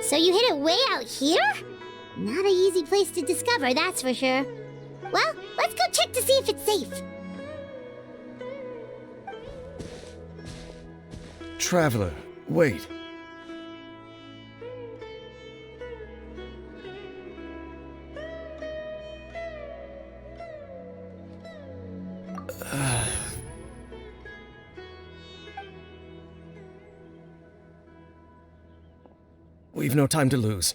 So you hid it way out here? Not an easy place to discover, that's for sure. Well, let's go check to see if it's safe. Traveler, wait. We've no time to lose.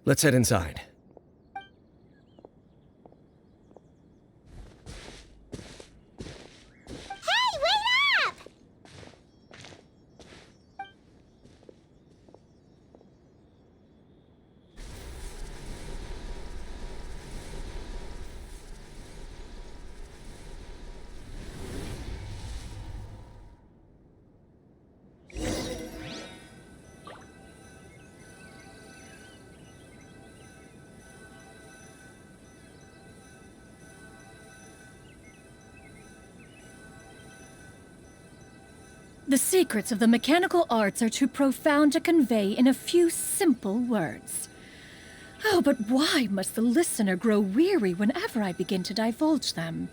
Let's head inside. Hey, wait up! The secrets of the mechanical arts are too profound to convey in a few simple words. Oh, but why must the listener grow weary whenever I begin to divulge them?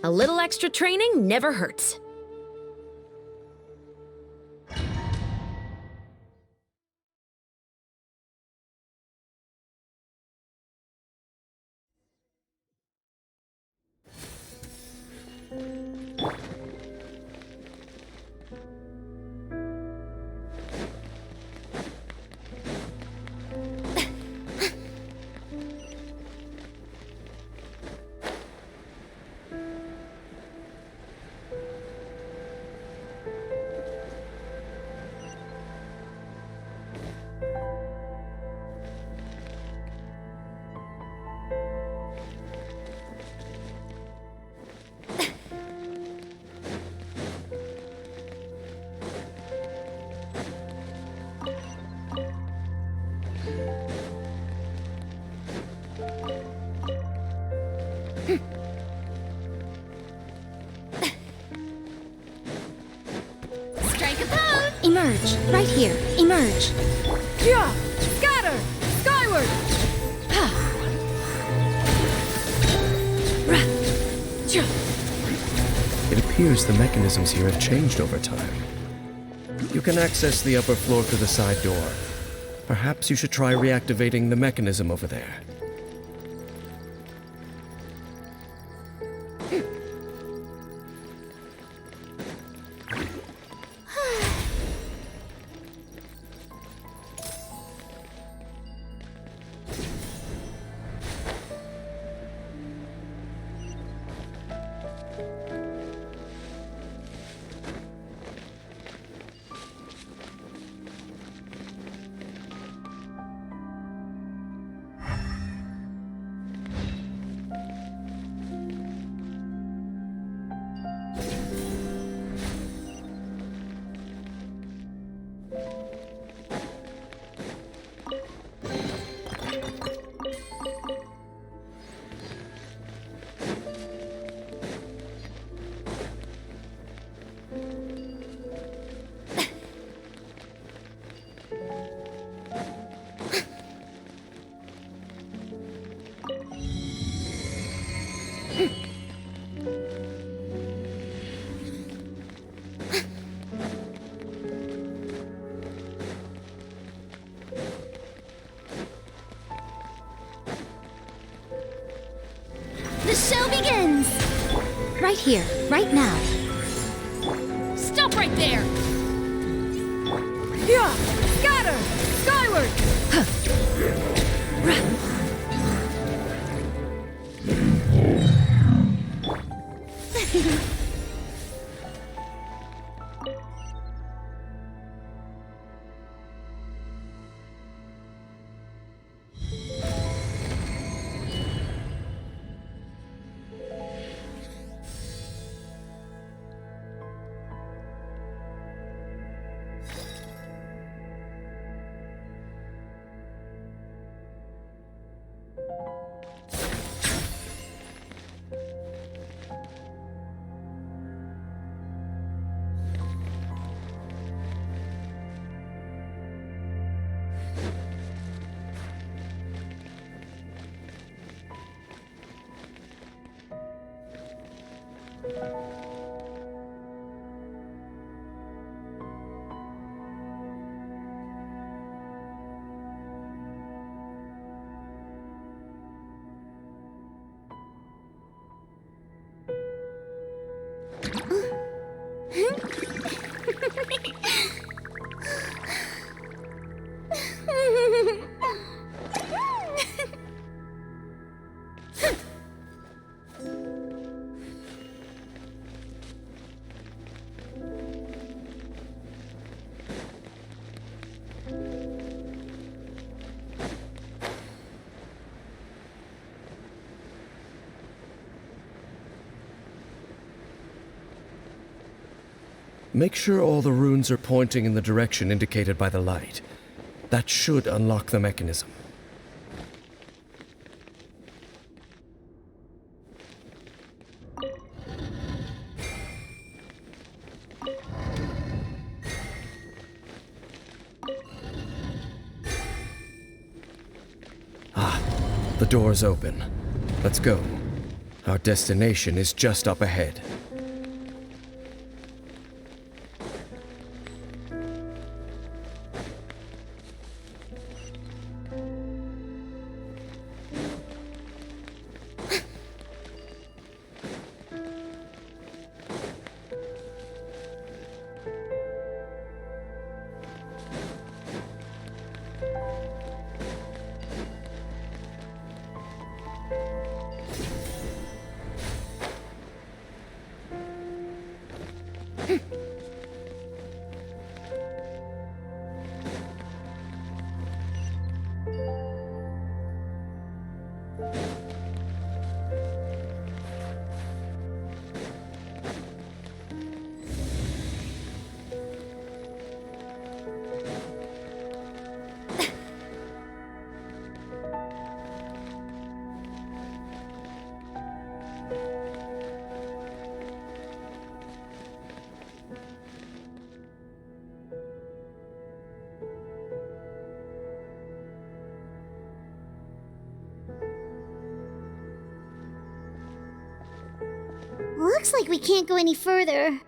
A little extra training never hurts. Strike a pose! Emerge. Right here. Emerge. Yeah! Scatter! Skyward! It appears the mechanisms here have changed over time. You can access the upper floor through the side door. Perhaps you should try reactivating the mechanism over there. The show begins! Right here, right now. Stop right there! Yeah! Scatter! Skyward! Make sure all the runes are pointing in the direction indicated by the light. That should unlock the mechanism. Ah, the door's open. Let's go. Our destination is just up ahead. Looks like we can't go any further.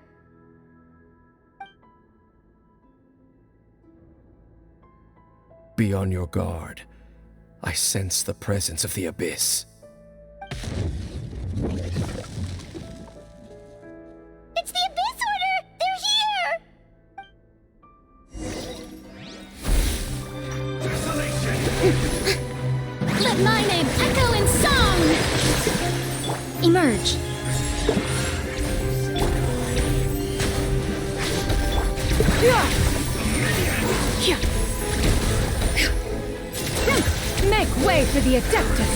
Be on your guard. I sense the presence of the abyss. It's the Abyss Order! They're here! Let my name echo in song! Emerge. Make way for the Adeptus!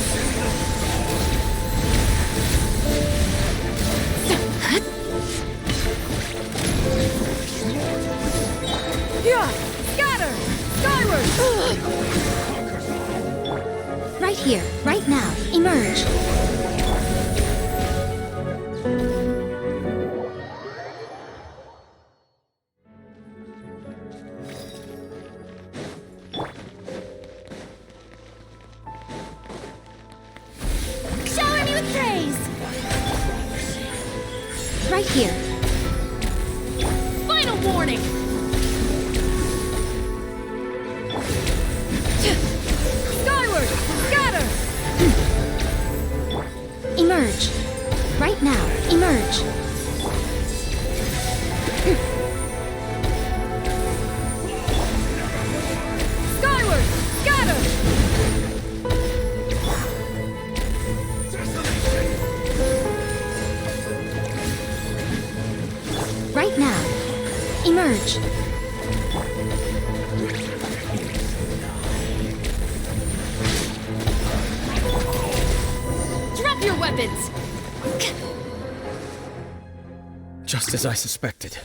Scatter! Skyward! Right here, right now. Emerge. Here. Final warning! Skyward! Scatter! Emerge. Right now, emerge. Skyward! Scatter! Right now, emerge. Drop your weapons! Just as I suspected.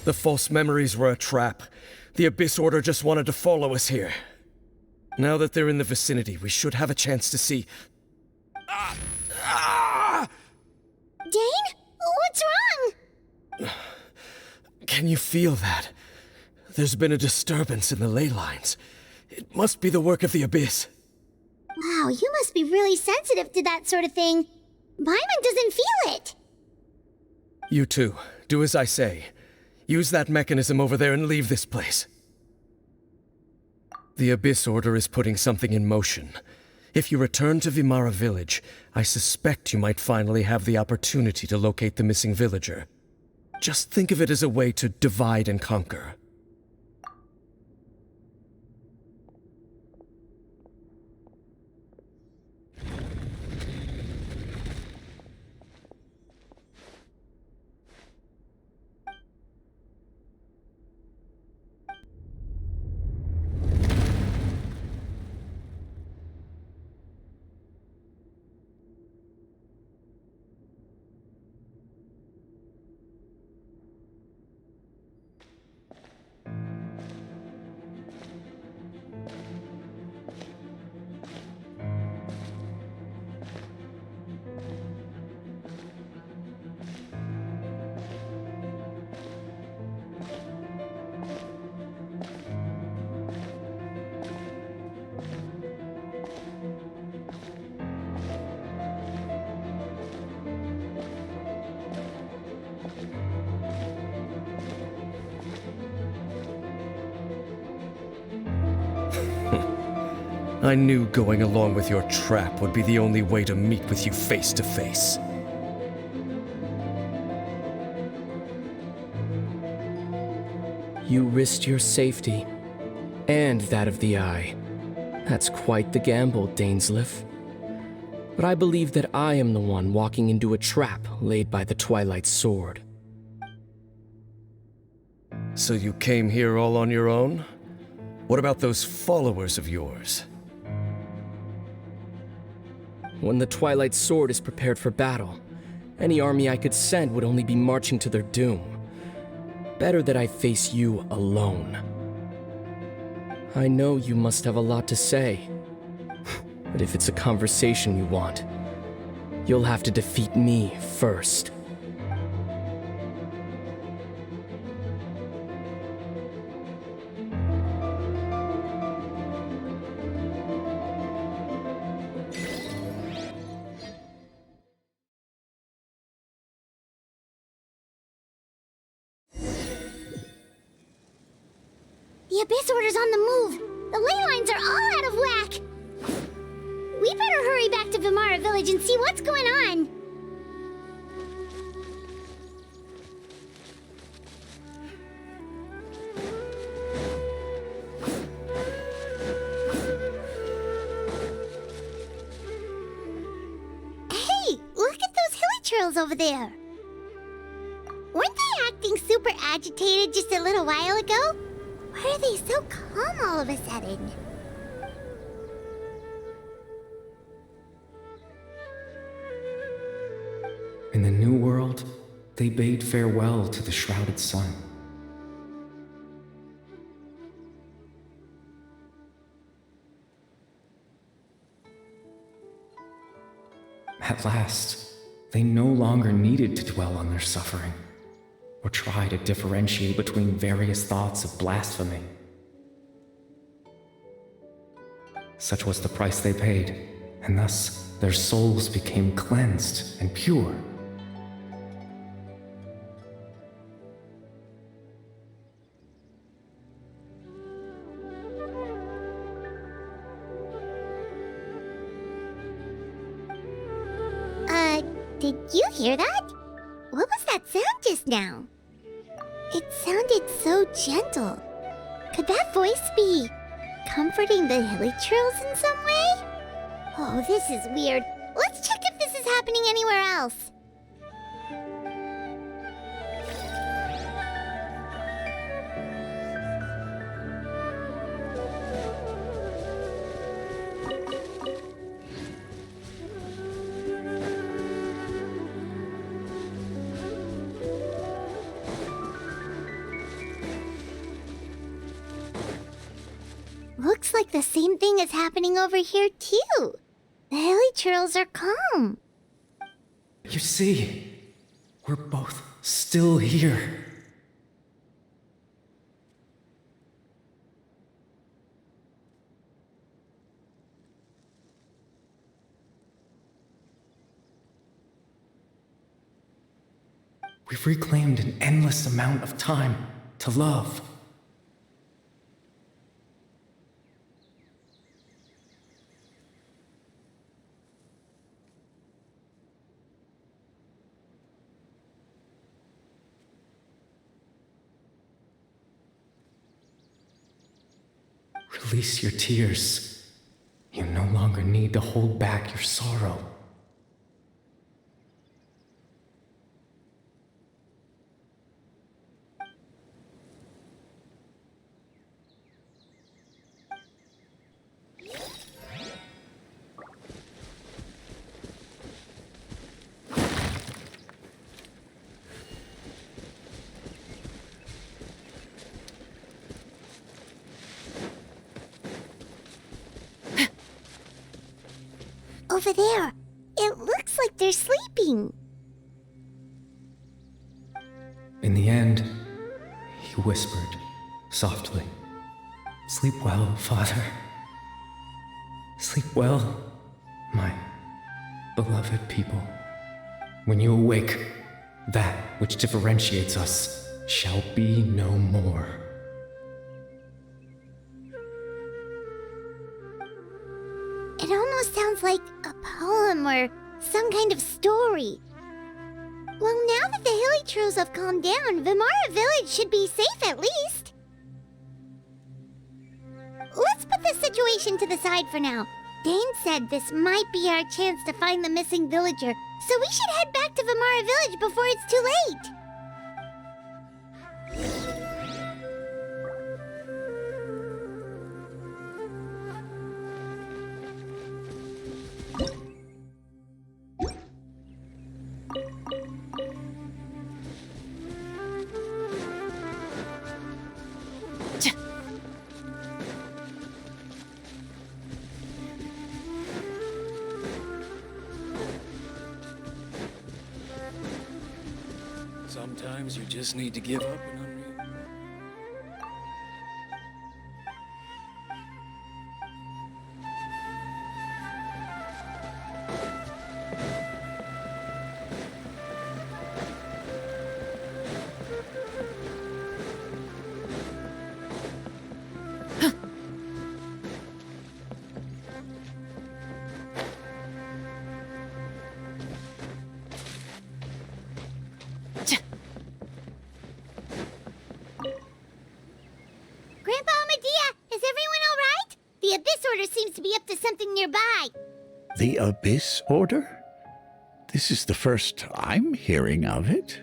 The false memories were a trap. The Abyss Order just wanted to follow us here. Now that they're in the vicinity, we should have a chance to see... Dane? What's wrong? Can you feel that? There's been a disturbance in the ley lines. It must be the work of the Abyss. Wow, you must be really sensitive to that sort of thing. Paimon doesn't feel it. You too. Do as I say. Use that mechanism over there and leave this place. The Abyss Order is putting something in motion. If you return to Vimara Village, I suspect you might finally have the opportunity to locate the missing villager. Just think of it as a way to divide and conquer. I knew going along with your trap would be the only way to meet with you face to face. You risked your safety, and that of the Eye. That's quite the gamble, Dainsleif. But I believe that I am the one walking into a trap laid by the Twilight Sword. So you came here all on your own? What about those followers of yours? When the Twilight Sword is prepared for battle, any army I could send would only be marching to their doom. Better that I face you alone. I know you must have a lot to say, but if it's a conversation you want, you'll have to defeat me first. The Abyss Order's on the move. The ley lines are all out of whack. We better hurry back to Vimara Village and see what's going on. Hey, look at those hilly trails over there. Weren't they acting super agitated just a little while ago? Why are they so calm all of a sudden? In the New World, they bade farewell to the shrouded sun. At last, they no longer needed to dwell on their suffering, or try to differentiate between various thoughts of blasphemy. Such was the price they paid, and thus their souls became cleansed and pure. Did you hear that? What was that sound just now? It sounded so gentle. Could that voice be comforting the hilichurls in some way? Oh, this is weird. Let's check if this is happening anywhere else. Looks like the same thing is happening over here, too. The hilichurls are calm. You see, we're both still here. We've reclaimed an endless amount of time to love. Release your tears. You no longer need to hold back your sorrow. Over there. It looks like they're sleeping. In the end, he whispered softly, "Sleep well, Father. Sleep well, my beloved people. When you awake, that which differentiates us shall be no more." It almost sounds like a poem or some kind of story. Well, now that the hilichurls have calmed down, Vimara Village should be safe at least. Let's put this situation to the side for now. Dane said this might be our chance to find the missing villager, so we should head back to Vimara Village before it's too late. Sometimes you just need to give up and Grandpa Medea, is everyone all right? The Abyss Order seems to be up to something nearby. The Abyss Order? This is the first I'm hearing of it.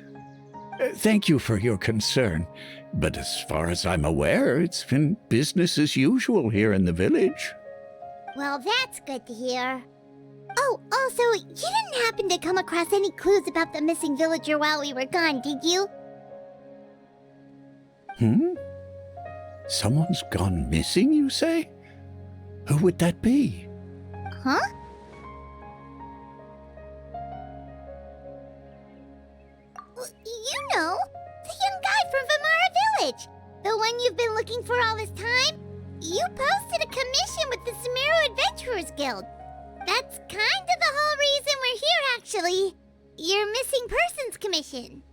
Thank you for your concern, but as far as I'm aware, it's been business as usual here in the village. Well, that's good to hear. Oh, also, you didn't happen to come across any clues about the missing villager while we were gone, did you? Someone's gone missing, you say? Who would that be? Huh? You know, the young guy from Vimara Village. The one you've been looking for all this time. You posted a commission with the Sumeru Adventurers Guild. That's kind of the whole reason we're here, actually. Your missing persons commission.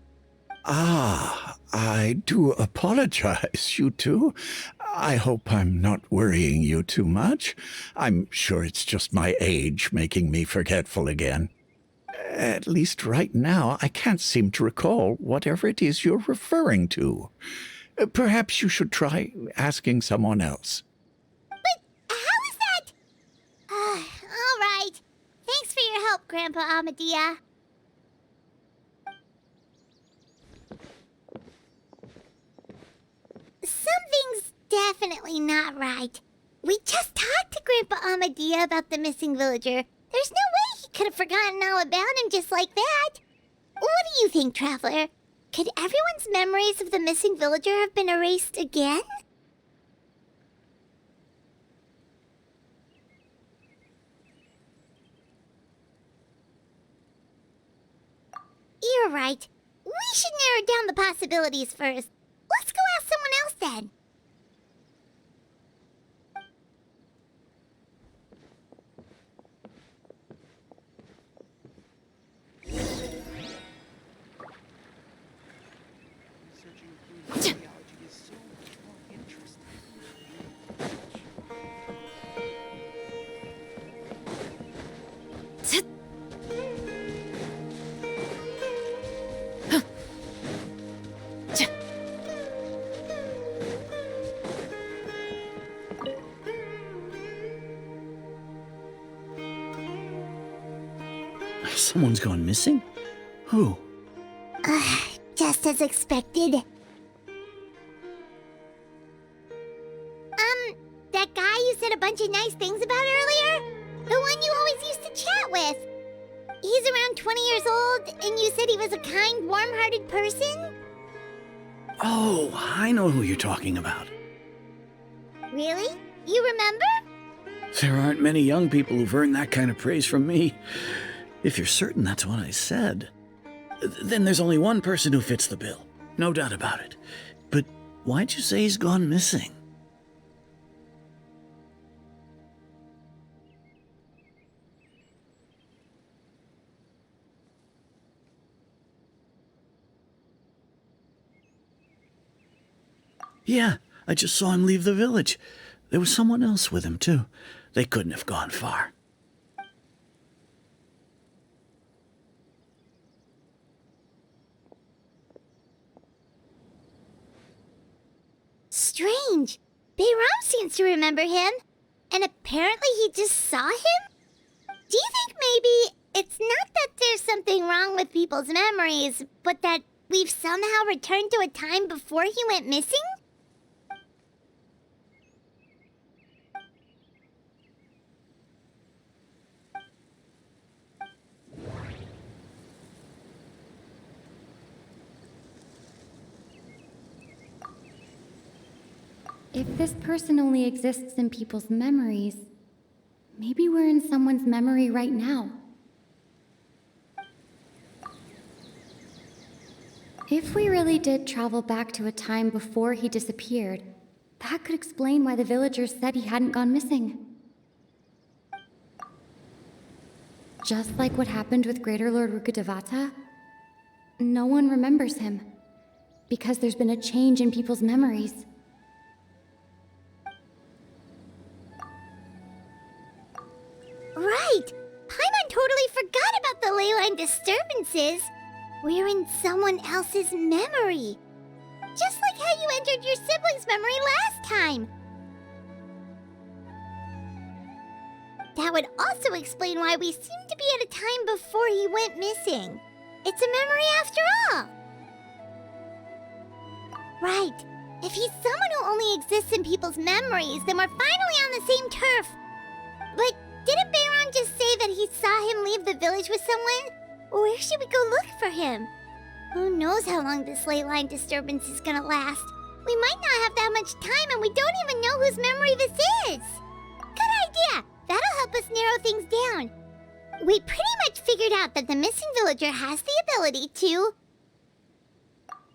Ah, I do apologize, you two. I hope I'm not worrying you too much. I'm sure it's just my age making me forgetful again. At least right now, I can't seem to recall whatever it is you're referring to. Perhaps you should try asking someone else. But how is that? All right. Thanks for your help, Grandpa Amadea. Something's definitely not right. We just talked to Grandpa Amadea about the missing villager. There's no way he could have forgotten all about him just like that. What do you think, Traveler? Could everyone's memories of the missing villager have been erased again? You're right. We should narrow down the possibilities first. Let's go ask someone else then. Someone's gone missing? Who? Just as expected. That guy you said a bunch of nice things about earlier? The one you always used to chat with. He's around 20 years old, and you said he was a kind, warm-hearted person? Oh, I know who you're talking about. Really? You remember? There aren't many young people who've earned that kind of praise from me. If you're certain that's what I said, then there's only one person who fits the bill. No doubt about it. But why'd you say he's gone missing? Yeah, I just saw him leave the village. There was someone else with him, too. They couldn't have gone far. Strange. Bayram seems to remember him. And apparently he just saw him? Do you think maybe it's not that there's something wrong with people's memories, but that we've somehow returned to a time before he went missing? If this person only exists in people's memories, maybe we're in someone's memory right now. If we really did travel back to a time before he disappeared, that could explain why the villagers said he hadn't gone missing. Just like what happened with Greater Lord Rukkhadevata, no one remembers him, because there's been a change in people's memories. Right! Paimon totally forgot about the leyline disturbances. We're in someone else's memory. Just like how you entered your sibling's memory last time. That would also explain why we seem to be at a time before he went missing. It's a memory after all. Right. If he's someone who only exists in people's memories, then we're finally on the same turf. But didn't Bayron just say that he saw him leave the village with someone? Where should we go look for him? Who knows how long this ley line disturbance is gonna last? We might not have that much time and we don't even know whose memory this is. Good idea! That'll help us narrow things down. We pretty much figured out that the missing villager has the ability to...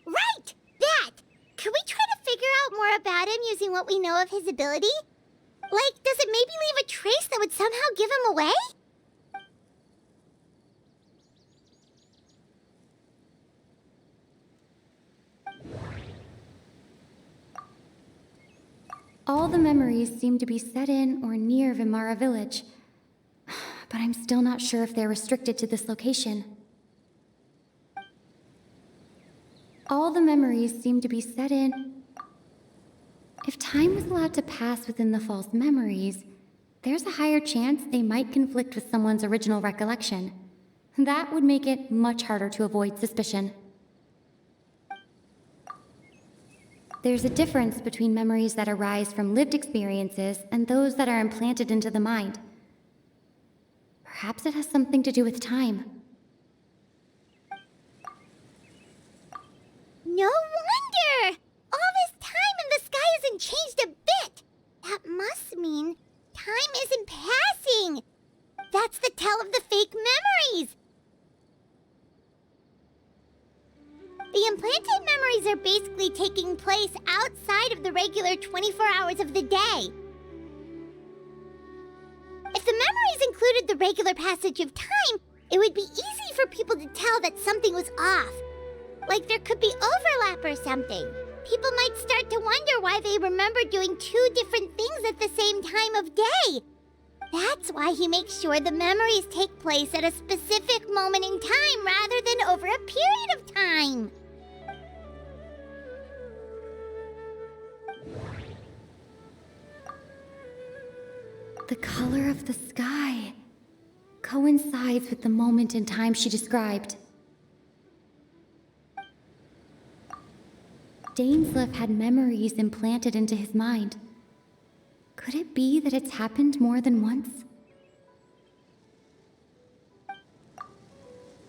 Right! That! Could we try to figure out more about him using what we know of his ability? Like, does it maybe leave a trace that would somehow give him away? All the memories seem to be set in or near Vimara village. but I'm still not sure if they're restricted to this location. All the memories seem to be set in. If time was allowed to pass within the false memories, there's a higher chance they might conflict with someone's original recollection. That would make it much harder to avoid suspicion. There's a difference between memories that arise from lived experiences and those that are implanted into the mind. Perhaps it has something to do with time. No wonder! All this time and the sky hasn't changed a bit! That must mean time isn't passing! That's the tell of the fake memories! The implanted memories are basically taking place outside of the regular 24 hours of the day. If the memories included the regular passage of time, it would be easy for people to tell that something was off. Like there could be overlap or something. People might start to wonder why they remember doing two different things at the same time of day. That's why he makes sure the memories take place at a specific moment in time rather than over a period of time. The color of the sky coincides with the moment in time she described. Dainsleif had memories implanted into his mind. Could it be that it's happened more than once?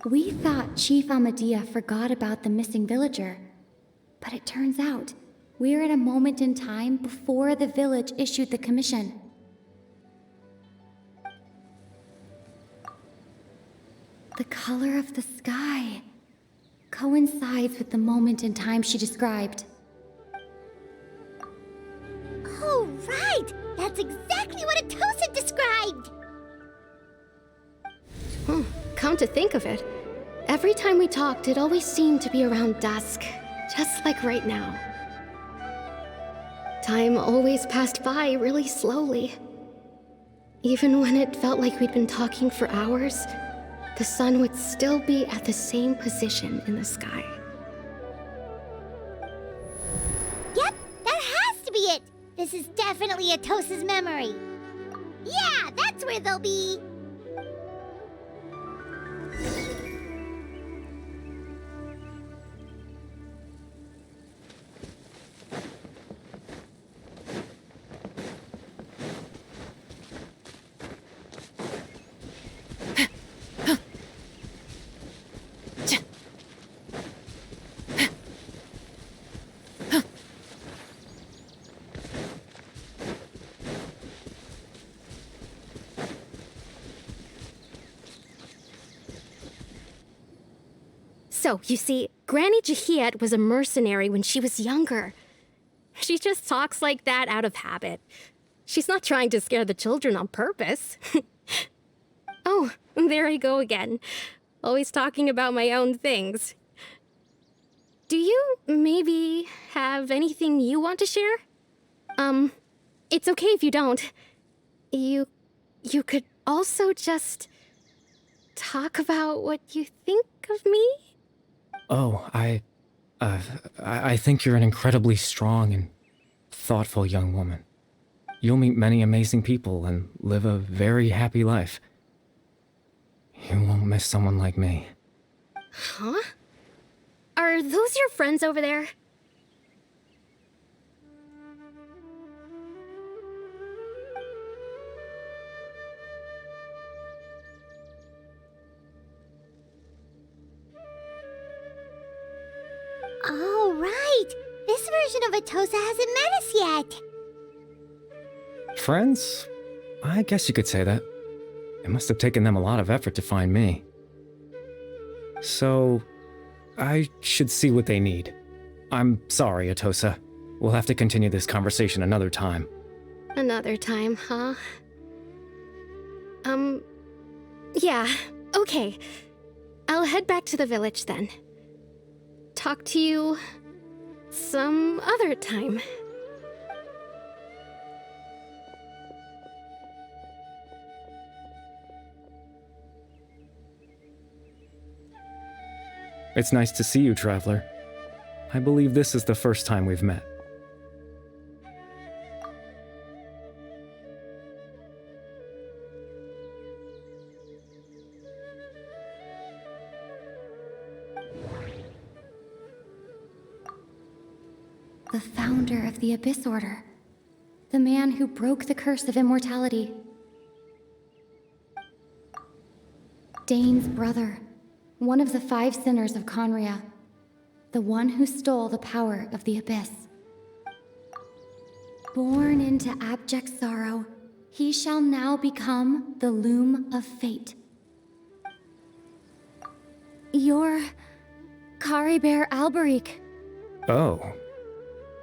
We thought Chief Amadea forgot about the missing villager, but it turns out we're at a moment in time before the village issued the commission. The color of the sky coincides with the moment in time she described. Oh, right! That's exactly what Atosa described! Come to think of it, every time we talked, it always seemed to be around dusk, just like right now. Time always passed by really slowly. Even when it felt like we'd been talking for hours, the sun would still be at the same position in the sky. Yep, that has to be it! This is definitely Atosa's memory. Yeah, that's where they'll be. So, you see, Granny Jahiet was a mercenary when she was younger. She just talks like that out of habit. She's not trying to scare the children on purpose. Oh, there I go again. Always talking about my own things. Do you maybe have anything you want to share? It's okay if you don't. You could also just talk about what you think of me? Oh, I think you're an incredibly strong and thoughtful young woman. You'll meet many amazing people and live a very happy life. You won't miss someone like me. Huh? Are those your friends over there? Oh, right! This version of Atosa hasn't met us yet! Friends? I guess you could say that. It must have taken them a lot of effort to find me. So, I should see what they need. I'm sorry, Atosa. We'll have to continue this conversation another time. Another time, huh? Yeah, okay. I'll head back to the village then. Talk to you some other time. It's nice to see you, Traveler. I believe this is the first time we've met. The founder of the Abyss Order. The man who broke the curse of immortality. Dane's brother. One of the 5 sinners of Conria. The one who stole the power of the Abyss. Born into abject sorrow, he shall now become the Loom of Fate. You're Caribert Alberic. Oh.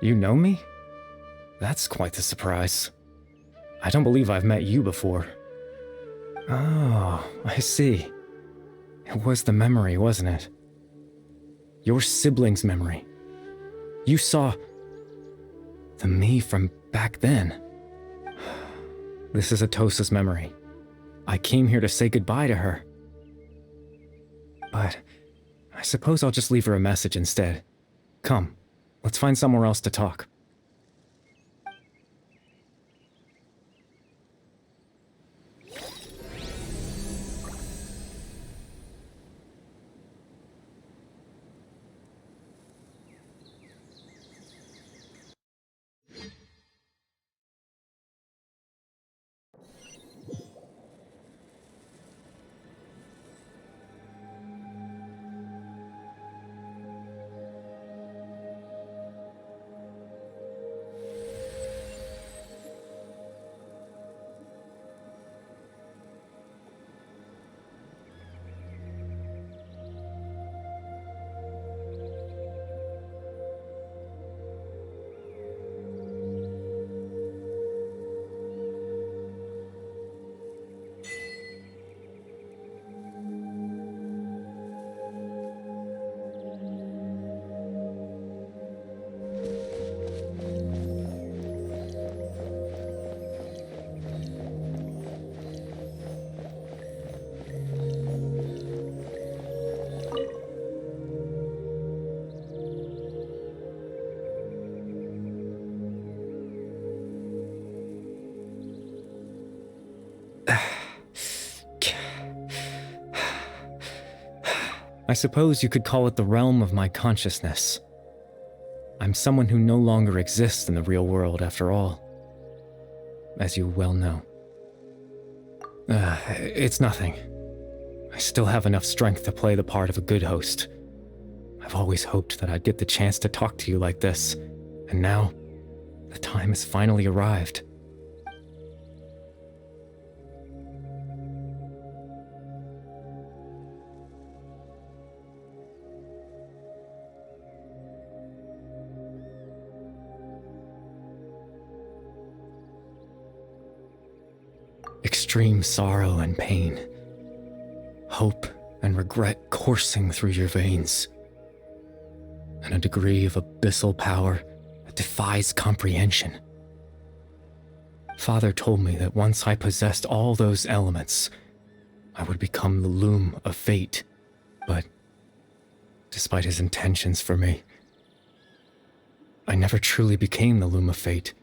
You know me? That's quite the surprise. I don't believe I've met you before. Oh, I see. It was the memory, wasn't it? Your sibling's memory. You saw the me from back then. This is Atosa's memory. I came here to say goodbye to her. But I suppose I'll just leave her a message instead. Come, let's find somewhere else to talk. I suppose you could call it the realm of my consciousness. I'm someone who no longer exists in the real world after all, as you well know. It's nothing. I still have enough strength to play the part of a good host. I've always hoped that I'd get the chance to talk to you like this, and now, the time has finally arrived. Extreme sorrow and pain, hope and regret coursing through your veins, and a degree of abyssal power that defies comprehension. Father told me that once I possessed all those elements, I would become the Loom of Fate, but despite his intentions for me, I never truly became the Loom of Fate.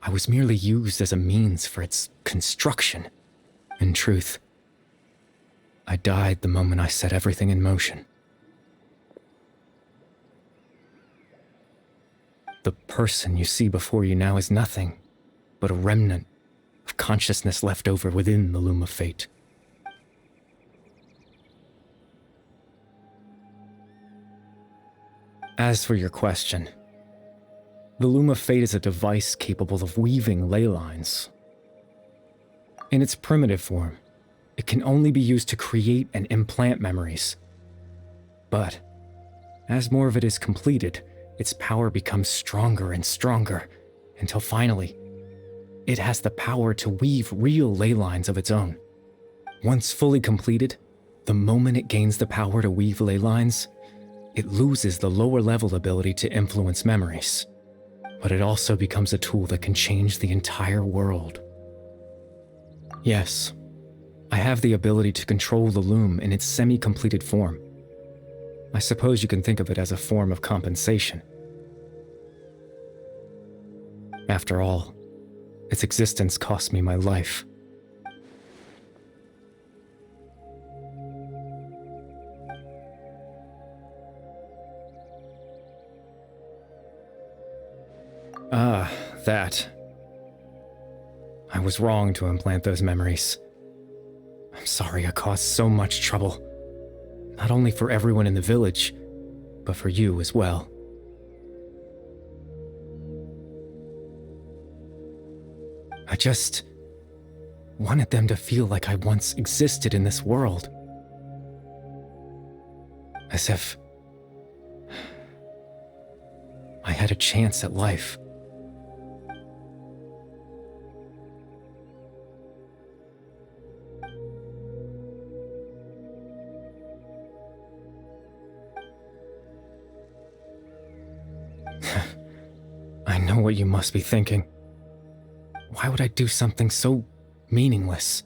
I was merely used as a means for its construction. In truth, I died the moment I set everything in motion. The person you see before you now is nothing but a remnant of consciousness left over within the Loom of Fate. As for your question, the Loom of Fate is a device capable of weaving ley lines. In its primitive form, it can only be used to create and implant memories. But, as more of it is completed, its power becomes stronger and stronger, until finally, it has the power to weave real ley lines of its own. Once fully completed, the moment it gains the power to weave ley lines, it loses the lower level ability to influence memories. But it also becomes a tool that can change the entire world. Yes, I have the ability to control the loom in its semi-completed form. I suppose you can think of it as a form of compensation. After all, its existence cost me my life. Ah, that. I was wrong to implant those memories. I'm sorry I caused so much trouble. Not only for everyone in the village, but for you as well. I just wanted them to feel like I once existed in this world. As if I had a chance at life. I know what you must be thinking. Why would I do something so meaningless?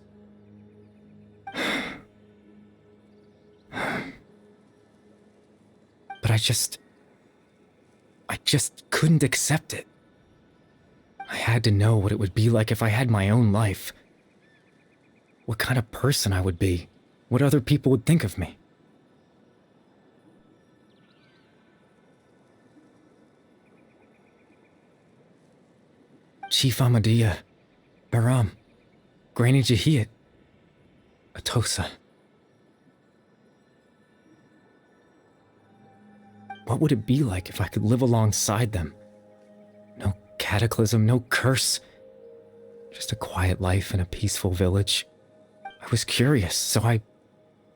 But I just couldn't accept it. I had to know what it would be like if I had my own life. What kind of person I would be. What other people would think of me. Chief Ahmadiyya, Baram, Granny Jahiat, Atosa. What would it be like if I could live alongside them? No cataclysm, no curse. Just a quiet life in a peaceful village. I was curious, so I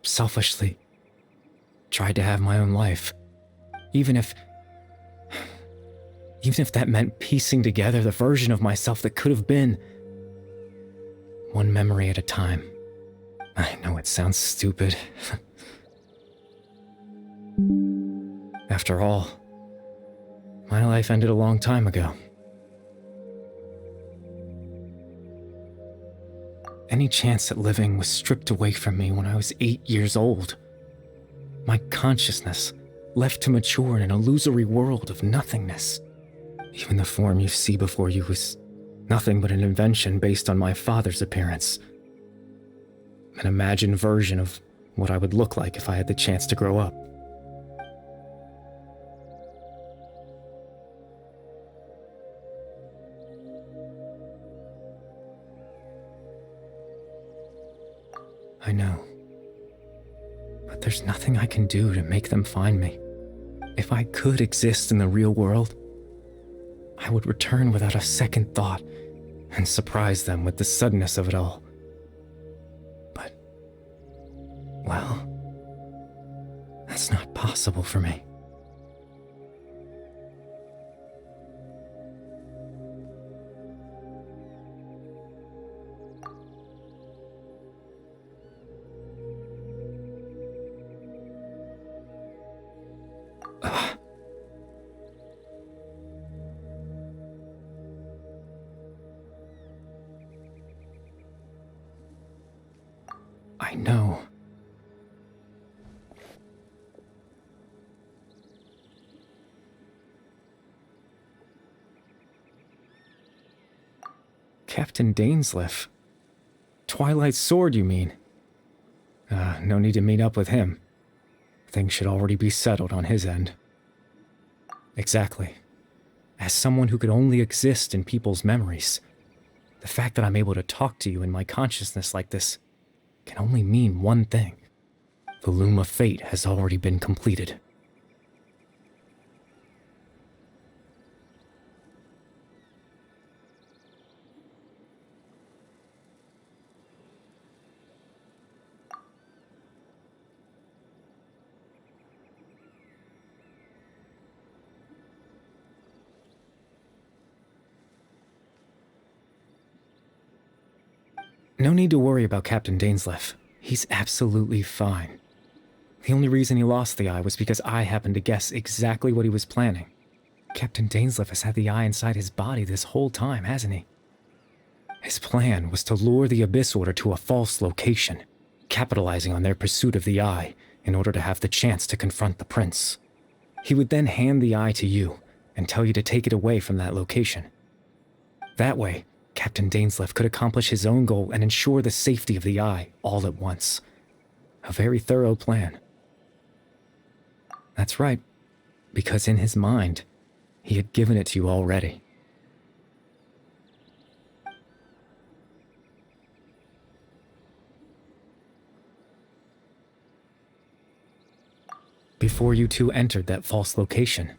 selfishly tried to have my own life. Even if that meant piecing together the version of myself that could have been. One memory at a time. I know it sounds stupid. After all, my life ended a long time ago. Any chance at living was stripped away from me when I was 8 years old. My consciousness left to mature in an illusory world of nothingness. Even the form you see before you was nothing but an invention based on my father's appearance. An imagined version of what I would look like if I had the chance to grow up. I know. But there's nothing I can do to make them find me. If I could exist in the real world, I would return without a second thought and surprise them with the suddenness of it all. But, well, that's not possible for me. I know. Captain Dainsleif. Twilight Sword, you mean? No need to meet up with him. Things should already be settled on his end. Exactly. As someone who could only exist in people's memories, the fact that I'm able to talk to you in my consciousness like this can only mean one thing. The loom of fate has already been completed. No need to worry about Captain Dainsleif. He's absolutely fine. The only reason he lost the eye was because I happened to guess exactly what he was planning. Captain Dainsleif has had the eye inside his body this whole time, hasn't he? His plan was to lure the Abyss Order to a false location, capitalizing on their pursuit of the eye in order to have the chance to confront the prince. He would then hand the eye to you and tell you to take it away from that location. That way, Captain Dainsleif could accomplish his own goal and ensure the safety of the eye all at once. A very thorough plan. That's right, because in his mind, he had given it to you already. Before you two entered that false location.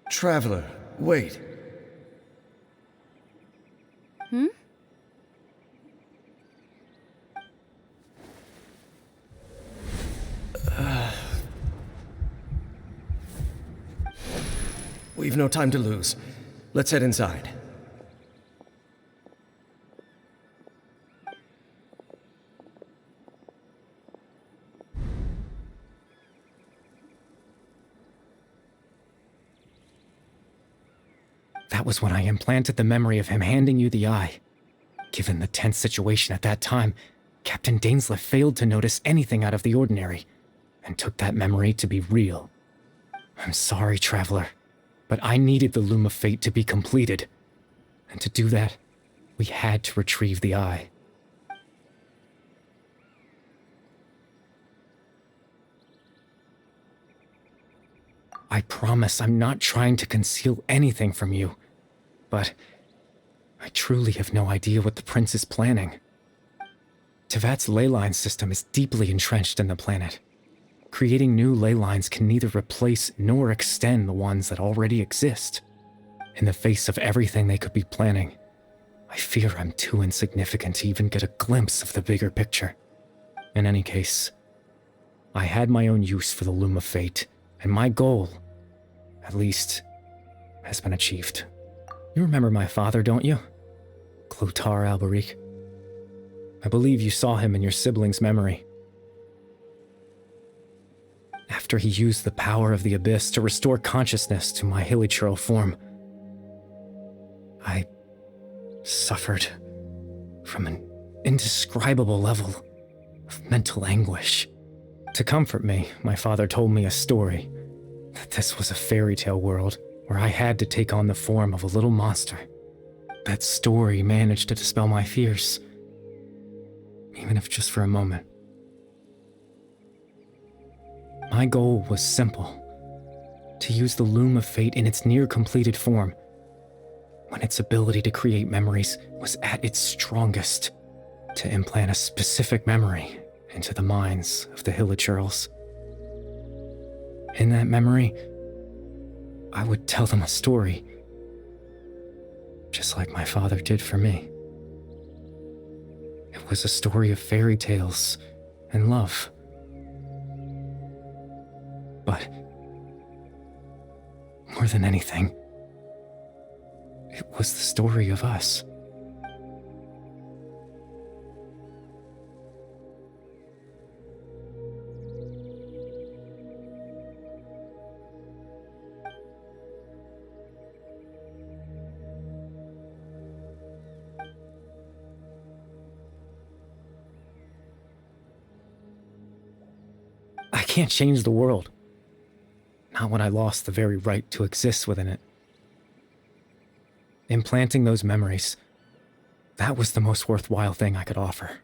Traveler, wait. We've no time to lose. Let's head inside. That was when I implanted the memory of him handing you the eye. Given the tense situation at that time, Captain Dainsleif failed to notice anything out of the ordinary, and took that memory to be real. I'm sorry, Traveler, but I needed the Loom of Fate to be completed. And to do that, we had to retrieve the eye. I promise I'm not trying to conceal anything from you, but I truly have no idea what the prince is planning. Tevat's ley line system is deeply entrenched in the planet. Creating new ley lines can neither replace nor extend the ones that already exist. In the face of everything they could be planning, I fear I'm too insignificant to even get a glimpse of the bigger picture. In any case, I had my own use for the Loom of Fate, and my goal, at least, has been achieved. You remember my father, don't you? Clotar Alberic. I believe you saw him in your sibling's memory. After he used the power of the Abyss to restore consciousness to my hilichurl form, I suffered from an indescribable level of mental anguish. To comfort me, my father told me a story, that this was a fairy tale world where I had to take on the form of a little monster. That story managed to dispel my fears, even if just for a moment. My goal was simple, to use the Loom of Fate in its near-completed form, when its ability to create memories was at its strongest, to implant a specific memory into the minds of the hilichurls. In that memory, I would tell them a story, just like my father did for me. It was a story of fairy tales and love. But more than anything, it was the story of us. I can't change the world. Not when I lost the very right to exist within it. Implanting those memories, that was the most worthwhile thing I could offer.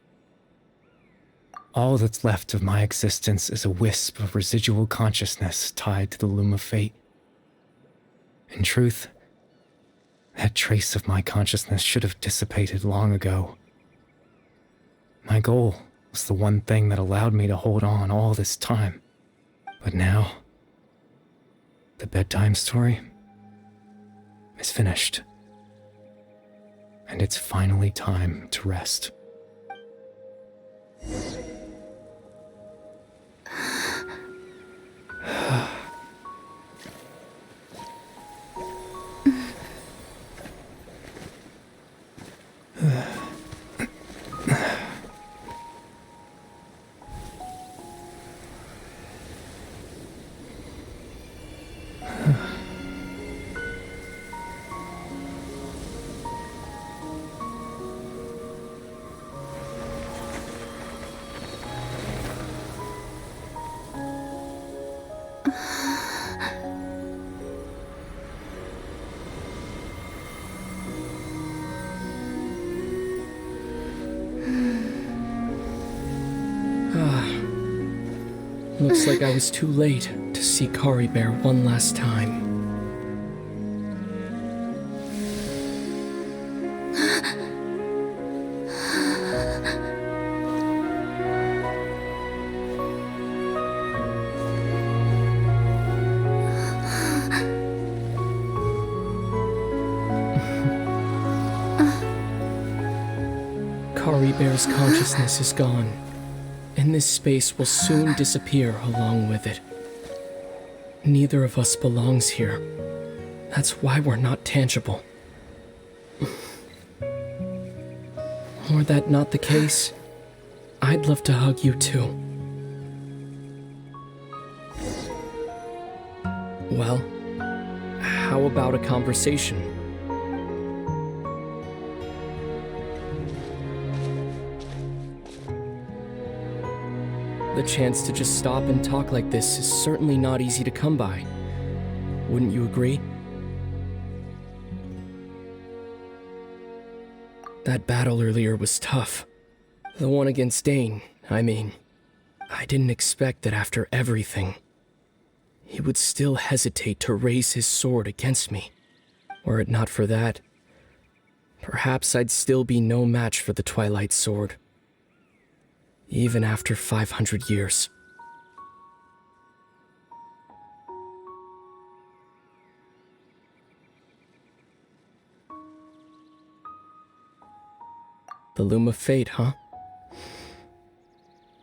All that's left of my existence is a wisp of residual consciousness tied to the Loom of Fate. In truth, that trace of my consciousness should have dissipated long ago. My goal was the one thing that allowed me to hold on all this time. But now, the bedtime story is finished. And it's finally time to rest. Looks like I was too late to see Corinde one last time. Corine's consciousness is gone, and this space will soon disappear along with it. Neither of us belongs here. That's why we're not tangible. Were that not the case, I'd love to hug you too. Well, how about a conversation? The chance to just stop and talk like this is certainly not easy to come by. Wouldn't you agree? That battle earlier was tough. The one against Dane, I mean. I didn't expect that after everything, he would still hesitate to raise his sword against me. Were it not for that, perhaps I'd still be no match for the Twilight Sword. Even after 500 years. The Loom of Fate, huh?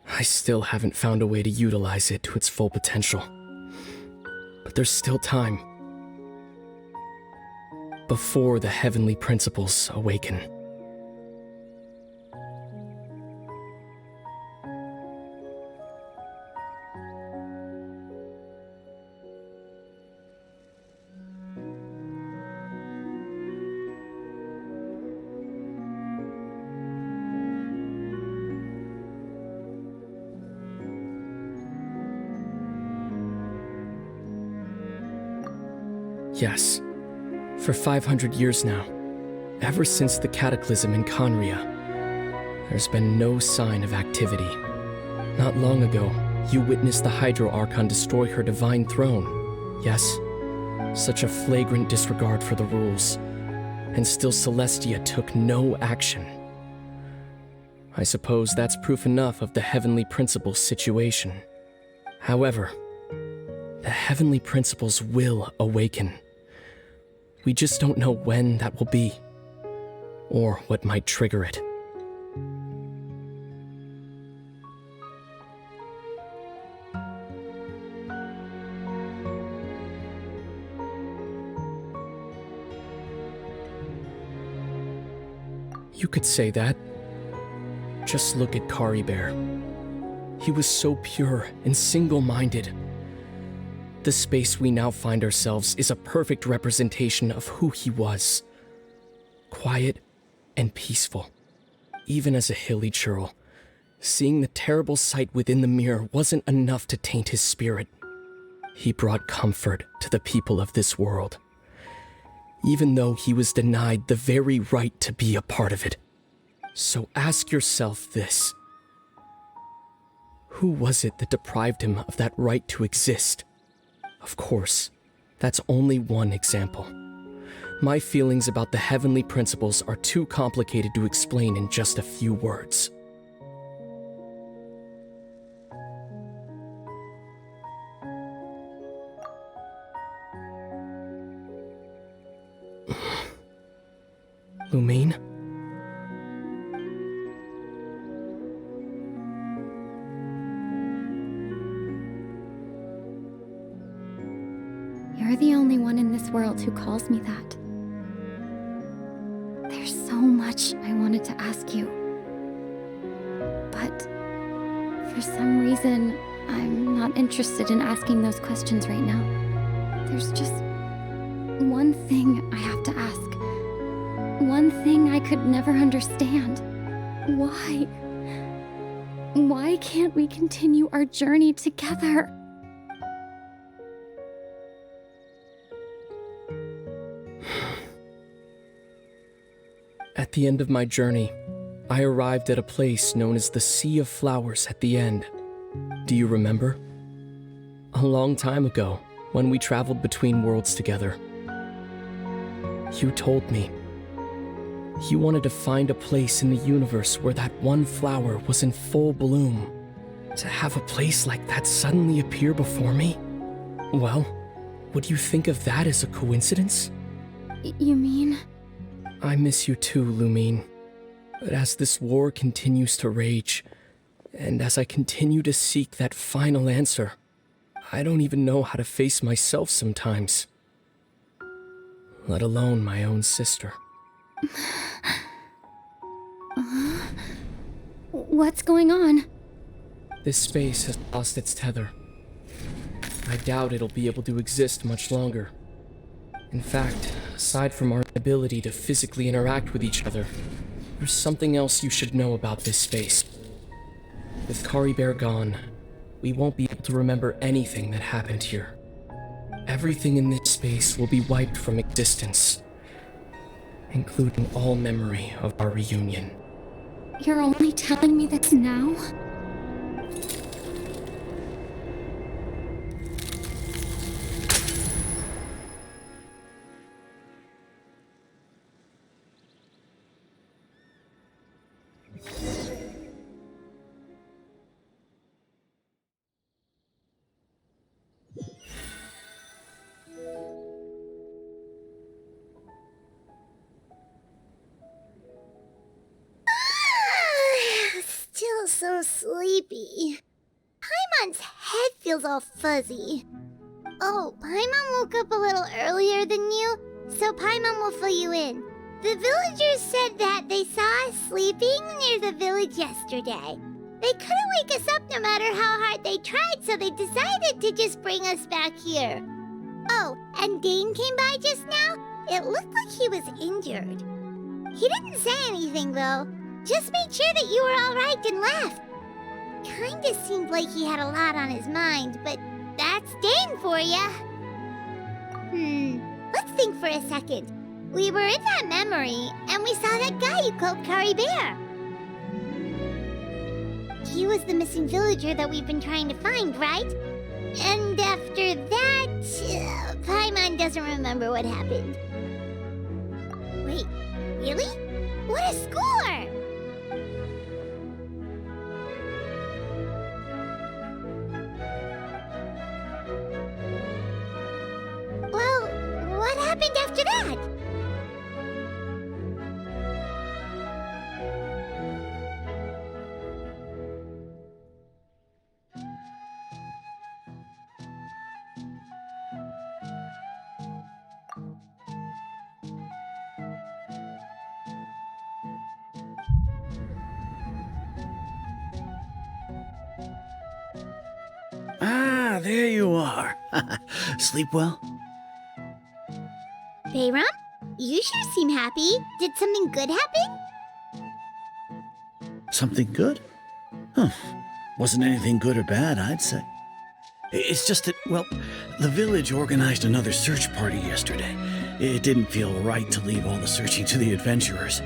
I still haven't found a way to utilize it to its full potential. But there's still time. Before the heavenly principles awaken. Yes, for 500 years now, ever since the cataclysm in Conria, there's been no sign of activity. Not long ago, you witnessed the Hydro Archon destroy her divine throne. Yes, such a flagrant disregard for the rules, and still Celestia took no action. I suppose that's proof enough of the Heavenly Principles situation. However, the Heavenly Principles will awaken. We just don't know when that will be, or what might trigger it. You could say that. Just look at Corinde. He was so pure and single-minded. The space we now find ourselves is a perfect representation of who he was. Quiet and peaceful. Even as a hilly churl, seeing the terrible sight within the mirror wasn't enough to taint his spirit. He brought comfort to the people of this world, even though he was denied the very right to be a part of it. So ask yourself this. Who was it that deprived him of that right to exist? Of course, that's only one example. My feelings about the Heavenly Principles are too complicated to explain in just a few words. Lumine? You're the only one in this world who calls me that. There's so much I wanted to ask you. But for some reason, I'm not interested in asking those questions right now. There's just one thing I have to ask. One thing I could never understand. Why? Why can't we continue our journey together? At the end of my journey, I arrived at a place known as the Sea of Flowers at the end. Do you remember? A long time ago, when we traveled between worlds together. You told me you wanted to find a place in the universe where that one flower was in full bloom. To have a place like that suddenly appear before me? Well, would you think of that as a coincidence? You mean? I miss you too, Lumine. But as this war continues to rage, and as I continue to seek that final answer, I don't even know how to face myself sometimes. Let alone my own sister. What's going on? This space has lost its tether. I doubt it'll be able to exist much longer. In fact, aside from our ability to physically interact with each other, there's something else you should know about this space. With Corinde gone, we won't be able to remember anything that happened here. Everything in this space will be wiped from existence, including all memory of our reunion. You're only telling me this now? Still so sleepy. Paimon's head feels all fuzzy. Oh, Paimon woke up a little earlier than you, so Paimon will fill you in. The villagers said that they saw us sleeping near the village yesterday. They couldn't wake us up no matter how hard they tried, so they decided to just bring us back here. Oh, and Dane came by just now. It looked like he was injured. He didn't say anything, though. Just made sure that you were all right and left. Kinda seemed like he had a lot on his mind, but that's Dane for ya. Let's think for a second. We were in that memory, and we saw that guy you called Corinde. He was the missing villager that we've been trying to find, right? And after that, Paimon doesn't remember what happened. Wait, really? What a score! Well, what happened after that? Ah, there you are. Sleep well? Bayram, you sure seem happy. Did something good happen? Something good? Huh. Wasn't anything good or bad, I'd say. It's just that, well, the village organized another search party yesterday. It didn't feel right to leave all the searching to the adventurers.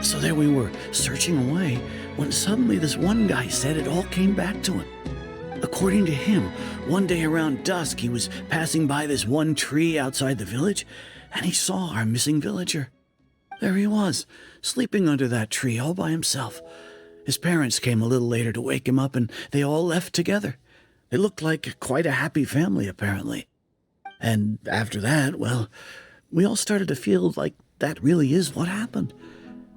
So there we were, searching away, when suddenly this one guy said it all came back to him. According to him, one day around dusk, he was passing by this one tree outside the village, and he saw our missing villager. There he was, sleeping under that tree all by himself. His parents came a little later to wake him up, and they all left together. They looked like quite a happy family, apparently. And after that, well, we all started to feel like that really is what happened.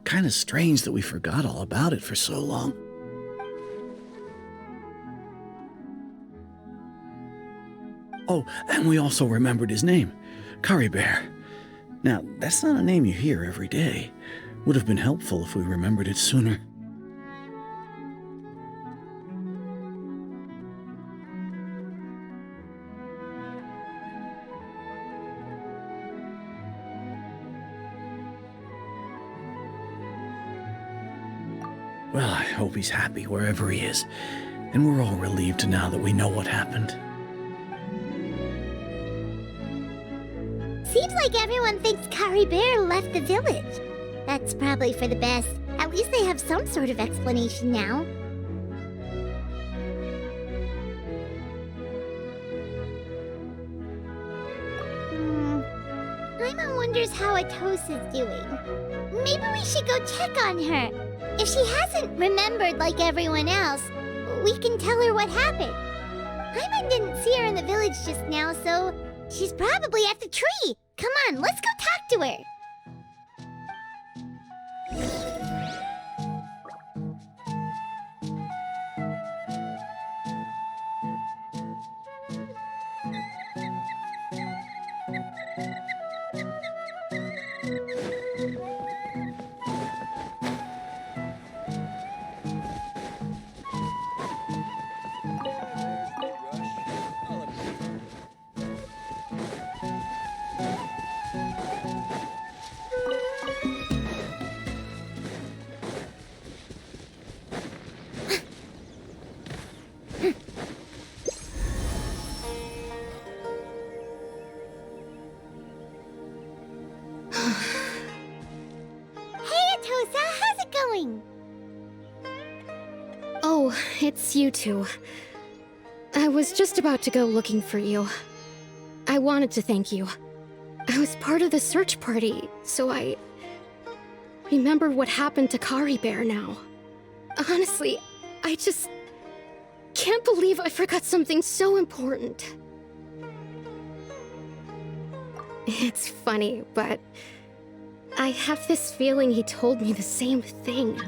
Kind of strange that we forgot all about it for so long. Oh, and we also remembered his name, Corinde. Now, that's not a name you hear every day. Would have been helpful if we remembered it sooner. Well, I hope he's happy wherever he is, and we're all relieved now that we know what happened. Seems like everyone thinks Corinde left the village. That's probably for the best. At least they have some sort of explanation now. wonders how Atosa's doing. Maybe we should go check on her. If she hasn't remembered like everyone else, we can tell her what happened. Paimon didn't see her in the village just now, so she's probably at the tree. Come on, let's go talk to her. Oh, it's you two. I was just about to go looking for you. I wanted to thank you. I was part of the search party, so I remember what happened to Kari Bear now. Honestly, I just can't believe I forgot something so important. It's funny, but I have this feeling he told me the same thing.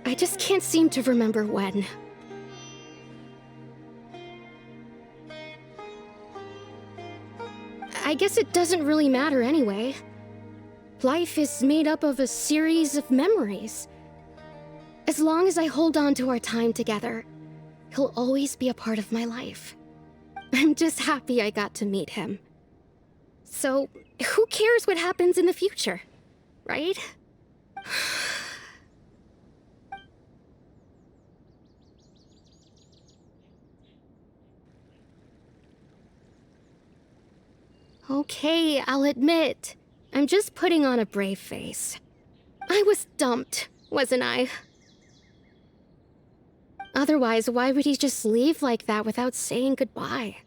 I just can't seem to remember when. I guess it doesn't really matter anyway. Life is made up of a series of memories. As long as I hold on to our time together, he'll always be a part of my life. I'm just happy I got to meet him. So, who cares what happens in the future, right? Okay, I'll admit, I'm just putting on a brave face. I was dumped, wasn't I? Otherwise, why would he just leave like that without saying goodbye?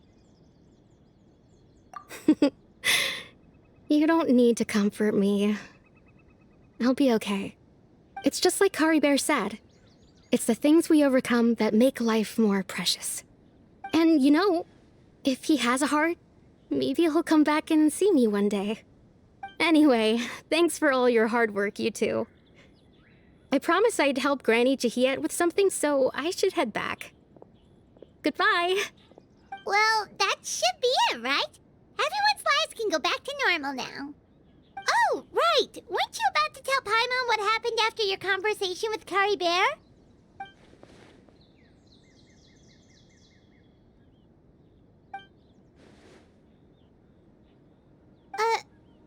You don't need to comfort me. I'll be okay. It's just like Kari Bear said. It's the things we overcome that make life more precious. And you know, if he has a heart, maybe he'll come back and see me one day. Anyway, thanks for all your hard work, you two. I promised I'd help Granny Jahiet with something, so I should head back. Goodbye. Well, that should be it, right? Everyone's lives can go back to normal now. Oh, right! Weren't you about to tell Paimon what happened after your conversation with Kari Bear?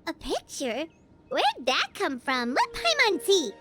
A picture? Where'd that come from? Let Paimon see.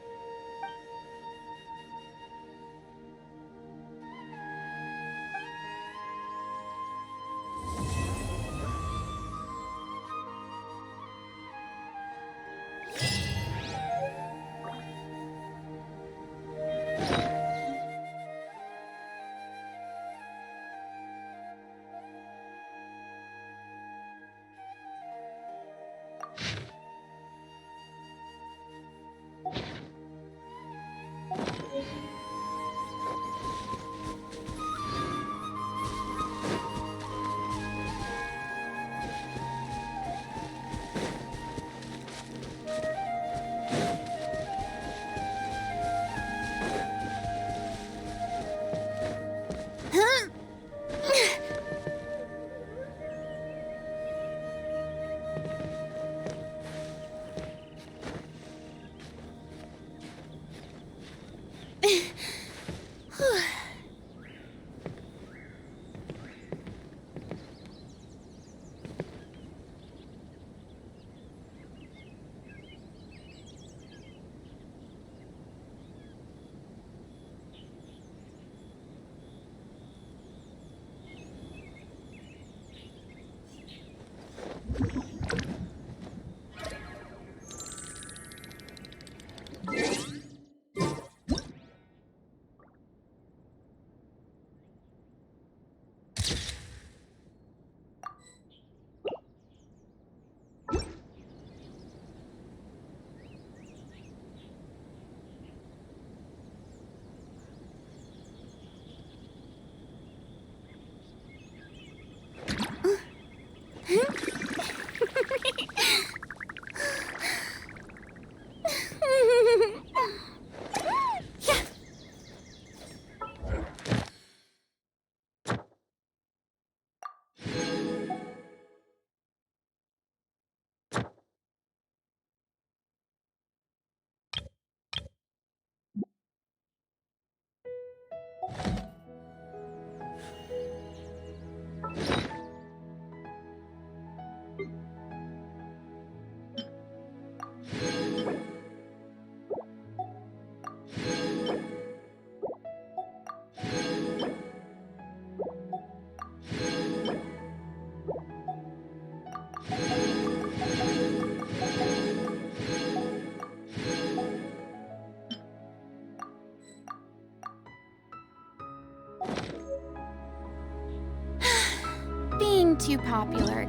too popular.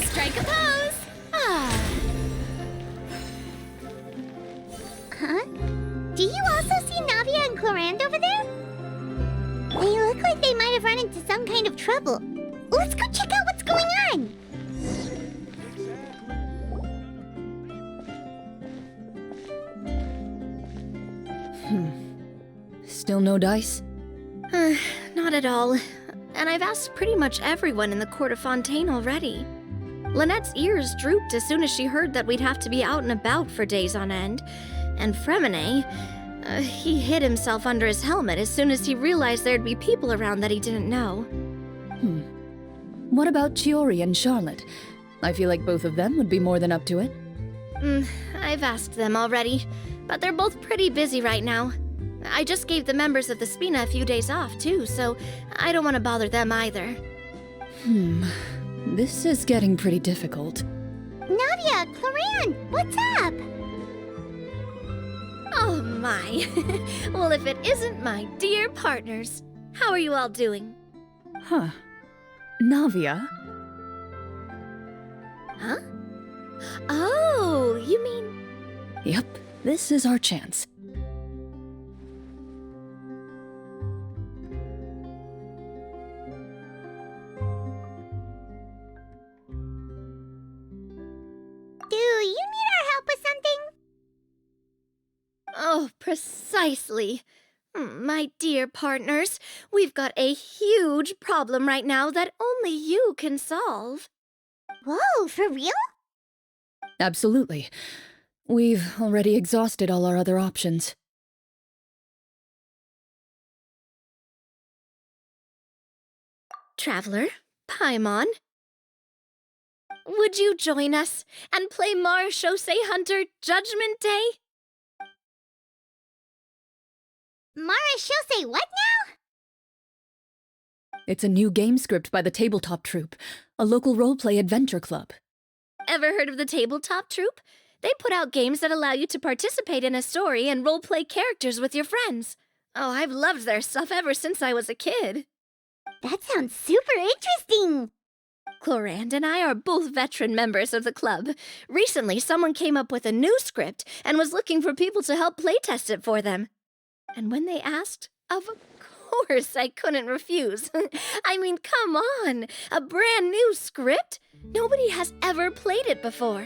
Strike a pose! Ah. Huh? Do you also see Navia and Corinde over there? They look like they might have run into some kind of trouble. Let's go check out what's going on! Still no dice? Not at all. And I've asked pretty much everyone in the court of Fontaine already. Lynette's ears drooped as soon as she heard that we'd have to be out and about for days on end. And Fremine, he hid himself under his helmet as soon as he realized there'd be people around that he didn't know. What about Chiori and Charlotte? I feel like both of them would be more than up to it. I've asked them already, but they're both pretty busy right now. I just gave the members of the Spina a few days off, too, so I don't want to bother them either. This is getting pretty difficult. Navia, Corinde, what's up? Oh my. Well, if it isn't my dear partners. How are you all doing? Huh. Navia? Huh? Oh, you mean... Yep, this is our chance. Do you need our help with something? Oh, precisely. My dear partners, we've got a huge problem right now that only you can solve. Whoa, for real? Absolutely. We've already exhausted all our other options. Traveler, Paimon. Would you join us and play Marechaussee Hunter Judgment Day? Marechaussee what now? It's a new game script by the Tabletop Troupe, a local roleplay adventure club. Ever heard of the Tabletop Troupe? They put out games that allow you to participate in a story and roleplay characters with your friends. Oh, I've loved their stuff ever since I was a kid. That sounds super interesting. Corinde and I are both veteran members of the club. Recently, someone came up with a new script and was looking for people to help playtest it for them. And when they asked, of course I couldn't refuse. I mean, come on! A brand new script? Nobody has ever played it before.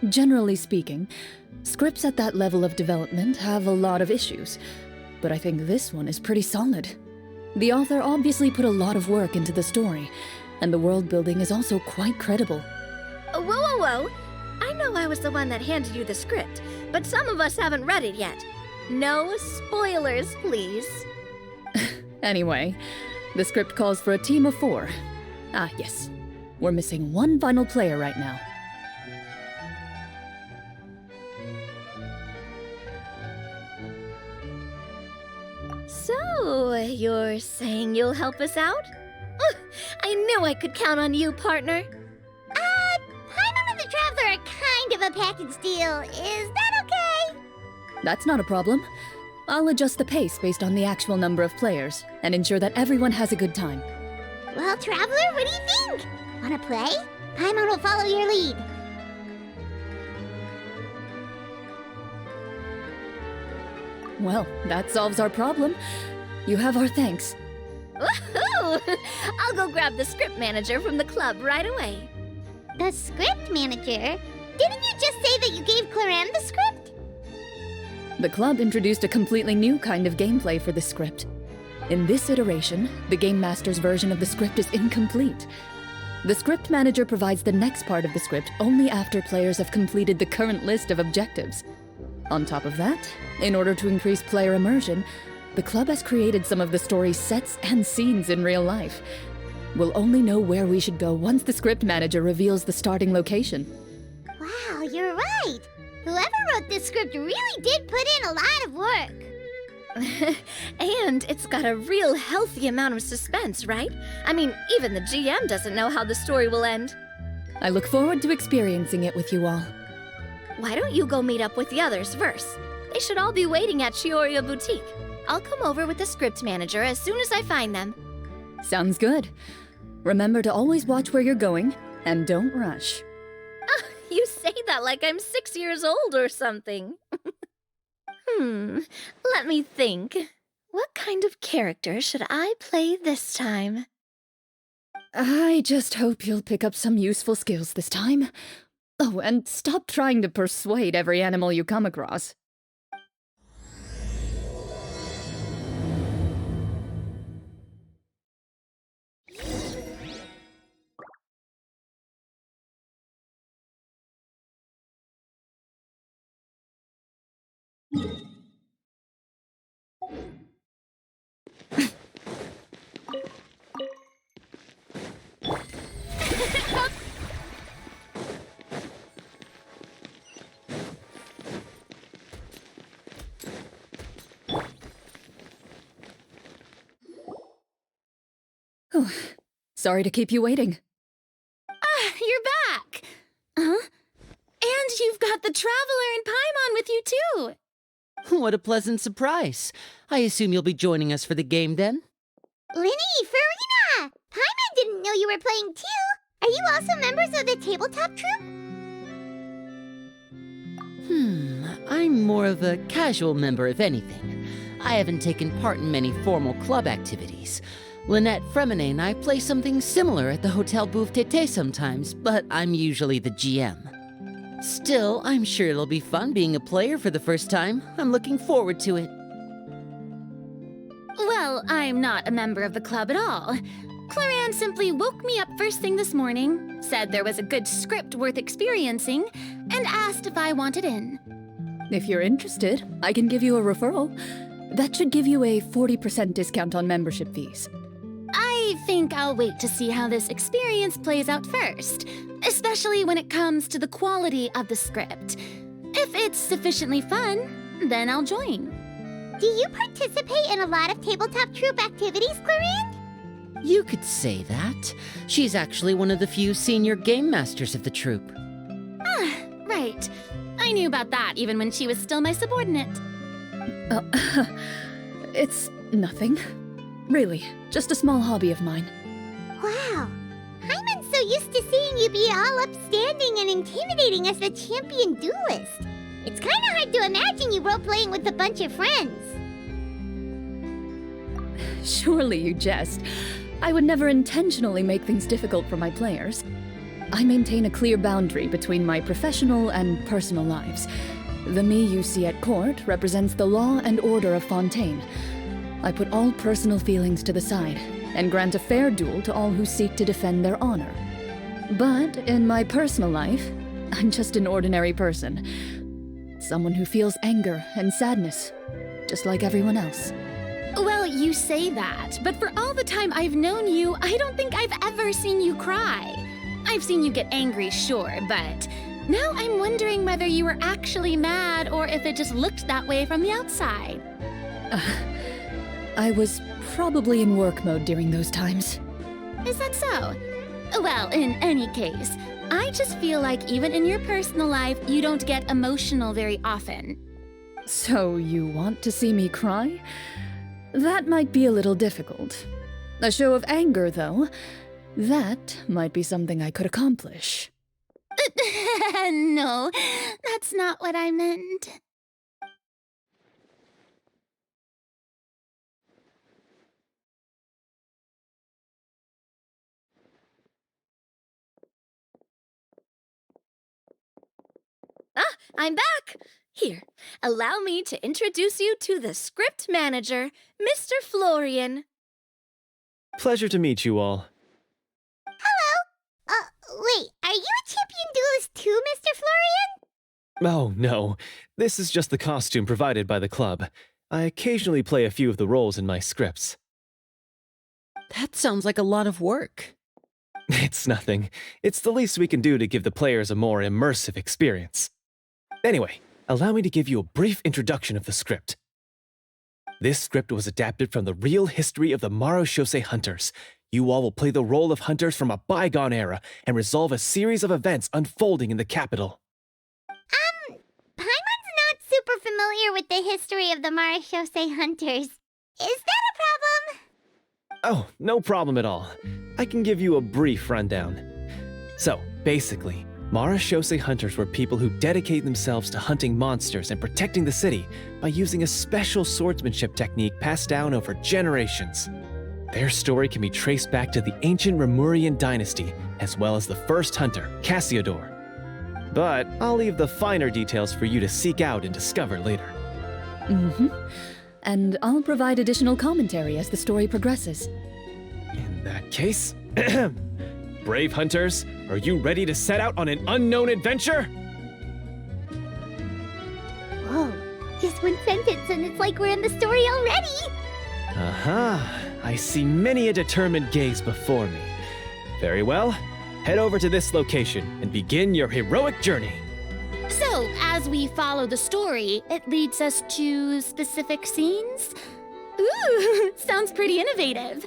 Generally speaking, scripts at that level of development have a lot of issues, but I think this one is pretty solid. The author obviously put a lot of work into the story, and the world building is also quite credible. Whoa! I know I was the one that handed you the script, but some of us haven't read it yet. No spoilers, please. Anyway, the script calls for a team of 4. Ah, yes. We're missing one final player right now. So, you're saying you'll help us out? I knew I could count on you, partner. Paimon and the Traveler are kind of a package deal. Is that okay? That's not a problem. I'll adjust the pace based on the actual number of players and ensure that everyone has a good time. Well, Traveler, what do you think? Wanna play? Paimon will follow your lead. Well, that solves our problem. You have our thanks. Woohoo! I'll go grab the script manager from the club right away. The script manager? Didn't you just say that you gave Corinde the script? The club introduced a completely new kind of gameplay for the script. In this iteration, the Game Master's version of the script is incomplete. The script manager provides the next part of the script only after players have completed the current list of objectives. On top of that, in order to increase player immersion, the club has created some of the story's sets and scenes in real life. We'll only know where we should go once the script manager reveals the starting location. Wow, you're right. Whoever wrote this script really did put in a lot of work. And it's got a real healthy amount of suspense, right? I mean, even the GM doesn't know how the story will end. I look forward to experiencing it with you all. Why don't you go meet up with the others first? They should all be waiting at Chioria Boutique. I'll come over with the script manager as soon as I find them. Sounds good. Remember to always watch where you're going, and don't rush. You say that like I'm 6 years old or something. Let me think. What kind of character should I play this time? I just hope you'll pick up some useful skills this time. Oh, and stop trying to persuade every animal you come across. Oh, sorry to keep you waiting. You're back! Huh? And you've got the Traveler and Paimon with you, too! What a pleasant surprise. I assume you'll be joining us for the game, then? Linny, Farina! Paimon didn't know you were playing, too! Are you also members of the Tabletop Troupe? I'm more of a casual member, if anything. I haven't taken part in many formal club activities. Lynette Fremine and I play something similar at the Hotel Bouffe Tété sometimes, but I'm usually the GM. Still, I'm sure it'll be fun being a player for the first time. I'm looking forward to it. Well, I'm not a member of the club at all. Claran simply woke me up first thing this morning, said there was a good script worth experiencing, and asked if I wanted in. If you're interested, I can give you a referral. That should give you a 40% discount on membership fees. I I think I'll wait to see how this experience plays out first, especially when it comes to the quality of the script. If it's sufficiently fun, then I'll join. Do you participate in a lot of tabletop troupe activities, Clarinde? You could say that. She's actually one of the few senior game masters of the troupe. Ah, right. I knew about that even when she was still my subordinate. It's nothing. Really, just a small hobby of mine. Wow. Hyman's so used to seeing you be all upstanding and intimidating as the champion duelist. It's kind of hard to imagine you role-playing with a bunch of friends. Surely you jest. I would never intentionally make things difficult for my players. I maintain a clear boundary between my professional and personal lives. The me you see at court represents the law and order of Fontaine. I put all personal feelings to the side and grant a fair duel to all who seek to defend their honor. But in my personal life, I'm just an ordinary person. Someone who feels anger and sadness, just like everyone else. Well, you say that, but for all the time I've known you, I don't think I've ever seen you cry. I've seen you get angry, sure, but now I'm wondering whether you were actually mad or if it just looked that way from the outside. I was probably in work mode during those times. Is that so? Well, in any case, I just feel like even in your personal life, you don't get emotional very often. So you want to see me cry? That might be a little difficult. A show of anger, though, that might be something I could accomplish. No, that's not what I meant. Ah, I'm back! Here, allow me to introduce you to the script manager, Mr. Florian. Pleasure to meet you all. Wait, are you a champion duelist too, Mr. Florian? Oh, no. This is just the costume provided by the club. I occasionally play a few of the roles in my scripts. That sounds like a lot of work. It's nothing. It's the least we can do to give the players a more immersive experience. Anyway, allow me to give you a brief introduction of the script. This script was adapted from the real history of the Marachose hunters. You all will play the role of hunters from a bygone era and resolve a series of events unfolding in the capital. Paimon's not super familiar with the history of the Marachose hunters. Is that a problem? Oh, no problem at all. I can give you a brief rundown. So, basically, Marachose hunters were people who dedicate themselves to hunting monsters and protecting the city by using a special swordsmanship technique passed down over generations. Their story can be traced back to the ancient Remurian dynasty, as well as the first hunter, Cassiodor. But I'll leave the finer details for you to seek out and discover later. And I'll provide additional commentary as the story progresses. In that case, brave hunters, are you ready to set out on an unknown adventure? Whoa, just one sentence and it's like we're in the story already! Aha, I see many a determined gaze before me. Very well, head over to this location and begin your heroic journey. So, as we follow the story, it leads us to specific scenes? Ooh, sounds pretty innovative.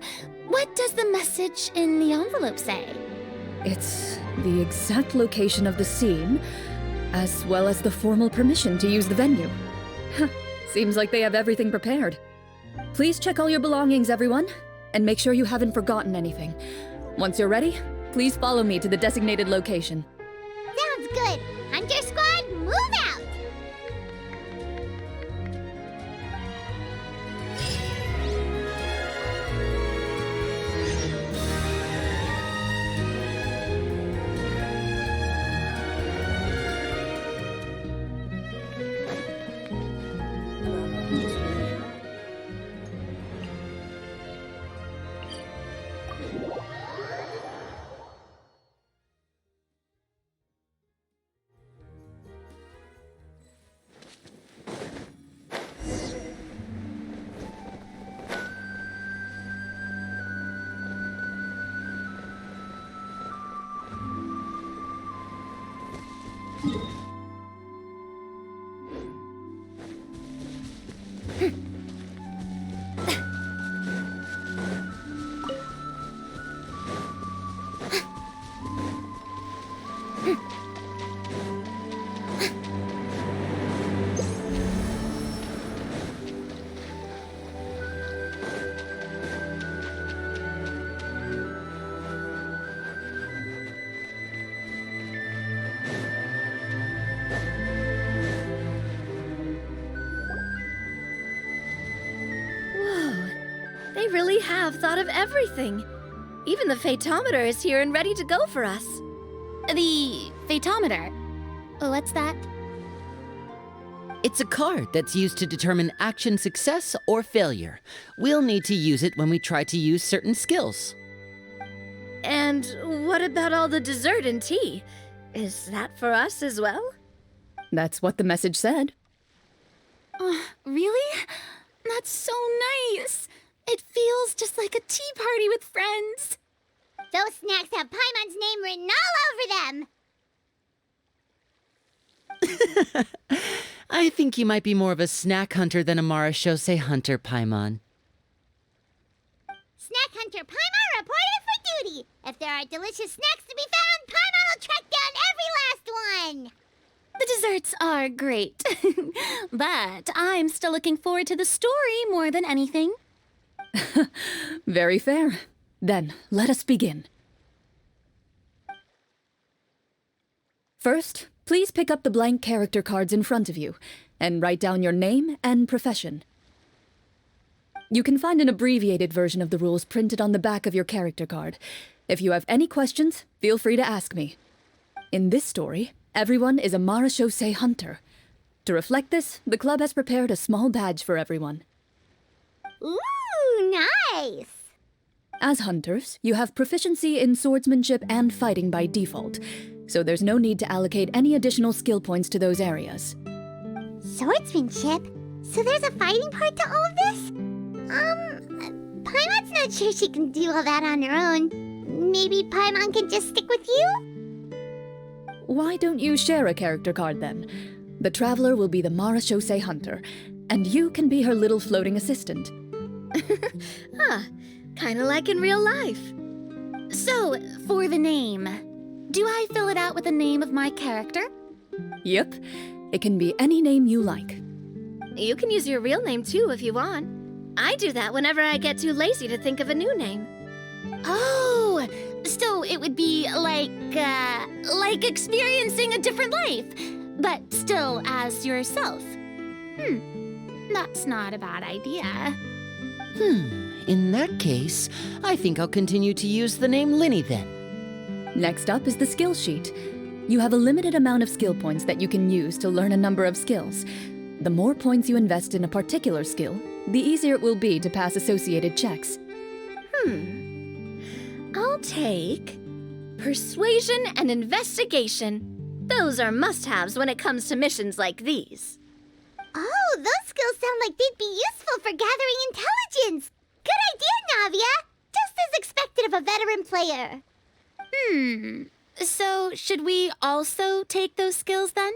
What does the message in the envelope say? It's the exact location of the scene, as well as the formal permission to use the venue. Seems like they have everything prepared. Please check all your belongings, everyone, and make sure you haven't forgotten anything. Once you're ready, please follow me to the designated location. Sounds good. Hunter Squad, move out! They really have thought of everything. Even the phaetometer is here and ready to go for us. The phaetometer? What's that? It's a card that's used to determine action success or failure. We'll need to use it when we try to use certain skills. And what about all the dessert and tea? Is that for us as well? That's what the message said. Really? That's so nice. It feels just like a tea party with friends. Those snacks have Paimon's name written all over them. I think you might be more of a snack hunter than a Marashose hunter, Paimon. Snack Hunter Paimon reported for duty. If there are delicious snacks to be found, Paimon will track down every last one. The desserts are great. But I'm still looking forward to the story more than anything. Very fair. Then, let us begin. First, please pick up the blank character cards in front of you and write down your name and profession. You can find an abbreviated version of the rules printed on the back of your character card. If you have any questions, feel free to ask me. In this story, everyone is a Marashose hunter. To reflect this, the club has prepared a small badge for everyone. Ooh, nice. As hunters, you have proficiency in swordsmanship and fighting by default, so there's no need to allocate any additional skill points to those areas. Swordsmanship? So there's a fighting part to all of this? Paimon's not sure she can do all that on her own. Maybe Paimon can just stick with you? Why don't you share a character card then? The Traveler will be the Marashose hunter, and you can be her little floating assistant. Kinda like in real life. So, for the name, do I fill it out with the name of my character? Yep, it can be any name you like. You can use your real name too if you want. I do that whenever I get too lazy to think of a new name. Oh, so it would be like experiencing a different life, but still as yourself. That's not a bad idea. In that case, I think I'll continue to use the name Linny then. Next up is the skill sheet. You have a limited amount of skill points that you can use to learn a number of skills. The more points you invest in a particular skill, the easier it will be to pass associated checks. I'll take persuasion and investigation. Those are must-haves when it comes to missions like these. Oh, those skills sound like they'd be useful for gathering intelligence. Good idea, Navia. Just as expected of a veteran player. So should we also take those skills then?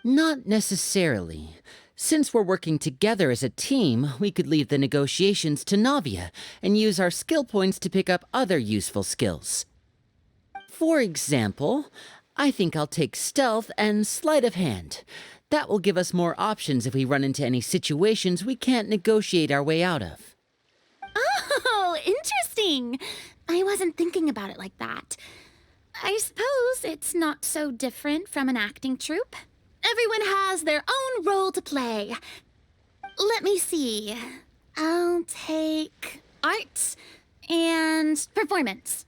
Not necessarily. Since we're working together as a team, we could leave the negotiations to Navia and use our skill points to pick up other useful skills. For example, I think I'll take stealth and sleight of hand. That will give us more options if we run into any situations we can't negotiate our way out of. Oh, interesting. I wasn't thinking about it like that. I suppose it's not so different from an acting troupe. Everyone has their own role to play. Let me see. I'll take arts and performance.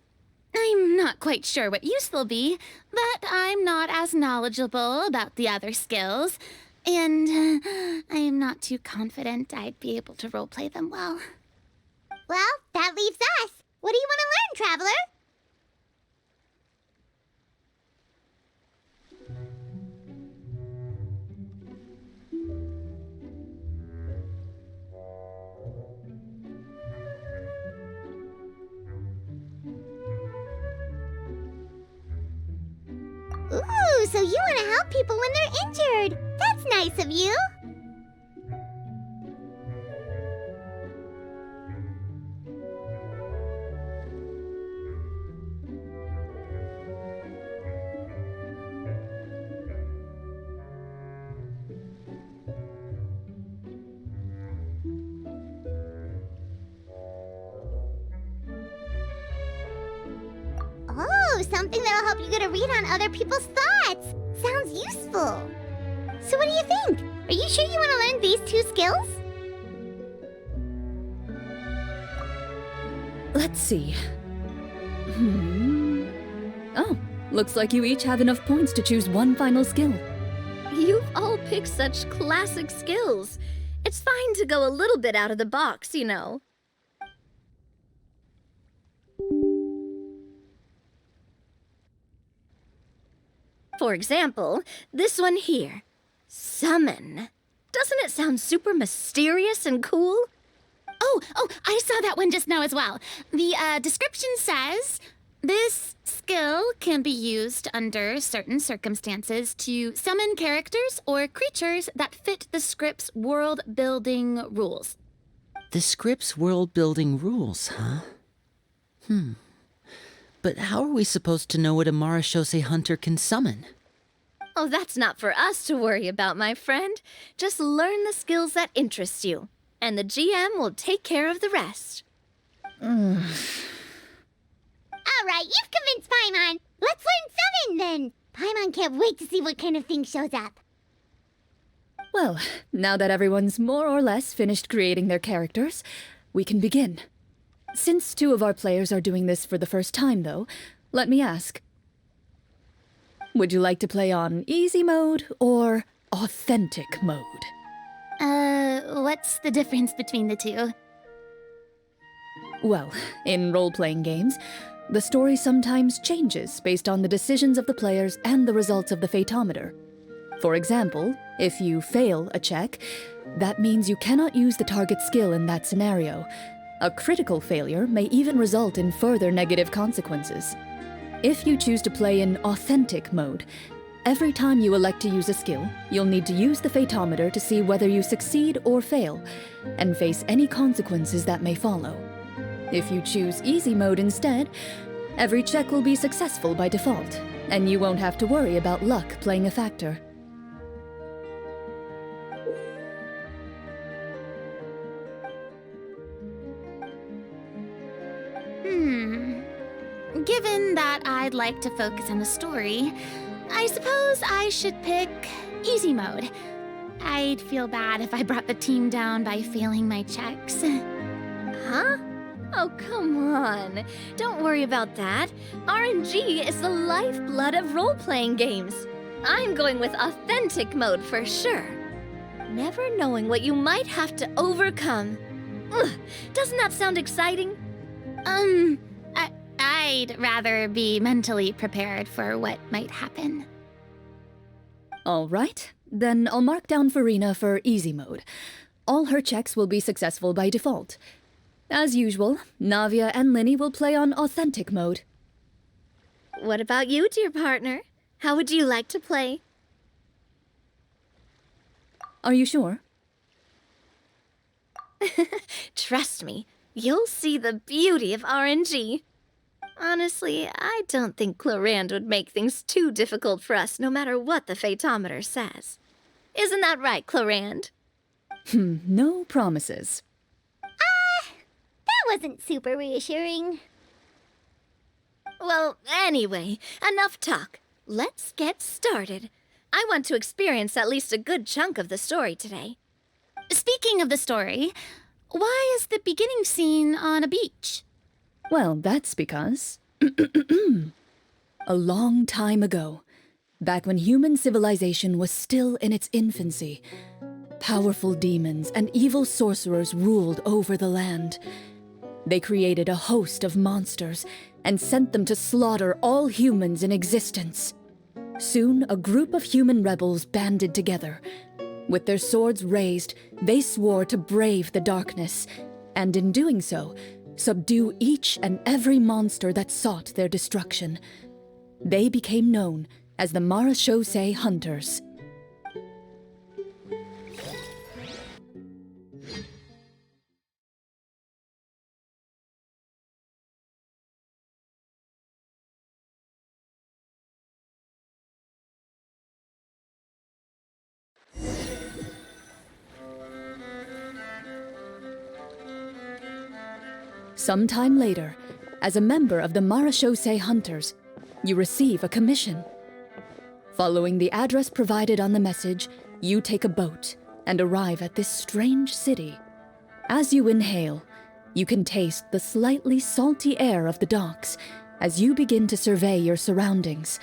I'm not quite sure what use they'll be, but I'm not as knowledgeable about the other skills, and I'm not too confident I'd be able to roleplay them well. Well, that leaves us. What do you want to learn, Traveler? Ooh, so you want to help people when they're injured. That's nice of you. Oh, something that'll help you get a read on other people's thoughts. Sounds useful. So what do you think? Are you sure you want to learn these 2 skills? Let's see. Oh, looks like you each have enough points to choose one final skill. You've all picked such classic skills. It's fine to go a little bit out of the box, you know. For example, this one here. Summon. Doesn't it sound super mysterious and cool? Oh, I saw that one just now as well. The description says, this skill can be used under certain circumstances to summon characters or creatures that fit the script's world-building rules. The script's world-building rules, huh? But how are we supposed to know what a Marashose hunter can summon? Oh, that's not for us to worry about, my friend. Just learn the skills that interest you, and the GM will take care of the rest. All right, you've convinced Paimon. Let's learn summon then. Paimon can't wait to see what kind of thing shows up. Well, now that everyone's more or less finished creating their characters, we can begin. Since 2 of our players are doing this for the first time, though, let me ask. Would you like to play on easy mode or authentic mode? What's the difference between the 2? Well, in role-playing games, the story sometimes changes based on the decisions of the players and the results of the Fatometer. For example, if you fail a check, that means you cannot use the target skill in that scenario. A critical failure may even result in further negative consequences. If you choose to play in authentic mode, every time you elect to use a skill, you'll need to use the Fatometer to see whether you succeed or fail, and face any consequences that may follow. If you choose easy mode instead, every check will be successful by default, and you won't have to worry about luck playing a factor. Given that I'd like to focus on the story, I suppose I should pick easy mode. I'd feel bad if I brought the team down by failing my checks. Huh? Oh, come on. Don't worry about that. RNG is the lifeblood of role-playing games. I'm going with authentic mode for sure. Never knowing what you might have to overcome. Ugh, doesn't that sound exciting? I'd rather be mentally prepared for what might happen. All right, then I'll mark down Farina for easy mode. All her checks will be successful by default. As usual, Navia and Linny will play on authentic mode. What about you, dear partner? How would you like to play? Are you sure? Trust me, you'll see the beauty of RNG. Honestly, I don't think Corinde would make things too difficult for us no matter what the Fatometer says. Isn't that right, Corinde? No promises. That wasn't super reassuring. Well, anyway, enough talk. Let's get started. I want to experience at least a good chunk of the story today. Speaking of the story, why is the beginning scene on a beach? Well, that's because... a long time ago, back when human civilization was still in its infancy, powerful demons and evil sorcerers ruled over the land. They created a host of monsters and sent them to slaughter all humans in existence. Soon, a group of human rebels banded together. With their swords raised, they swore to brave the darkness, and in doing so, subdue each and every monster that sought their destruction. They became known as the Marachose Hunters. Sometime later, as a member of the Marachose Hunters, you receive a commission. Following the address provided on the message, you take a boat and arrive at this strange city. As you inhale, you can taste the slightly salty air of the docks as you begin to survey your surroundings.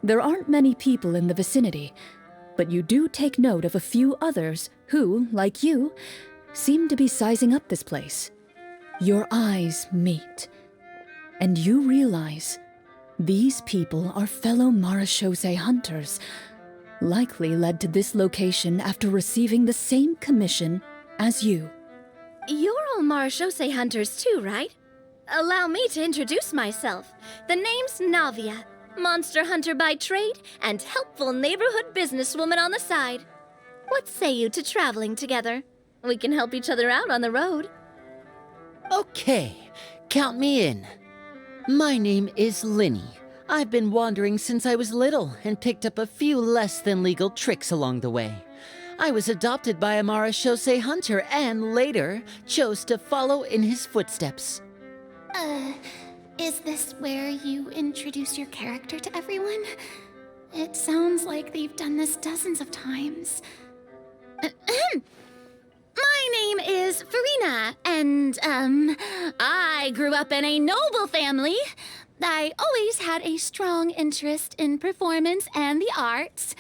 There aren't many people in the vicinity, but you do take note of a few others who, like you, seem to be sizing up this place. Your eyes meet, and you realize these people are fellow Marachose hunters, likely led to this location after receiving the same commission as you. You're all Marachose hunters too, right? Allow me to introduce myself. The name's Navia, monster hunter by trade and helpful neighborhood businesswoman on the side. What say you to traveling together? We can help each other out on the road. Okay, count me in. My name is Linny. I've been wandering since I was little and picked up a few less than legal tricks along the way. I was adopted by a Marachose hunter and later chose to follow in his footsteps. Is this where you introduce your character to everyone? It sounds like they've done this dozens of times. My name is Farina, and, I grew up in a noble family. I always had a strong interest in performance and the arts.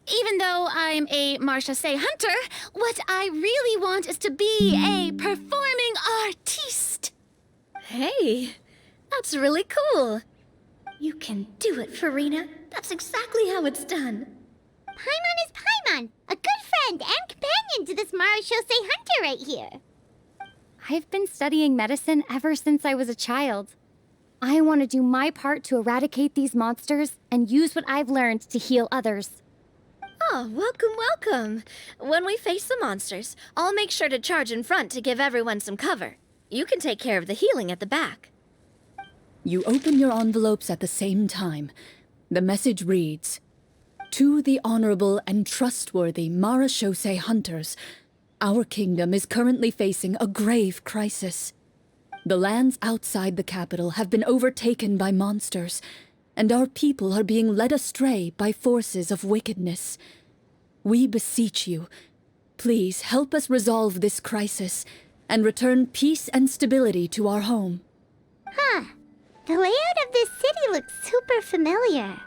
Even though I'm a Marachose hunter, what I really want is to be a performing artiste. Hey, that's really cool. You can do it, Farina. That's exactly how it's done. Paimon is Paimon, a good friend and companion to this Marachose hunter right here. I've been studying medicine ever since I was a child. I want to do my part to eradicate these monsters and use what I've learned to heal others. Oh, welcome, welcome. When we face the monsters, I'll make sure to charge in front to give everyone some cover. You can take care of the healing at the back. You open your envelopes at the same time. The message reads, "To the honorable and trustworthy Marachose hunters, our kingdom is currently facing a grave crisis. The lands outside the capital have been overtaken by monsters, and our people are being led astray by forces of wickedness. We beseech you, please help us resolve this crisis and return peace and stability to our home." The layout of this city looks super familiar.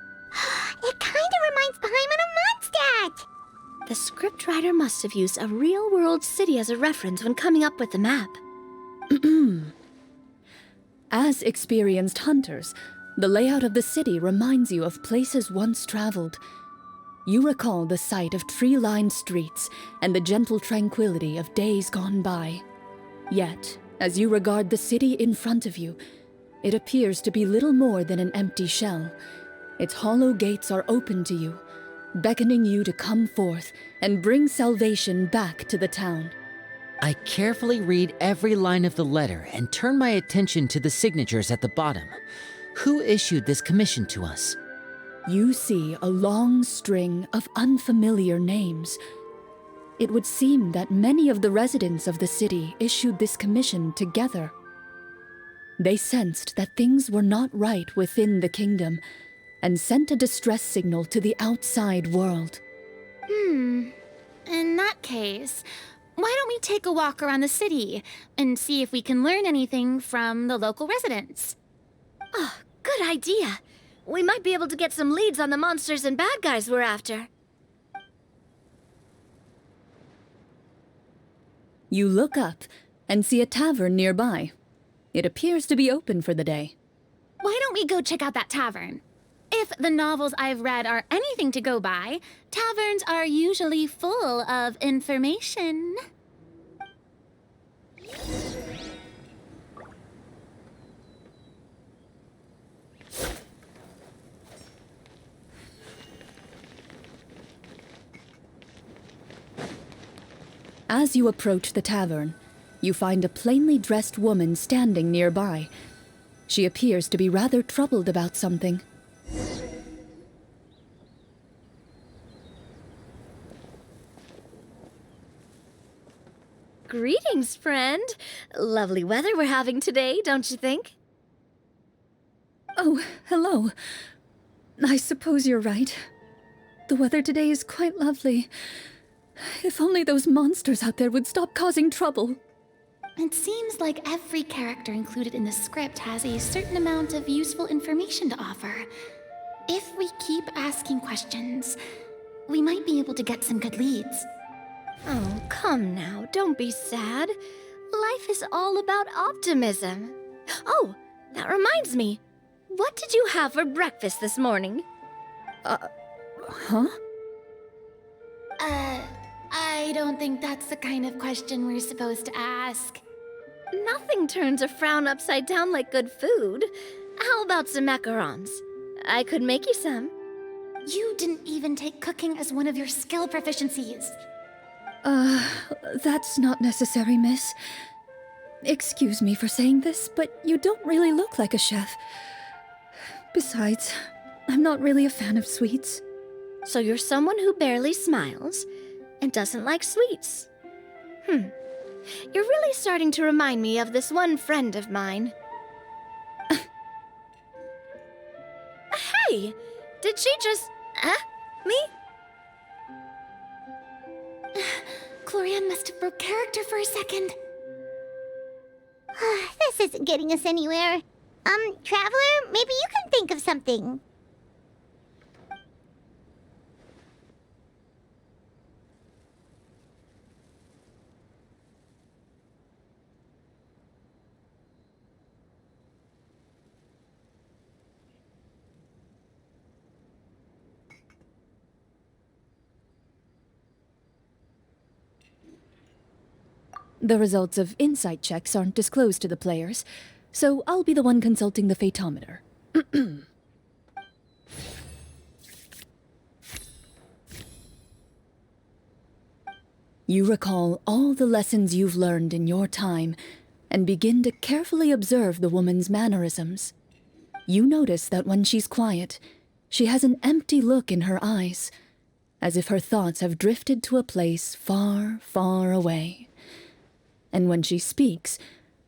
It kinda reminds Paimon of Mondstadt! The scriptwriter must have used a real-world city as a reference when coming up with the map. As experienced hunters, the layout of the city reminds you of places once traveled. You recall the sight of tree-lined streets and the gentle tranquility of days gone by. Yet, as you regard the city in front of you, it appears to be little more than an empty shell. Its hollow gates are open to you, beckoning you to come forth and bring salvation back to the town. I carefully read every line of the letter and turn my attention to the signatures at the bottom. Who issued this commission to us? You see a long string of unfamiliar names. It would seem that many of the residents of the city issued this commission together. They sensed that things were not right within the kingdom and sent a distress signal to the outside world. In that case, why don't we take a walk around the city and see if we can learn anything from the local residents? Oh, good idea. We might be able to get some leads on the monsters and bad guys we're after. You look up and see a tavern nearby. It appears to be open for the day. Why don't we go check out that tavern? If the novels I've read are anything to go by, taverns are usually full of information. As you approach the tavern, you find a plainly dressed woman standing nearby. She appears to be rather troubled about something. Greetings, friend. Lovely weather we're having today, don't you think? Oh, hello. I suppose you're right. The weather today is quite lovely. If only those monsters out there would stop causing trouble. It seems like every character included in the script has a certain amount of useful information to offer. If we keep asking questions, we might be able to get some good leads. Oh, come now, don't be sad. Life is all about optimism. Oh, that reminds me. What did you have for breakfast this morning? Huh? I don't think that's the kind of question we're supposed to ask. Nothing turns a frown upside down like good food. How about some macarons? I could make you some. You didn't even take cooking as one of your skill proficiencies. That's not necessary, miss. Excuse me for saying this, but you don't really look like a chef. Besides, I'm not really a fan of sweets. So you're someone who barely smiles and doesn't like sweets. You're really starting to remind me of this one friend of mine. Hey! Did she just... me? Glorian must have broke character for a second. This isn't getting us anywhere. Traveler, maybe you can think of something. The results of insight checks aren't disclosed to the players, so I'll be the one consulting the fatometer. You recall all the lessons you've learned in your time and begin to carefully observe the woman's mannerisms. You notice that when she's quiet, she has an empty look in her eyes, as if her thoughts have drifted to a place far, far away. And when she speaks,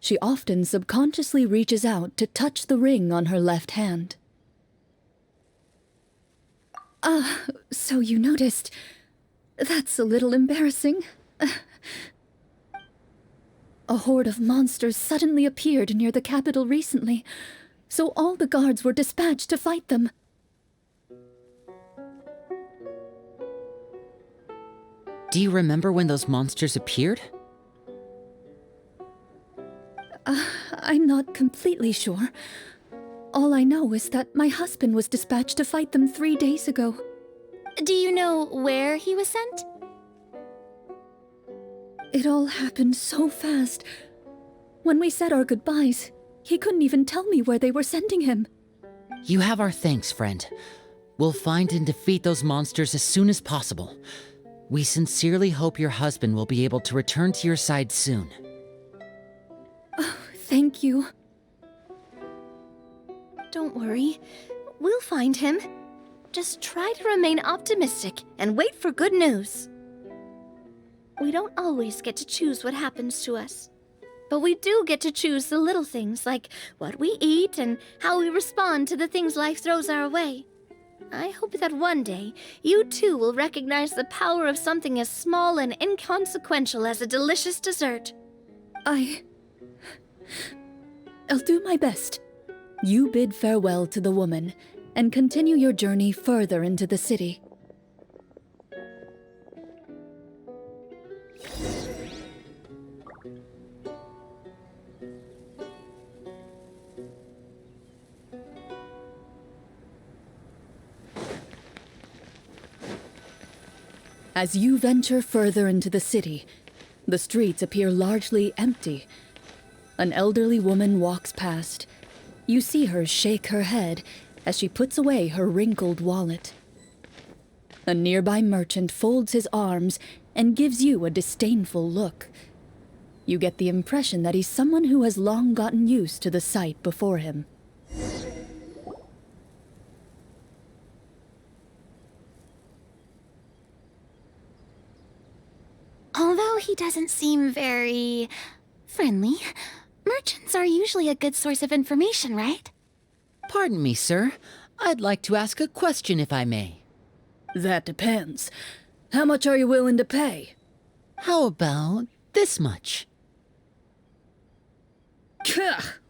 she often subconsciously reaches out to touch the ring on her left hand. So you noticed. That's a little embarrassing. A horde of monsters suddenly appeared near the capital recently, so all the guards were dispatched to fight them. Do you remember when those monsters appeared? I'm not completely sure. All I know is that my husband was dispatched to fight them 3 days ago. Do you know where he was sent? It all happened so fast. When we said our goodbyes, he couldn't even tell me where they were sending him. You have our thanks, friend. We'll find and defeat those monsters as soon as possible. We sincerely hope your husband will be able to return to your side soon. Thank you. Don't worry. We'll find him. Just try to remain optimistic and wait for good news. We don't always get to choose what happens to us. But we do get to choose the little things like what we eat and how we respond to the things life throws our way. I hope that one day you too will recognize the power of something as small and inconsequential as a delicious dessert. I'll do my best. You bid farewell to the woman and continue your journey further into the city. As you venture further into the city, the streets appear largely empty. An elderly woman walks past. You see her shake her head as she puts away her wrinkled wallet. A nearby merchant folds his arms and gives you a disdainful look. You get the impression that he's someone who has long gotten used to the sight before him. Although he doesn't seem very friendly, merchants are usually a good source of information, right? Pardon me, sir. I'd like to ask a question if I may. That depends. How much are you willing to pay? How about this much?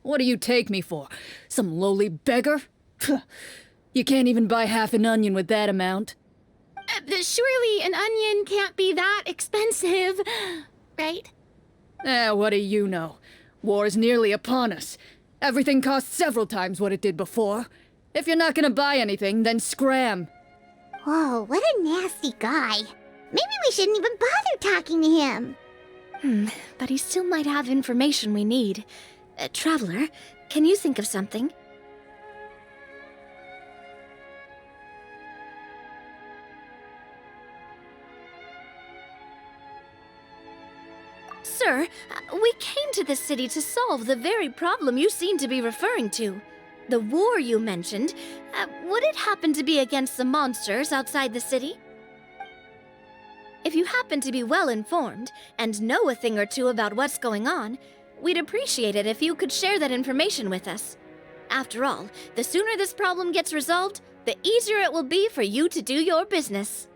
What do you take me for? Some lowly beggar? You can't even buy half an onion with that amount. Surely an onion can't be that expensive, right? What do you know? War is nearly upon us. Everything costs several times what it did before. If you're not gonna buy anything, then scram. Whoa, what a nasty guy. Maybe we shouldn't even bother talking to him. But he still might have information we need. Traveler, can you think of something? Sir, we came to this city to solve the very problem you seem to be referring to. The war you mentioned, would it happen to be against the monsters outside the city? If you happen to be well informed and know a thing or two about what's going on, we'd appreciate it if you could share that information with us. After all, the sooner this problem gets resolved, the easier it will be for you to do your business.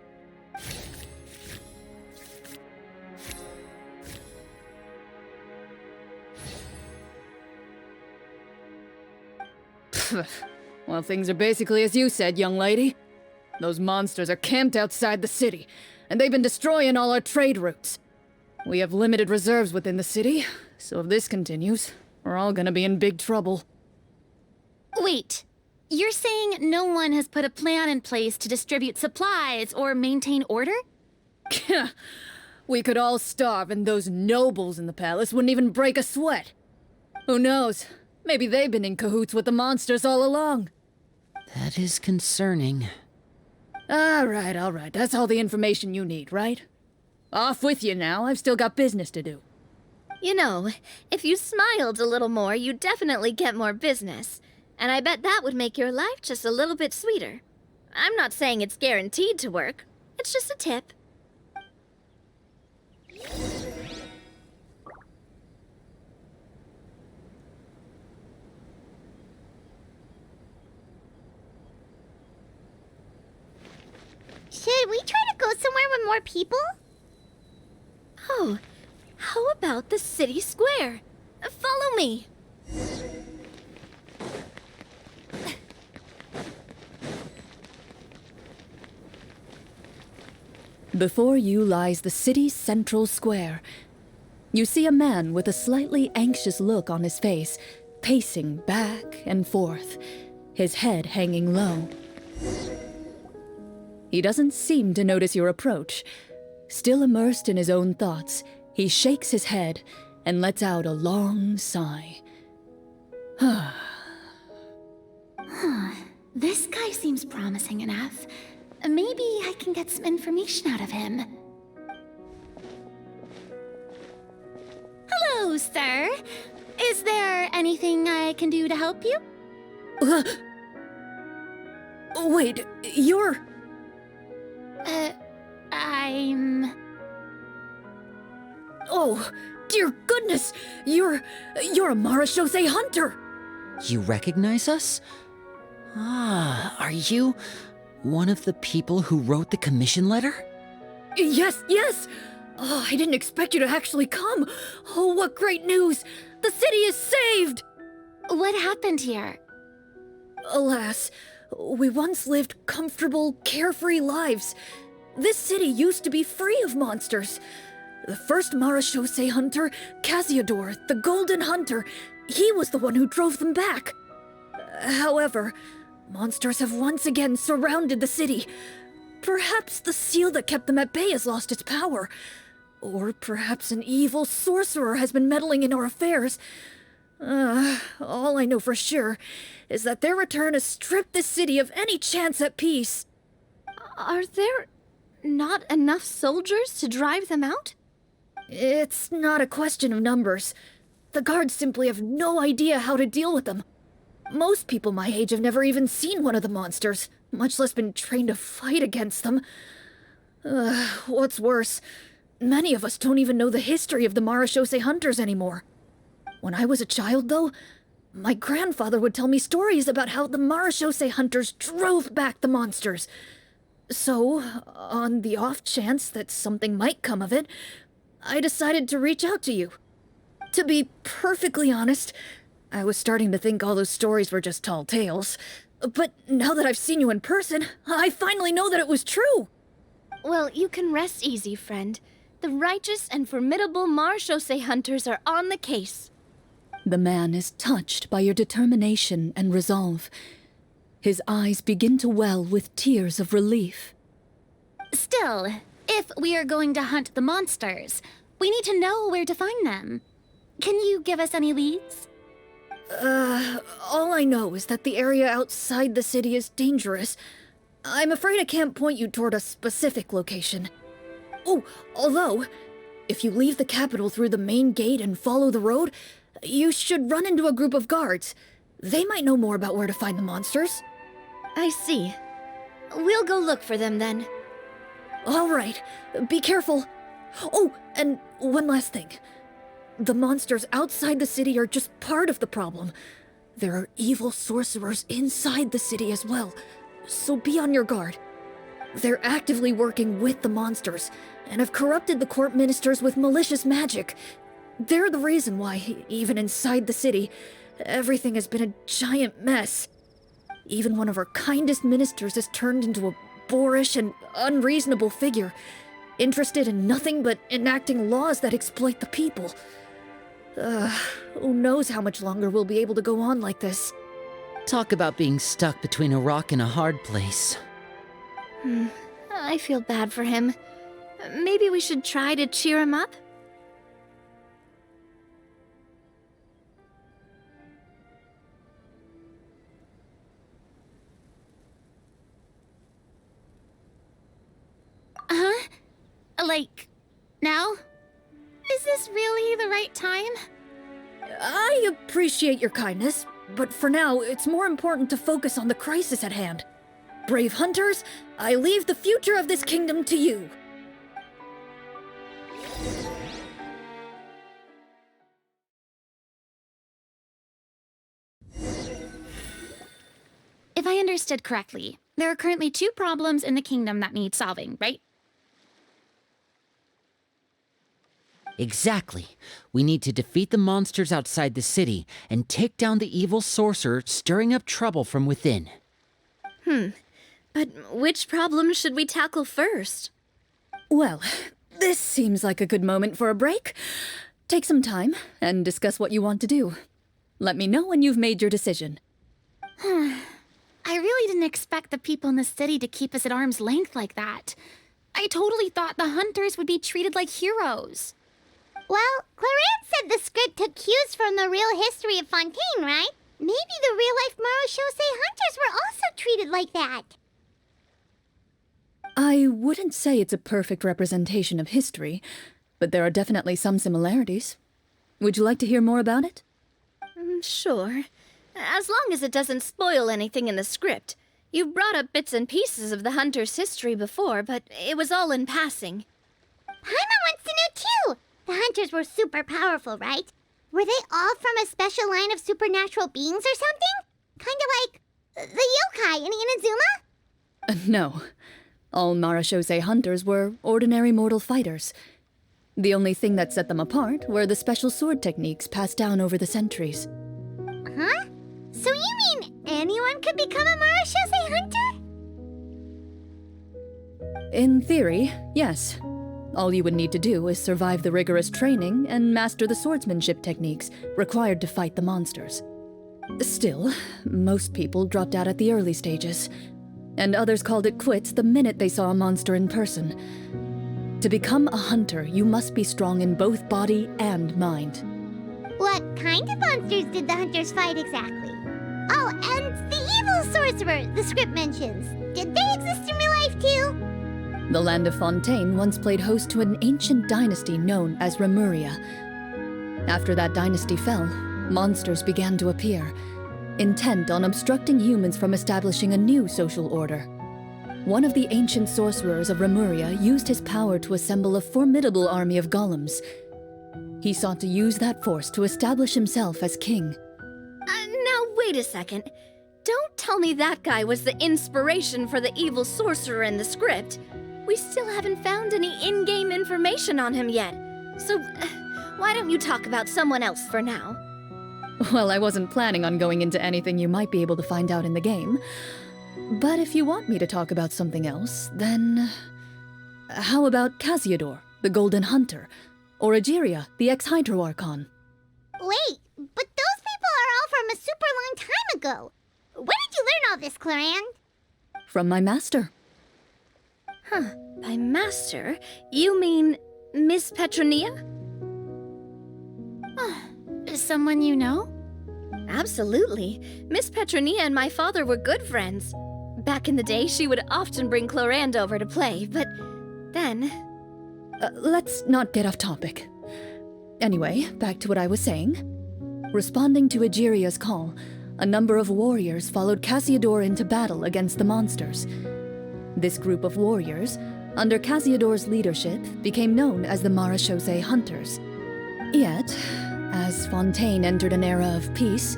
Well, things are basically as you said, young lady. Those monsters are camped outside the city, and they've been destroying all our trade routes. We have limited reserves within the city, so if this continues, we're all gonna be in big trouble. Wait, you're saying no one has put a plan in place to distribute supplies or maintain order? We could all starve, and those nobles in the palace wouldn't even break a sweat. Who knows? Maybe they've been in cahoots with the monsters all along. That is concerning. All right. That's all the information you need, right? Off with you now. I've still got business to do. You know, if you smiled a little more, you'd definitely get more business. And I bet that would make your life just a little bit sweeter. I'm not saying it's guaranteed to work. It's just a tip. Should we try to go somewhere with more people? Oh, how about the city square? Follow me. Before you lies the city's central square. You see a man with a slightly anxious look on his face, pacing back and forth, his head hanging low. He doesn't seem to notice your approach. Still immersed in his own thoughts, he shakes his head and lets out a long sigh. This guy seems promising enough. Maybe I can get some information out of him. Hello, sir. Is there anything I can do to help you? Wait, you're... I'm... Oh, dear goodness! You're a Marashose hunter! You recognize us? Ah, are you one of the people who wrote the commission letter? Yes! Oh, I didn't expect you to actually come! Oh, what great news! The city is saved! What happened here? Alas, we once lived comfortable, carefree lives. This city used to be free of monsters. The first Marashose hunter, Casiodor, the Golden Hunter, he was the one who drove them back. However, monsters have once again surrounded the city. Perhaps the seal that kept them at bay has lost its power. Or perhaps an evil sorcerer has been meddling in our affairs. All I know for sure is that their return has stripped the city of any chance at peace. Are there not enough soldiers to drive them out? It's not a question of numbers. The guards simply have no idea how to deal with them. Most people my age have never even seen one of the monsters, much less been trained to fight against them. What's worse, many of us don't even know the history of the Marashose hunters anymore. When I was a child, though, my grandfather would tell me stories about how the Marashose hunters drove back the monsters. So, on the off chance that something might come of it, I decided to reach out to you. To be perfectly honest, I was starting to think all those stories were just tall tales. But now that I've seen you in person, I finally know that it was true! Well, you can rest easy, friend. The righteous and formidable Marashose hunters are on the case. The man is touched by your determination and resolve. His eyes begin to well with tears of relief. Still, if we are going to hunt the monsters, we need to know where to find them. Can you give us any leads? All I know is that the area outside the city is dangerous. I'm afraid I can't point you toward a specific location. Oh, although, if you leave the capital through the main gate and follow the road, you should run into a group of guards. They might know more about where to find the monsters. I see. We'll go look for them then. All right, be careful. Oh, and one last thing. The monsters outside the city are just part of the problem. There are evil sorcerers inside the city as well, so be on your guard. They're actively working with the monsters, and have corrupted the court ministers with malicious magic. They're the reason why, even inside the city, everything has been a giant mess. Even one of our kindest ministers has turned into a boorish and unreasonable figure, interested in nothing but enacting laws that exploit the people. Who knows how much longer we'll be able to go on like this. Talk about being stuck between a rock and a hard place. I feel bad for him. Maybe we should try to cheer him up? Huh? Like, now? Is this really the right time? I appreciate your kindness, but for now, it's more important to focus on the crisis at hand. Brave hunters, I leave the future of this kingdom to you. If I understood correctly, there are currently 2 problems in the kingdom that need solving, right? Exactly. We need to defeat the monsters outside the city and take down the evil sorcerer stirring up trouble from within. But which problem should we tackle first? Well, this seems like a good moment for a break. Take some time and discuss what you want to do. Let me know when you've made your decision. I really didn't expect the people in the city to keep us at arm's length like that. I totally thought the hunters would be treated like heroes. Well, Clarence said the script took cues from the real history of Fontaine, right? Maybe the real-life Marashose hunters were also treated like that. I wouldn't say it's a perfect representation of history, but there are definitely some similarities. Would you like to hear more about it? Sure. As long as it doesn't spoil anything in the script. You brought up bits and pieces of the hunter's history before, but it was all in passing. Paimon wants to know too! The hunters were super powerful, right? Were they all from a special line of supernatural beings or something? Kind of like the yokai in Inazuma? No. All Marashose hunters were ordinary mortal fighters. The only thing that set them apart were the special sword techniques passed down over the centuries. Huh? So you mean anyone could become a Marashose hunter? In theory, yes. All you would need to do is survive the rigorous training and master the swordsmanship techniques required to fight the monsters. Still, most people dropped out at the early stages, and others called it quits the minute they saw a monster in person. To become a hunter, you must be strong in both body and mind. What kind of monsters did the hunters fight exactly? Oh, and the evil sorcerer the script mentions. Did they exist in real life too? The land of Fontaine once played host to an ancient dynasty known as Remuria. After that dynasty fell, monsters began to appear, intent on obstructing humans from establishing a new social order. One of the ancient sorcerers of Remuria used his power to assemble a formidable army of golems. He sought to use that force to establish himself as king. Now wait a second. Don't tell me that guy was the inspiration for the evil sorcerer in the script. We still haven't found any in-game information on him yet. So, why don't you talk about someone else for now? Well, I wasn't planning on going into anything you might be able to find out in the game. But if you want me to talk about something else, then... How about Casiodor, the Golden Hunter? Or Egeria, the ex-Hydro Archon? Wait, but those people are all from a super long time ago. Where did you learn all this, Clarande? From my master. Huh, by master, you mean Miss Petronia? Someone you know? Absolutely. Miss Petronia and my father were good friends. Back in the day, she would often bring Clarande over to play, but then... Let's not get off topic. Anyway, back to what I was saying. Responding to Egeria's call, a number of warriors followed Casiodor into battle against the monsters. This group of warriors, under Casiodor's leadership, became known as the Marechaussee Hunters. Yet, as Fontaine entered an era of peace,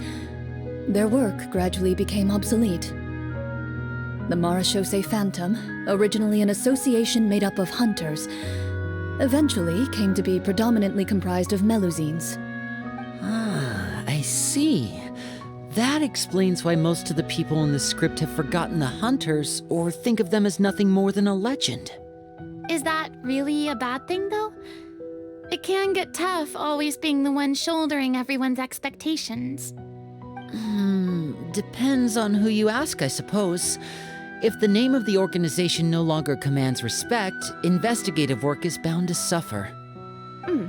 their work gradually became obsolete. The Marechaussee Phantom, originally an association made up of hunters, eventually came to be predominantly comprised of Melusines. Ah, I see. That explains why most of the people in the script have forgotten the hunters or think of them as nothing more than a legend. Is that really a bad thing, though? It can get tough always being the one shouldering everyone's expectations. Depends on who you ask, I suppose. If the name of the organization no longer commands respect, investigative work is bound to suffer.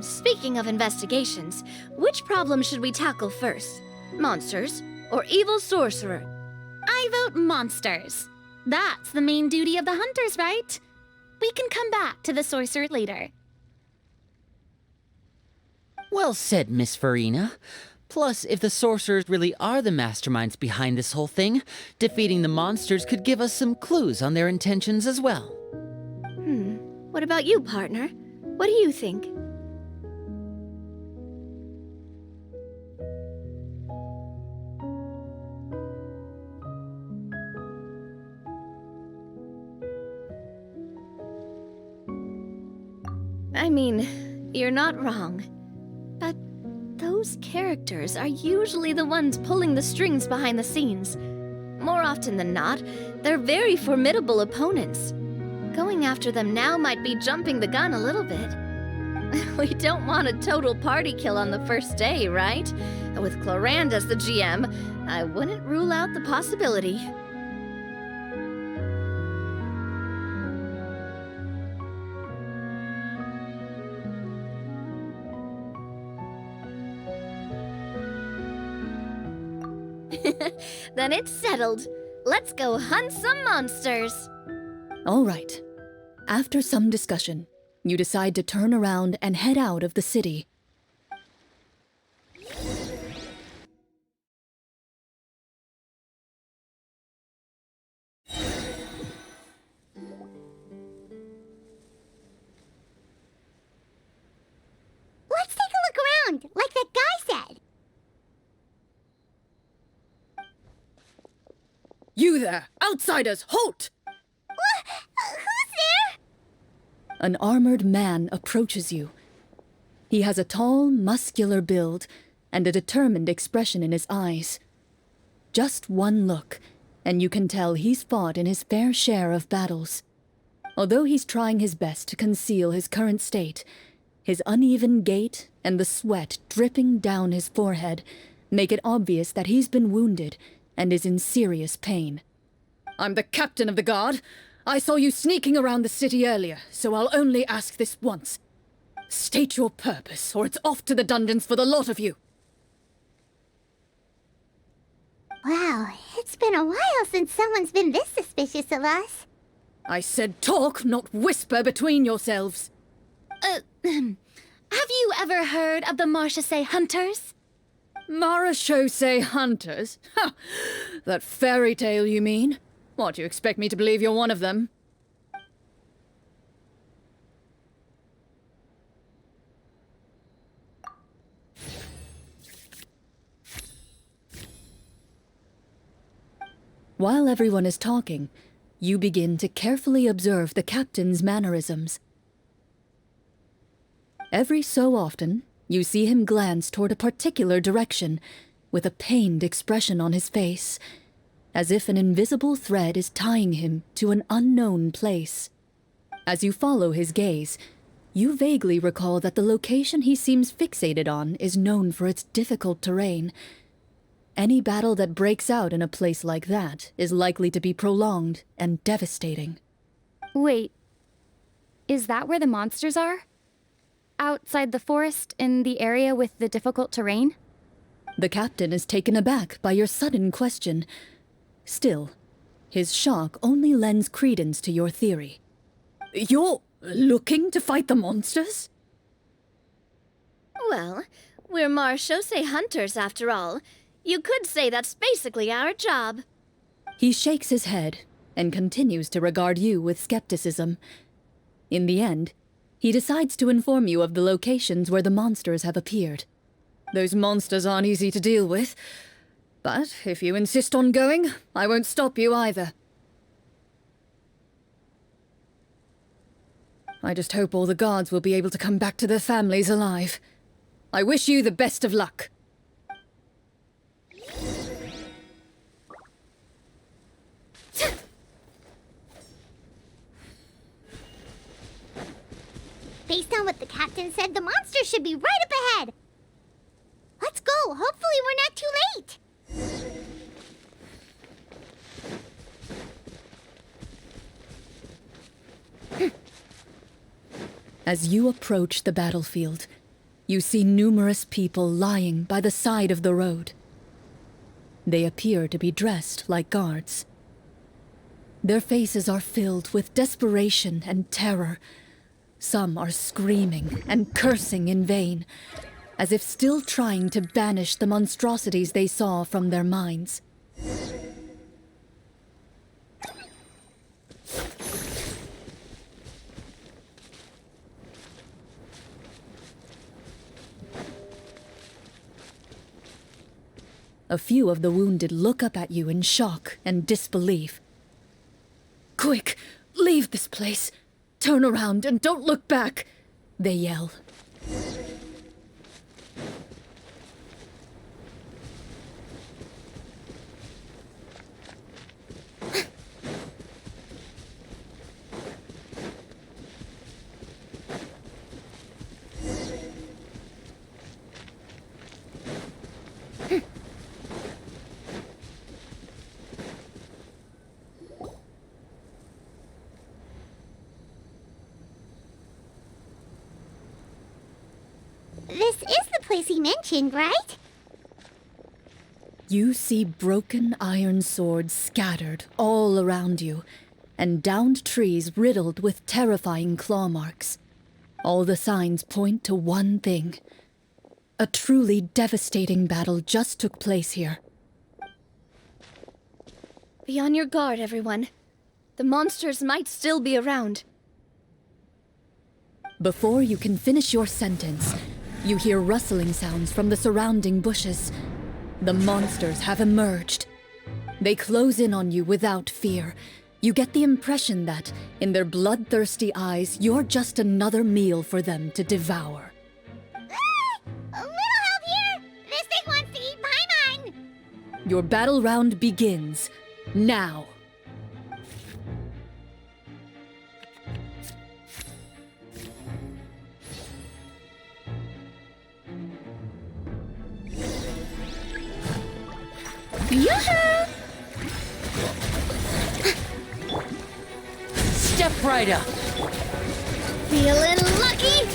Speaking of investigations, which problem should we tackle first? Monsters or evil sorcerer? I vote monsters. That's the main duty of the hunters, right? We can come back to the sorcerer later. Well said, Miss Farina. Plus, if the sorcerers really are the masterminds behind this whole thing, defeating the monsters could give us some clues on their intentions as well. What about you, partner? What do you think? I mean, you're not wrong. But those characters are usually the ones pulling the strings behind the scenes. More often than not, they're very formidable opponents. Going after them now might be jumping the gun a little bit. We don't want a total party kill on the first day, right? With Clarande as the GM, I wouldn't rule out the possibility. Then it's settled. Let's go hunt some monsters. All right. After some discussion, you decide to turn around and head out of the city. Let's take a look around, like that guy said. You there! Outsiders, halt! Who's there? An armored man approaches you. He has a tall, muscular build and a determined expression in his eyes. Just one look, and you can tell he's fought in his fair share of battles. Although he's trying his best to conceal his current state, his uneven gait and the sweat dripping down his forehead make it obvious that he's been wounded and is in serious pain. I'm the captain of the guard. I saw you sneaking around the city earlier, so I'll only ask this once. State your purpose, or it's off to the dungeons for the lot of you. Wow, it's been a while since someone's been this suspicious of us. I said talk, not whisper between yourselves. Have you ever heard of the Marchese Hunters? Marachose hunters? Ha! That fairy tale, you mean? What, do you expect me to believe you're one of them? While everyone is talking, you begin to carefully observe the captain's mannerisms. Every so often, you see him glance toward a particular direction, with a pained expression on his face, as if an invisible thread is tying him to an unknown place. As you follow his gaze, you vaguely recall that the location he seems fixated on is known for its difficult terrain. Any battle that breaks out in a place like that is likely to be prolonged and devastating. Wait, is that where the monsters are? Outside the forest, in the area with the difficult terrain? The captain is taken aback by your sudden question. Still, his shock only lends credence to your theory. You're looking to fight the monsters? Well, we're Marchese Hunters after all. You could say that's basically our job. He shakes his head and continues to regard you with skepticism. In the end, he decides to inform you of the locations where the monsters have appeared. Those monsters aren't easy to deal with, but if you insist on going, I won't stop you either. I just hope all the guards will be able to come back to their families alive. I wish you the best of luck. Based on what the captain said, the monster should be right up ahead. Let's go. Hopefully we're not too late. As you approach the battlefield, you see numerous people lying by the side of the road. They appear to be dressed like guards. Their faces are filled with desperation and terror. Some are screaming and cursing in vain, as if still trying to banish the monstrosities they saw from their minds. A few of the wounded look up at you in shock and disbelief. Quick, leave this place. Turn around and don't look back, they yell. This is the place he mentioned, right? You see broken iron swords scattered all around you, and downed trees riddled with terrifying claw marks. All the signs point to one thing. A truly devastating battle just took place here. Be on your guard, everyone. The monsters might still be around. Before you can finish your sentence, you hear rustling sounds from the surrounding bushes. The monsters have emerged. They close in on you without fear. You get the impression that, in their bloodthirsty eyes, you're just another meal for them to devour. A little help here! This thing wants to eat Paimon! Your battle round begins now. Yoo-hoo! Step right up. Feeling lucky?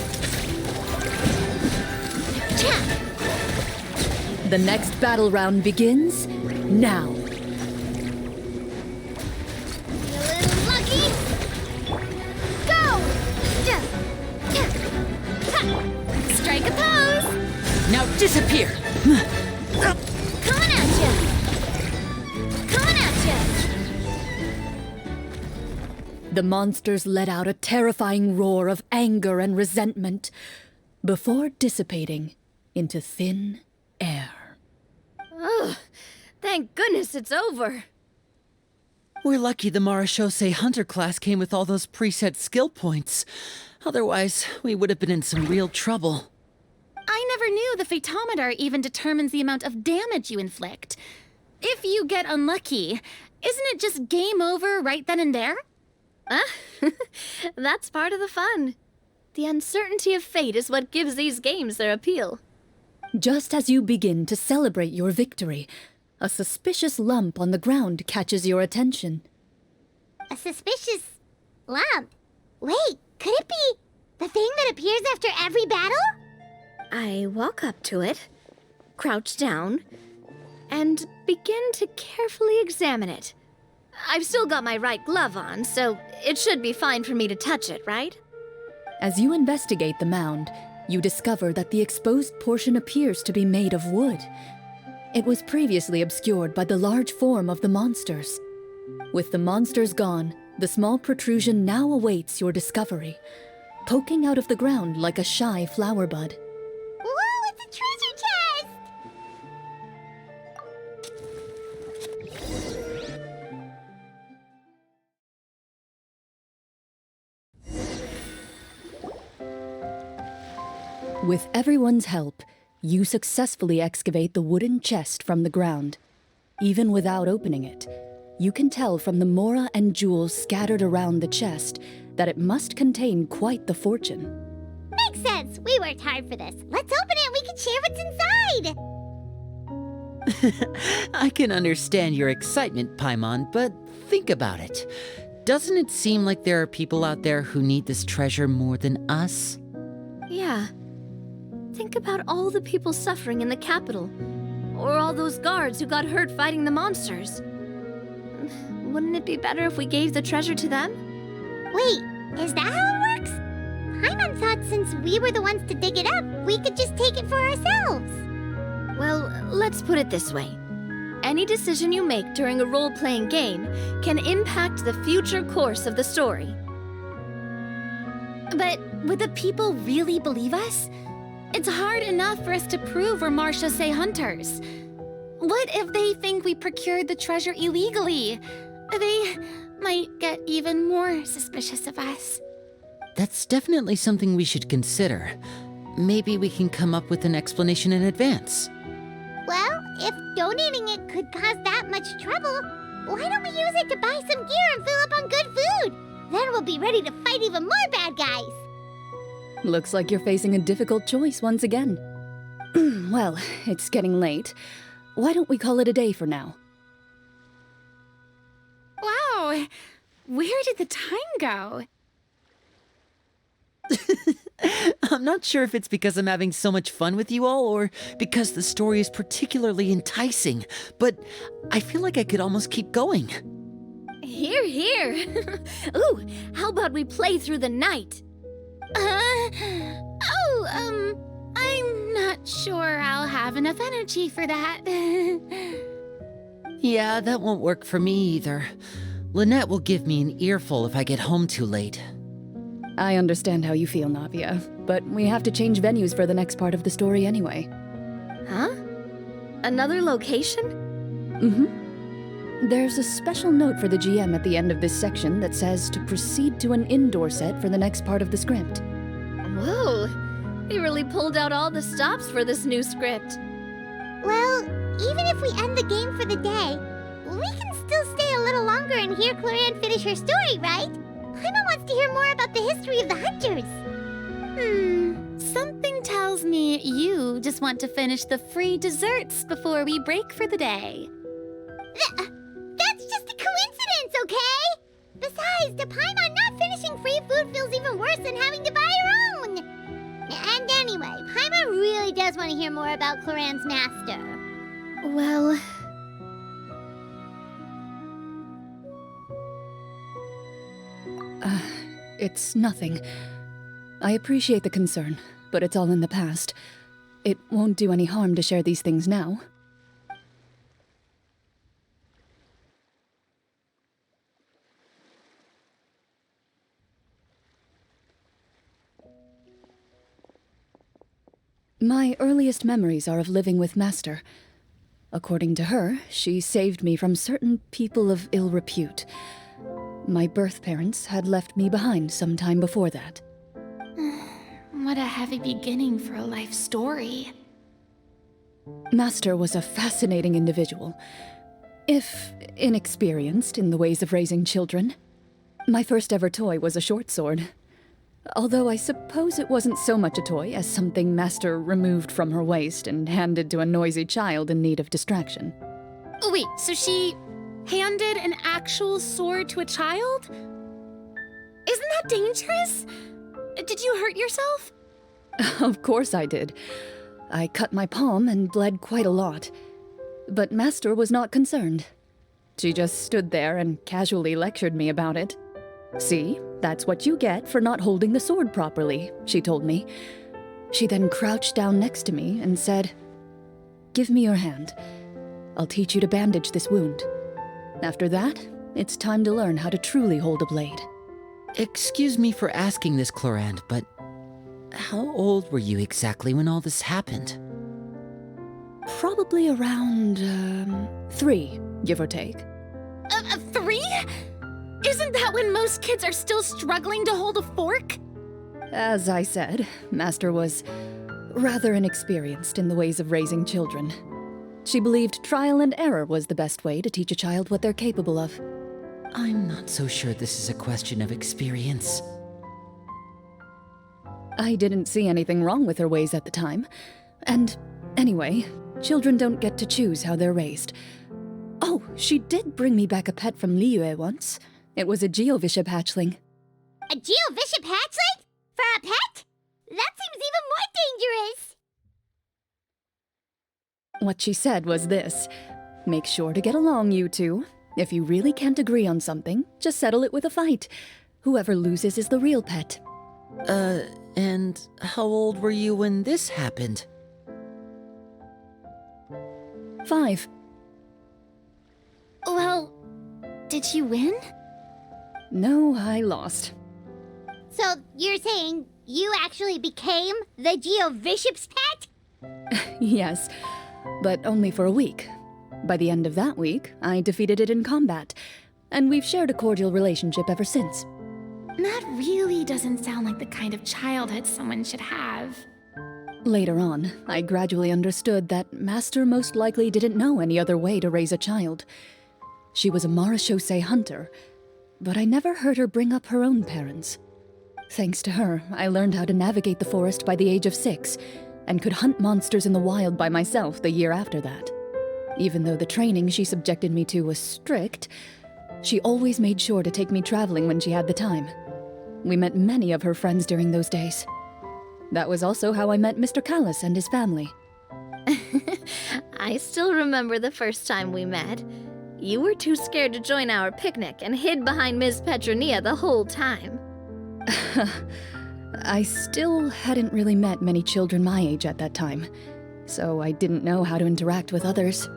The next battle round begins now. Feeling lucky? Disappear! Coming at ya! Coming at ya! The monsters let out a terrifying roar of anger and resentment before dissipating into thin air. Ugh, thank goodness it's over. We're lucky the Marashose Hunter class came with all those preset skill points. Otherwise, we would have been in some real trouble. I never knew the Fatometer even determines the amount of damage you inflict. If you get unlucky, isn't it just game over right then and there? That's part of the fun. The uncertainty of fate is what gives these games their appeal. Just as you begin to celebrate your victory, a suspicious lump on the ground catches your attention. A suspicious lump? Wait, could it be the thing that appears after every battle? I walk up to it, crouch down, and begin to carefully examine it. I've still got my right glove on, so it should be fine for me to touch it, right? As you investigate the mound, you discover that the exposed portion appears to be made of wood. It was previously obscured by the large form of the monsters. With the monsters gone, the small protrusion now awaits your discovery, poking out of the ground like a shy flower bud. Whoa, it's a treasure chest! With everyone's help, you successfully excavate the wooden chest from the ground. Even without opening it, you can tell from the mora and jewels scattered around the chest that it must contain quite the fortune. Makes sense. We worked hard for this. Let's open it and we can share what's inside. I can understand your excitement, Paimon, but think about it. Doesn't it seem like there are people out there who need this treasure more than us? Yeah. Think about all the people suffering in the capital, or all those guards who got hurt fighting the monsters. Wouldn't it be better if we gave the treasure to them? Wait, is that how it works? Paimon thought since we were the ones to dig it up, we could just take it for ourselves. Well, let's put it this way. Any decision you make during a role-playing game can impact the future course of the story. But would the people really believe us? It's hard enough for us to prove we're Marashose hunters. What if they think we procured the treasure illegally? They might get even more suspicious of us. That's definitely something we should consider. Maybe we can come up with an explanation in advance. Well, if donating it could cause that much trouble, why don't we use it to buy some gear and fill up on good food? Then we'll be ready to fight even more bad guys. Looks like you're facing a difficult choice once again. Well, it's getting late. Why don't we call it a day for now? Wow, where did the time go? I'm not sure if it's because I'm having so much fun with you all or because the story is particularly enticing, but I feel like I could almost keep going. Here, here. Ooh, how about we play through the night? I'm not sure I'll have enough energy for that. Yeah, that won't work for me either. Lynette will give me an earful if I get home too late. I understand how you feel, Navia, but we have to change venues for the next part of the story anyway. Huh? Another location? Mm-hmm. There's a special note for the GM at the end of this section that says to proceed to an indoor set for the next part of the script. Whoa! They really pulled out all the stops for this new script. Well, even if we end the game for the day, we can still stay a little longer and hear Corinde finish her story, right? Paimon wants to hear more about the history of the hunters. Something tells me you just want to finish the free desserts before we break for the day. That's just a coincidence, okay? Besides, to Paimon, not finishing free food feels even worse than having to buy her own. And anyway, Paimon really does want to hear more about Corinde's master. Well... It's nothing. I appreciate the concern, but it's all in the past. It won't do any harm to share these things now. My earliest memories are of living with Master. According to her, she saved me from certain people of ill repute. My birth parents had left me behind some time before that. What a heavy beginning for a life story. Master was a fascinating individual, if inexperienced in the ways of raising children. My first ever toy was a short sword. Although I suppose it wasn't so much a toy as something Master removed from her waist and handed to a noisy child in need of distraction. Oh, wait, so she handed an actual sword to a child? Isn't that dangerous? Did you hurt yourself? Of course I did. I cut my palm and bled quite a lot. But Master was not concerned. She just stood there and casually lectured me about it. See, that's what you get for not holding the sword properly, she told me. She then crouched down next to me and said, "Give me your hand. I'll teach you to bandage this wound. After that, it's time to learn how to truly hold a blade." Excuse me for asking this, Corinde, but how old were you exactly when all this happened? Probably around, 3, give or take. 3? Isn't that when most kids are still struggling to hold a fork? As I said, Master was rather inexperienced in the ways of raising children. She believed trial and error was the best way to teach a child what they're capable of. I'm not so sure this is a question of experience. I didn't see anything wrong with her ways at the time. And anyway, children don't get to choose how they're raised. Oh, she did bring me back a pet from Liyue once. It was a Geovishap hatchling. A Geovishap hatchling? For a pet? That seems even more dangerous. What she said was this: make sure to get along, you two. If you really can't agree on something, just settle it with a fight. Whoever loses is the real pet. And how old were you when this happened? 5. Well, did she win? No, I lost. So you're saying you actually became the Geovishap's pet? Yes, but only for a week. By the end of that week, I defeated it in combat, and we've shared a cordial relationship ever since. That really doesn't sound like the kind of childhood someone should have. Later on, I gradually understood that Master most likely didn't know any other way to raise a child. She was a Marachose hunter, but I never heard her bring up her own parents. Thanks to her, I learned how to navigate the forest by the age of 6, and could hunt monsters in the wild by myself the year after that. Even though the training she subjected me to was strict, she always made sure to take me traveling when she had the time. We met many of her friends during those days. That was also how I met Mr. Callis and his family. I still remember the first time we met. You were too scared to join our picnic and hid behind Ms. Petronia the whole time. I still hadn't really met many children my age at that time, so I didn't know how to interact with others.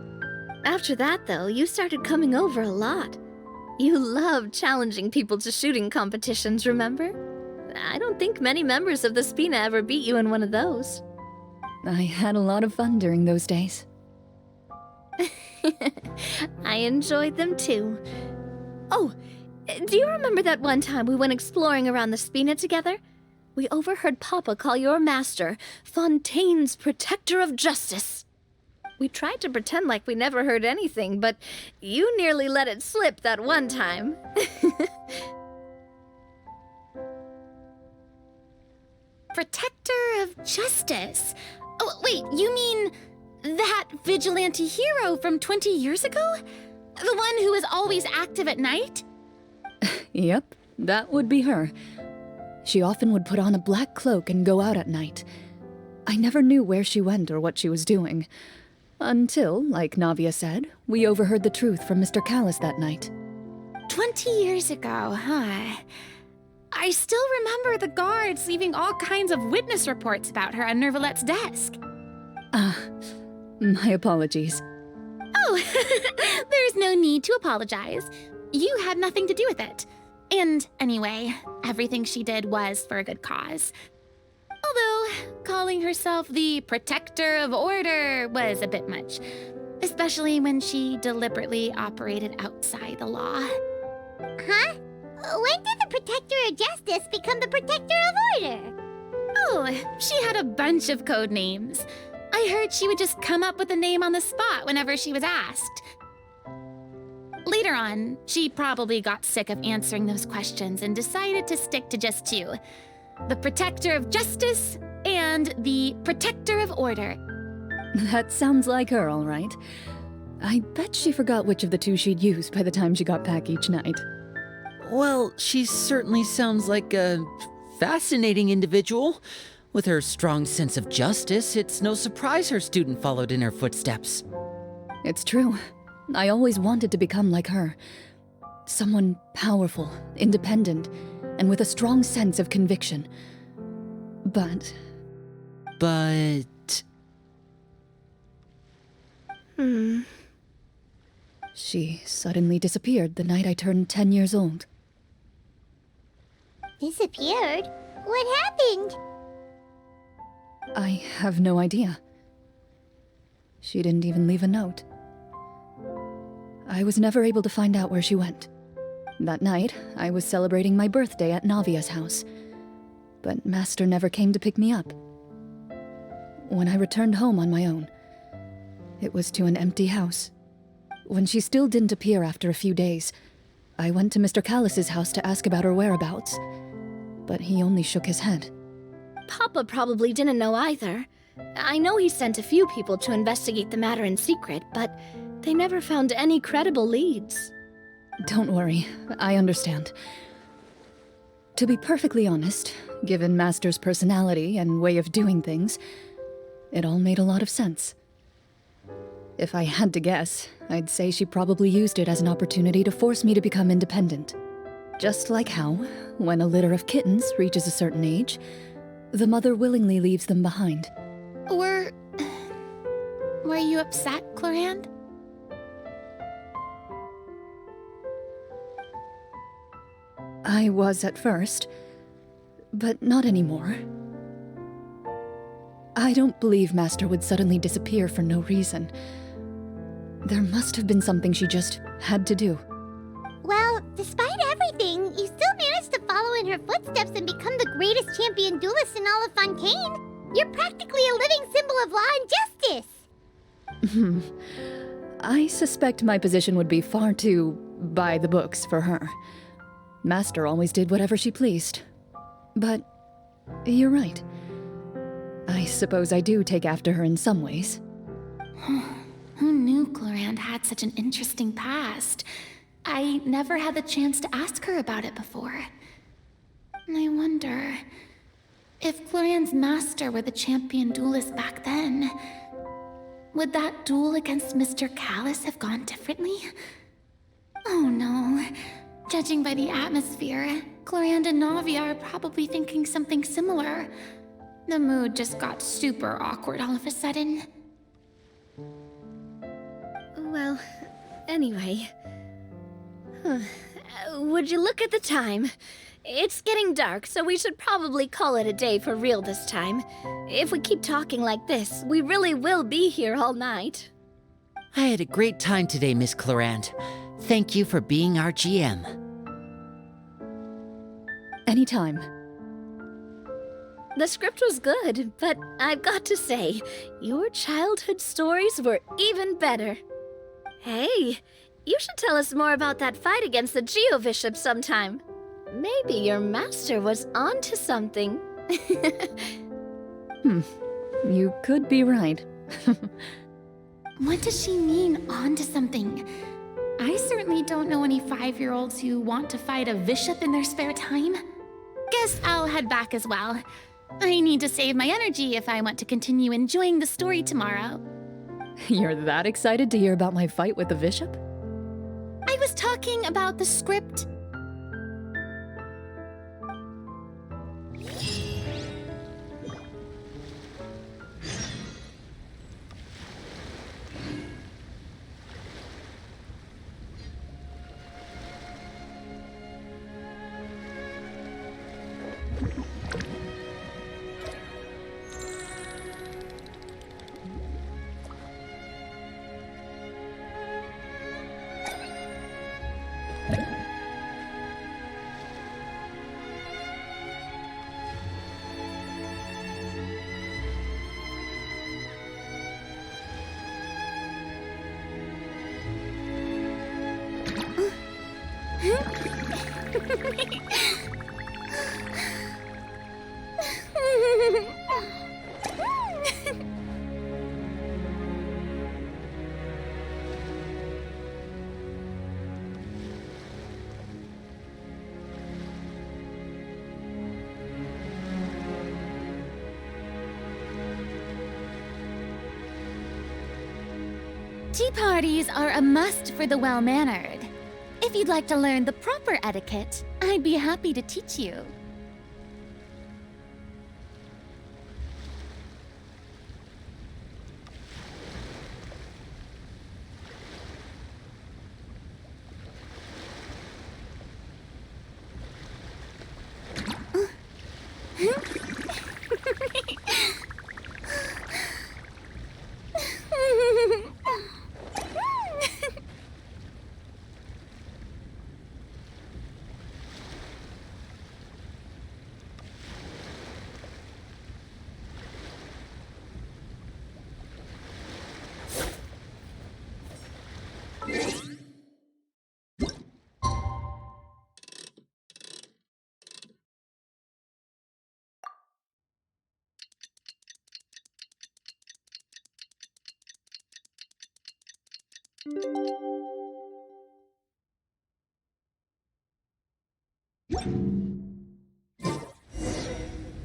After that, though, you started coming over a lot. You loved challenging people to shooting competitions, remember? I don't think many members of the Spina ever beat you in one of those. I had a lot of fun during those days. I enjoyed them too. Oh, do you remember that one time we went exploring around the Spina together? We overheard Papa call your master Fontaine's Protector of Justice. We tried to pretend like we never heard anything, but you nearly let it slip that one time. Protector of Justice? Oh, wait, you mean that vigilante hero from 20 years ago? The one who is always active at night? Yep, that would be her. She often would put on a black cloak and go out at night. I never knew where she went or what she was doing. Until, like Navia said, we overheard the truth from Mr. Callis that night. 20 years ago, huh? I still remember the guards leaving all kinds of witness reports about her on Nervalette's desk. My apologies. Oh, there's no need to apologize. You had nothing to do with it. And anyway, everything she did was for a good cause. Although, calling herself the protector of order was a bit much, especially when she deliberately operated outside the law. Huh? When did the Protector of Justice become the Protector of Order? Oh, she had a bunch of code names. I heard she would just come up with a name on the spot whenever she was asked. Later on, she probably got sick of answering those questions and decided to stick to just two: the Protector of Justice and the Protector of Order. That sounds like her, all right. I bet she forgot which of the two she'd use by the time she got back each night. Well, she certainly sounds like a fascinating individual. With her strong sense of justice, it's no surprise her student followed in her footsteps. It's true. I always wanted to become like her. Someone powerful, independent, and with a strong sense of conviction. But... She suddenly disappeared the night I turned 10 years old. Disappeared? What happened? I have no idea. She didn't even leave a note. I was never able to find out where she went. That night, I was celebrating my birthday at Navia's house, but Master never came to pick me up. When I returned home on my own, it was to an empty house. When she still didn't appear after a few days, I went to Mr. Callus's house to ask about her whereabouts, but he only shook his head. Papa probably didn't know either. I know he sent a few people to investigate the matter in secret, but they never found any credible leads. Don't worry, I understand. To be perfectly honest, given Master's personality and way of doing things, it all made a lot of sense. If I had to guess, I'd say she probably used it as an opportunity to force me to become independent. Just like how, when a litter of kittens reaches a certain age, the mother willingly leaves them behind. Were you upset, Clorinde? I was at first, but not anymore. I don't believe Master would suddenly disappear for no reason. There must have been something she just had to do. Well, despite everything, you still managed to follow in her footsteps and become the greatest champion duelist in all of Fontaine. You're practically a living symbol of law and justice. I suspect my position would be far too by the books for her. Master always did whatever she pleased. But you're right. I suppose I do take after her in some ways. Who knew Clorinde had such an interesting past? I never had the chance to ask her about it before. I wonder if Clorinde's master were the champion duelist back then, would that duel against Mr. Callus have gone differently? Oh no. Judging by the atmosphere, Clorinde and Navia are probably thinking something similar. The mood just got super awkward all of a sudden. Well, anyway. Would you look at the time? It's getting dark, so we should probably call it a day for real this time. If we keep talking like this, we really will be here all night. I had a great time today, Miss Clorinde. Thank you for being our GM. Anytime. The script was good, but I've got to say, your childhood stories were even better. Hey, you should tell us more about that fight against the Geo-Bishop sometime. Maybe your master was onto something. You could be right. What does she mean, onto something? I certainly don't know any 5-year-olds who want to fight a bishop in their spare time. Guess I'll head back as well. I need to save my energy if I want to continue enjoying the story tomorrow. You're that excited to hear about my fight with the bishop? I was talking about the script. Tea parties are a must for the well-mannered. If you'd like to learn the proper etiquette, I'd be happy to teach you.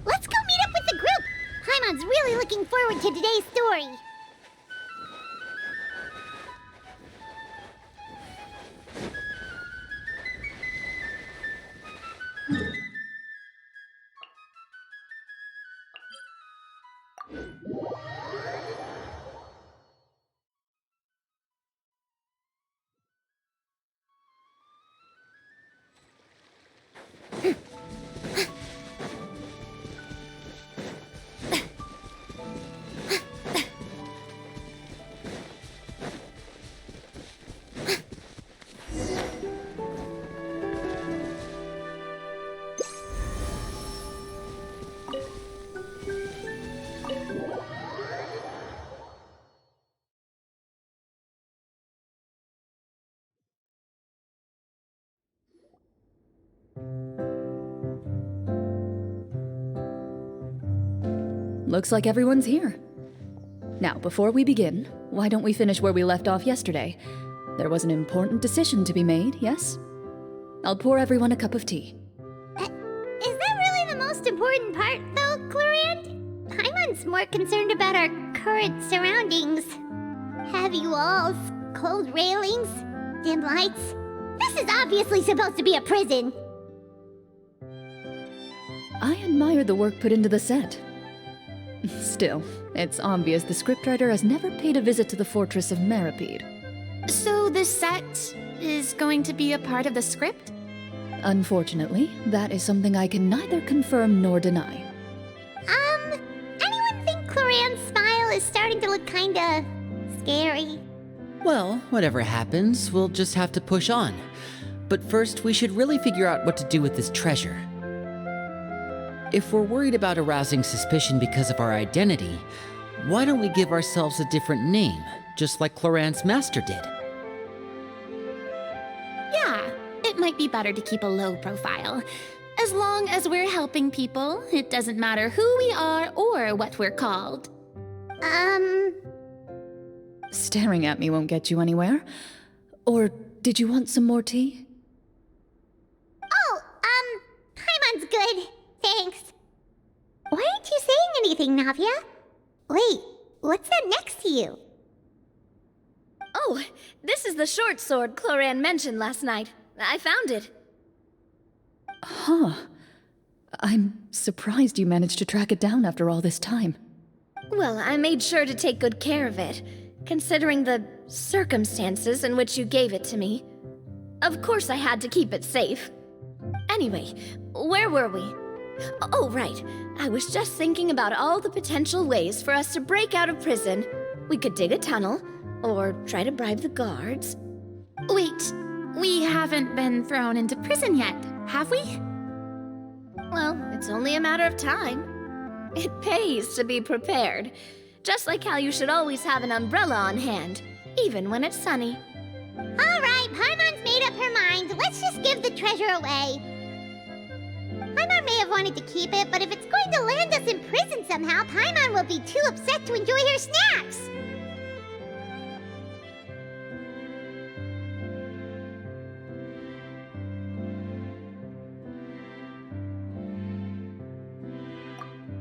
Let's go meet up with the group! Paimon's really looking forward to today's story. Looks like everyone's here. Now, before we begin, why don't we finish where we left off yesterday? There was an important decision to be made, yes? I'll pour everyone a cup of tea. Is that really the most important part, though, Clarand? Paimon's more concerned about our current surroundings. Heavy walls, cold railings, dim lights. This is obviously supposed to be a prison. I admire the work put into the set. Still, it's obvious the scriptwriter has never paid a visit to the fortress of Maripede. So the set is going to be a part of the script? Unfortunately, that is something I can neither confirm nor deny. Anyone think Clarand's smile is starting to look kinda scary? Well, whatever happens, we'll just have to push on. But first, we should really figure out what to do with this treasure. If we're worried about arousing suspicion because of our identity, why don't we give ourselves a different name, just like Clarand's master did? Yeah, it might be better to keep a low profile. As long as we're helping people, it doesn't matter who we are or what we're called. Staring at me won't get you anywhere. Or did you want some more tea? Oh, Paimon's good. Thanks. Why aren't you saying anything, Navia? Wait, what's that next to you? Oh, this is the short sword Clarand mentioned last night. I found it. Huh. I'm surprised you managed to track it down after all this time. Well, I made sure to take good care of it, considering the circumstances in which you gave it to me. Of course I had to keep it safe. Anyway, where were we? Oh, right. I was just thinking about all the potential ways for us to break out of prison. We could dig a tunnel, or try to bribe the guards. Wait, we haven't been thrown into prison yet, have we? Well, it's only a matter of time. It pays to be prepared. Just like how you should always have an umbrella on hand, even when it's sunny. All right, Paimon's made up her mind. Let's just give the treasure away. Paimon may have wanted to keep it, but if it's going to land us in prison somehow, Paimon will be too upset to enjoy her snacks.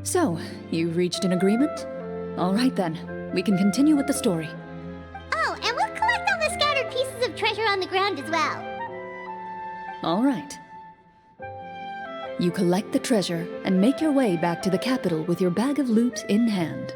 So, you reached an agreement? All right then, we can continue with the story. Oh, and we'll collect all the scattered pieces of treasure on the ground as well. All right. You collect the treasure and make your way back to the capital with your bag of loot in hand.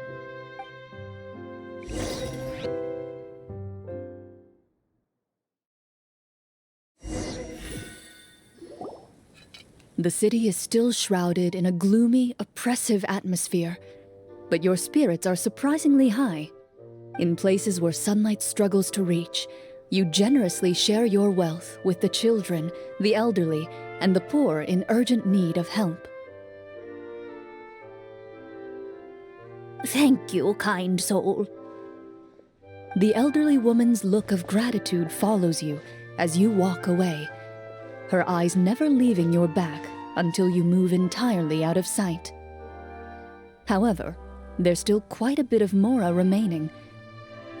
The city is still shrouded in a gloomy, oppressive atmosphere, but your spirits are surprisingly high. In places where sunlight struggles to reach, you generously share your wealth with the children, the elderly, and the poor in urgent need of help. Thank you, kind soul. The elderly woman's look of gratitude follows you as you walk away, her eyes never leaving your back until you move entirely out of sight. However, there's still quite a bit of Mora remaining.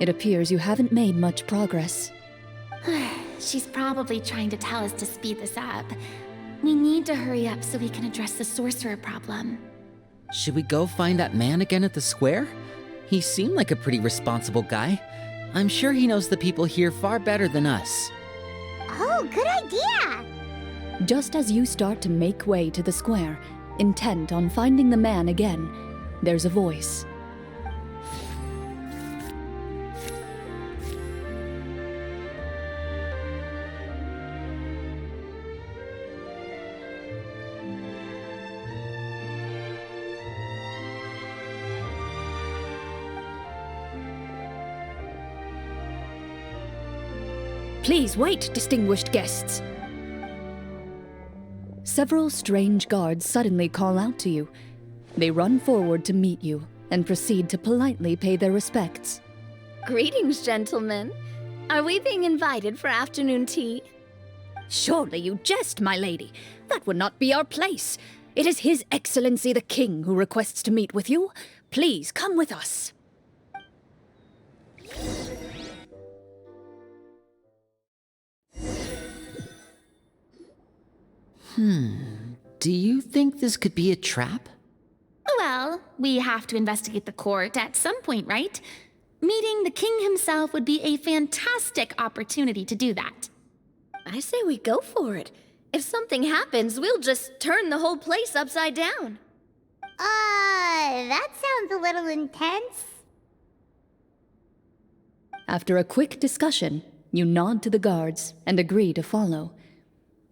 It appears you haven't made much progress. She's probably trying to tell us to speed this up. We need to hurry up so we can address the sorcerer problem. Should we go find that man again at the square? He seemed like a pretty responsible guy. I'm sure he knows the people here far better than us. Oh, good idea! Just as you start to make way to the square, intent on finding the man again, there's a voice. Please wait, distinguished guests. Several strange guards suddenly call out to you. They run forward to meet you and proceed to politely pay their respects. Greetings, gentlemen. Are we being invited for afternoon tea? Surely you jest, my lady. That would not be our place. It is His Excellency the King who requests to meet with you. Please come with us. Do you think this could be a trap? Well, we have to investigate the court at some point, right? Meeting the king himself would be a fantastic opportunity to do that. I say we go for it. If something happens, we'll just turn the whole place upside down. That sounds a little intense. After a quick discussion, you nod to the guards and agree to follow.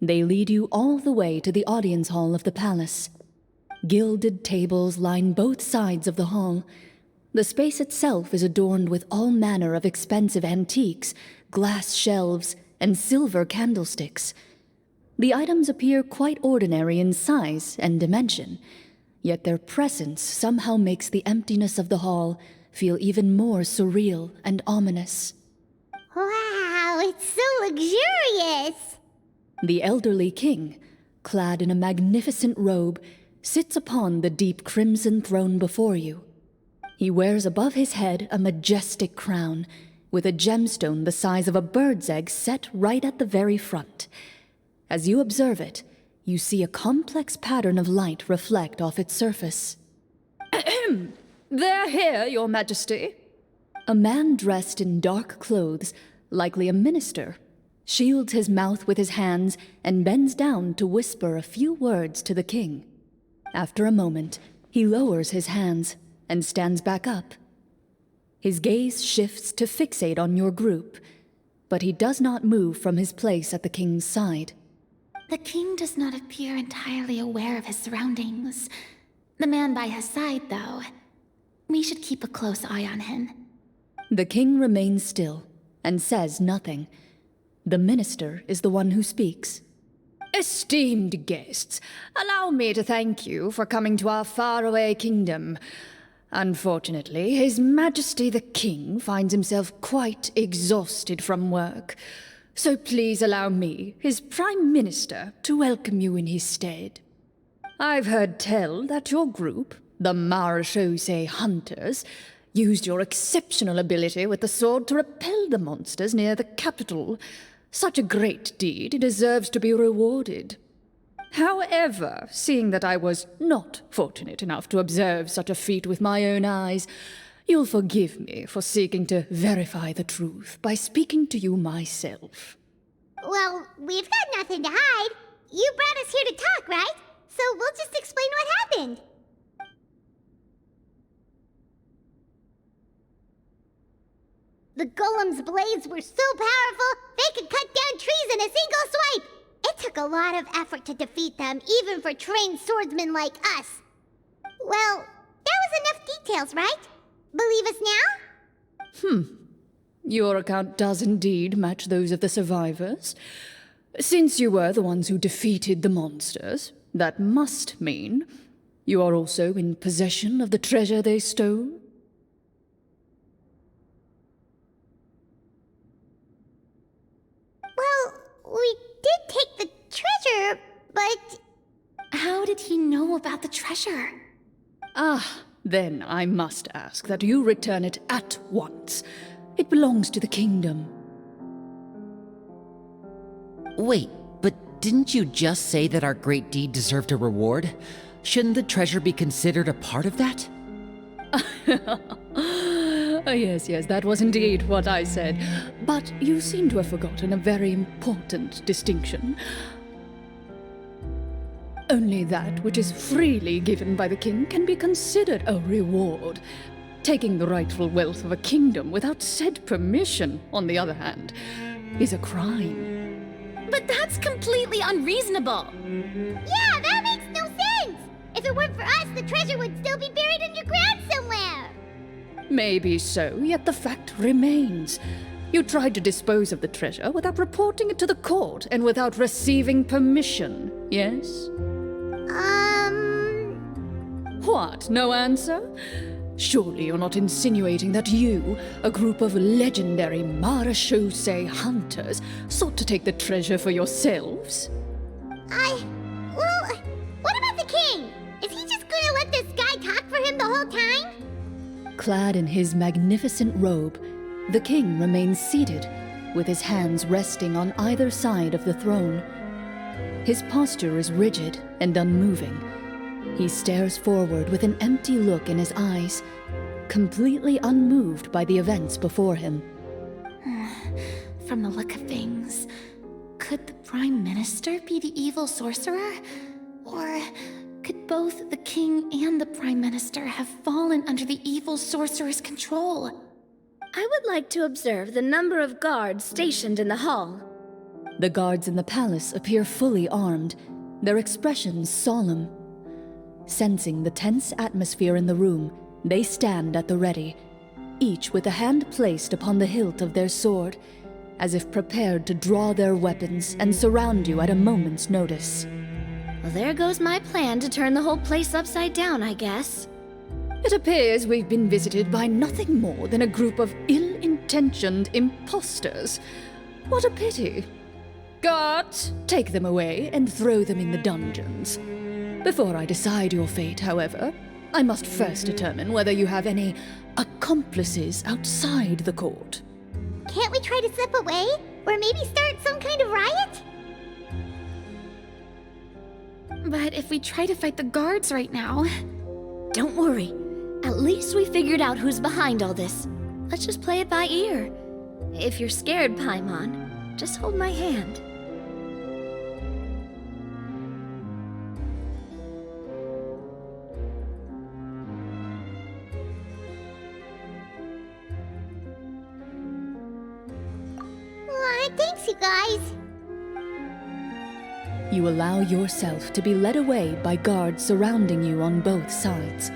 They lead you all the way to the audience hall of the palace. Gilded tables line both sides of the hall. The space itself is adorned with all manner of expensive antiques, glass shelves, and silver candlesticks. The items appear quite ordinary in size and dimension, yet their presence somehow makes the emptiness of the hall feel even more surreal and ominous. Wow, it's so luxurious! The elderly king, clad in a magnificent robe, sits upon the deep crimson throne before you. He wears above his head a majestic crown, with a gemstone the size of a bird's egg set right at the very front. As you observe it, you see a complex pattern of light reflect off its surface. Ahem! They're here, Your Majesty. A man dressed in dark clothes, likely a minister, shields his mouth with his hands and bends down to whisper a few words to the king. After a moment, he lowers his hands and stands back up. His gaze shifts to fixate on your group, but he does not move from his place at the king's side. The king does not appear entirely aware of his surroundings. The man by his side, though. We should keep a close eye on him. The king remains still and says nothing. The minister is the one who speaks. Esteemed guests, allow me to thank you for coming to our faraway kingdom. Unfortunately, His Majesty the King finds himself quite exhausted from work. So please allow me, his Prime Minister, to welcome you in his stead. I've heard tell that your group, the Marechaussee Hunters, used your exceptional ability with the sword to repel the monsters near the capital. Such a great deed deserves to be rewarded. However, seeing that I was not fortunate enough to observe such a feat with my own eyes, you'll forgive me for seeking to verify the truth by speaking to you myself. Well, we've got nothing to hide. You brought us here to talk, right? So we'll just explain what happened. The golem's blades were so powerful, they could cut down trees in a single swipe. It took a lot of effort to defeat them, even for trained swordsmen like us. Well, that was enough details, right? Believe us now? Your account does indeed match those of the survivors. Since you were the ones who defeated the monsters, that must mean you are also in possession of the treasure they stole? Well, we did take the treasure, but... How did he know about the treasure? Then I must ask that you return it at once. It belongs to the kingdom. Wait, but didn't you just say that our great deed deserved a reward? Shouldn't the treasure be considered a part of that? Yes, that was indeed what I said. But you seem to have forgotten a very important distinction. Only that which is freely given by the king can be considered a reward. Taking the rightful wealth of a kingdom without said permission, on the other hand, is a crime. But that's completely unreasonable. Yeah, that makes no sense! If it weren't for us, the treasure would still be buried underground somewhere! Maybe so, yet the fact remains. You tried to dispose of the treasure without reporting it to the court and without receiving permission, yes? What, no answer? Surely you're not insinuating that you, a group of legendary Marechaussee hunters, sought to take the treasure for yourselves? Well, what about the king? Is he just gonna let this guy talk for him the whole time? Clad in his magnificent robe, the king remains seated, with his hands resting on either side of the throne. His posture is rigid and unmoving. He stares forward with an empty look in his eyes, completely unmoved by the events before him. From the look of things, could the Prime Minister be the evil sorcerer? Or could both the king and the Prime Minister have fallen under the evil sorcerer's control? I would like to observe the number of guards stationed in the hall. The guards in the palace appear fully armed, their expressions solemn. Sensing the tense atmosphere in the room, they stand at the ready, each with a hand placed upon the hilt of their sword, as if prepared to draw their weapons and surround you at a moment's notice. Well, there goes my plan to turn the whole place upside down, I guess. It appears we've been visited by nothing more than a group of ill-intentioned imposters. What a pity. Guards, take them away and throw them in the dungeons. Before I decide your fate, however, I must first determine whether you have any accomplices outside the court. Can't we try to slip away? Or maybe start some kind of riot? But if we try to fight the guards right now... Don't worry. At least we figured out who's behind all this. Let's just play it by ear. If you're scared, Paimon, just hold my hand. Thanks, you guys. You allow yourself to be led away by guards surrounding you on both sides.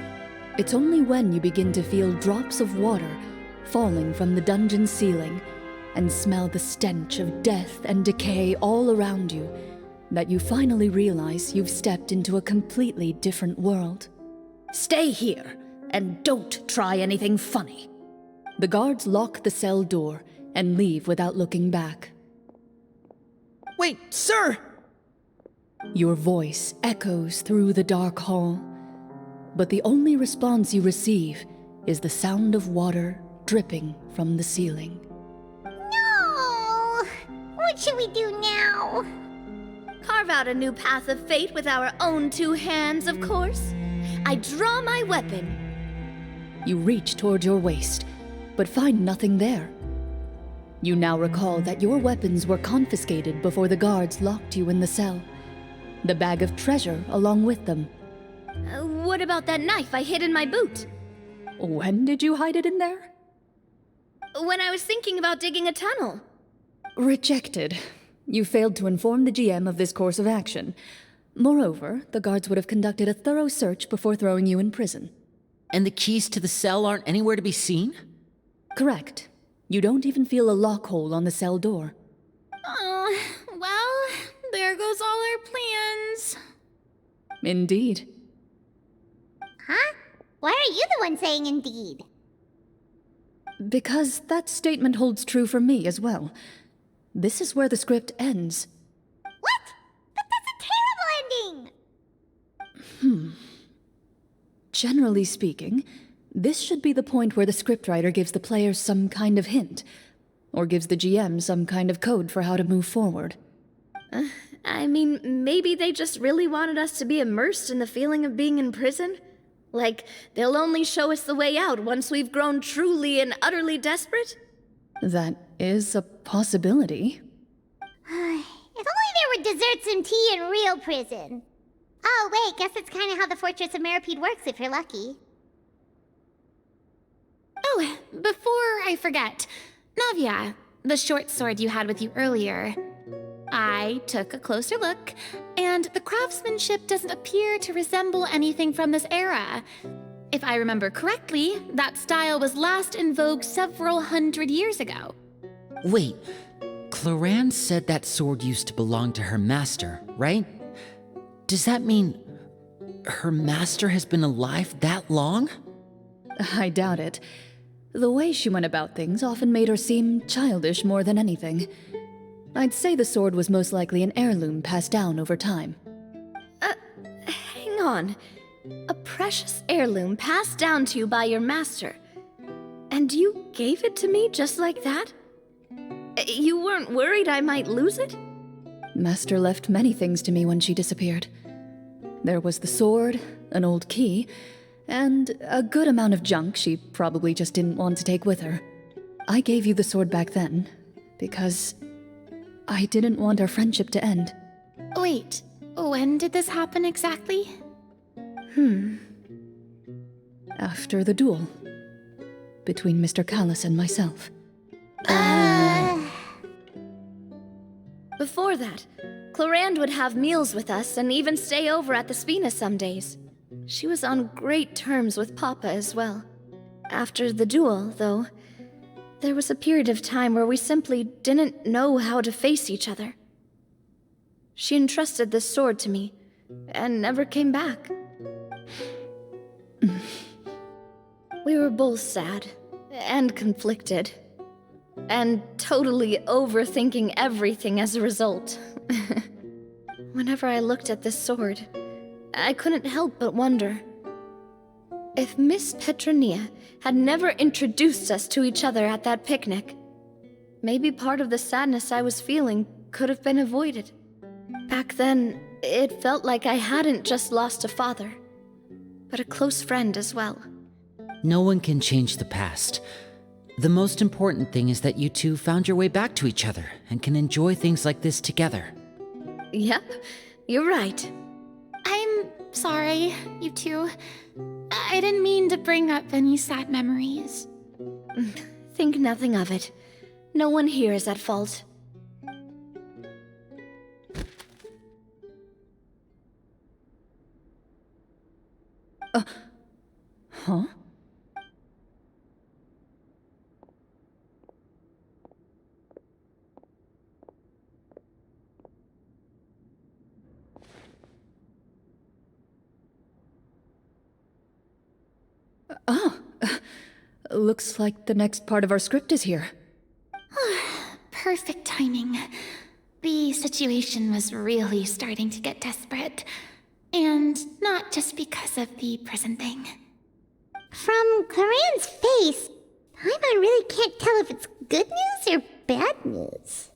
It's only when you begin to feel drops of water falling from the dungeon ceiling and smell the stench of death and decay all around you that you finally realize you've stepped into a completely different world. Stay here, and don't try anything funny. The guards lock the cell door and leave without looking back. Wait, sir! Your voice echoes through the dark hall, but the only response you receive is the sound of water dripping from the ceiling. No! What should we do now? Carve out a new path of fate with our own two hands, of course. I draw my weapon. You reach toward your waist, but find nothing there. You now recall that your weapons were confiscated before the guards locked you in the cell. The bag of treasure along with them. What about that knife I hid in my boot? When did you hide it in there? When I was thinking about digging a tunnel. Rejected. You failed to inform the GM of this course of action. Moreover, the guards would have conducted a thorough search before throwing you in prison. And the keys to the cell aren't anywhere to be seen? Correct. You don't even feel a lock hole on the cell door. Well, there goes all our plans. Indeed. Huh? Why are you the one saying indeed? Because that statement holds true for me as well. This is where the script ends. What? But that's a terrible ending! Generally speaking, this should be the point where the scriptwriter gives the players some kind of hint, or gives the GM some kind of code for how to move forward. I mean, maybe they just really wanted us to be immersed in the feeling of being in prison? Like, they'll only show us the way out once we've grown truly and utterly desperate? That is a possibility. If only there were desserts and tea in real prison. Oh, wait, guess it's kind of how the Fortress of Meripede works if you're lucky. Oh, before I forget, Navia, the short sword you had with you earlier. I took a closer look, and the craftsmanship doesn't appear to resemble anything from this era. If I remember correctly, that style was last in vogue several hundred years ago. Wait, Cloran said that sword used to belong to her master, right? Does that mean her master has been alive that long? I doubt it. The way she went about things often made her seem childish more than anything. I'd say the sword was most likely an heirloom passed down over time. Hang on. A precious heirloom passed down to you by your master. And you gave it to me just like that? You weren't worried I might lose it? Master left many things to me when she disappeared. There was the sword, an old key, and a good amount of junk she probably just didn't want to take with her. I gave you the sword back then, because I didn't want our friendship to end. Wait, when did this happen exactly? After the duel. Between Mr. Callis and myself. Before that, Clorinde would have meals with us and even stay over at the Spina some days. She was on great terms with Papa as well. After the duel, though, there was a period of time where we simply didn't know how to face each other. She entrusted this sword to me, and never came back. We were both sad, and conflicted, and totally overthinking everything as a result. Whenever I looked at this sword, I couldn't help but wonder. If Miss Petronia had never introduced us to each other at that picnic, maybe part of the sadness I was feeling could have been avoided. Back then, it felt like I hadn't just lost a father, but a close friend as well. No one can change the past. The most important thing is that you two found your way back to each other and can enjoy things like this together. Yep, you're right. I'm sorry, you two. I didn't mean to bring up any sad memories. Think nothing of it. No one here is at fault. Huh? Looks like the next part of our script is here. Perfect timing. The situation was really starting to get desperate. And not just because of the prison thing. From Corinne's face, I really can't tell if it's good news or bad news.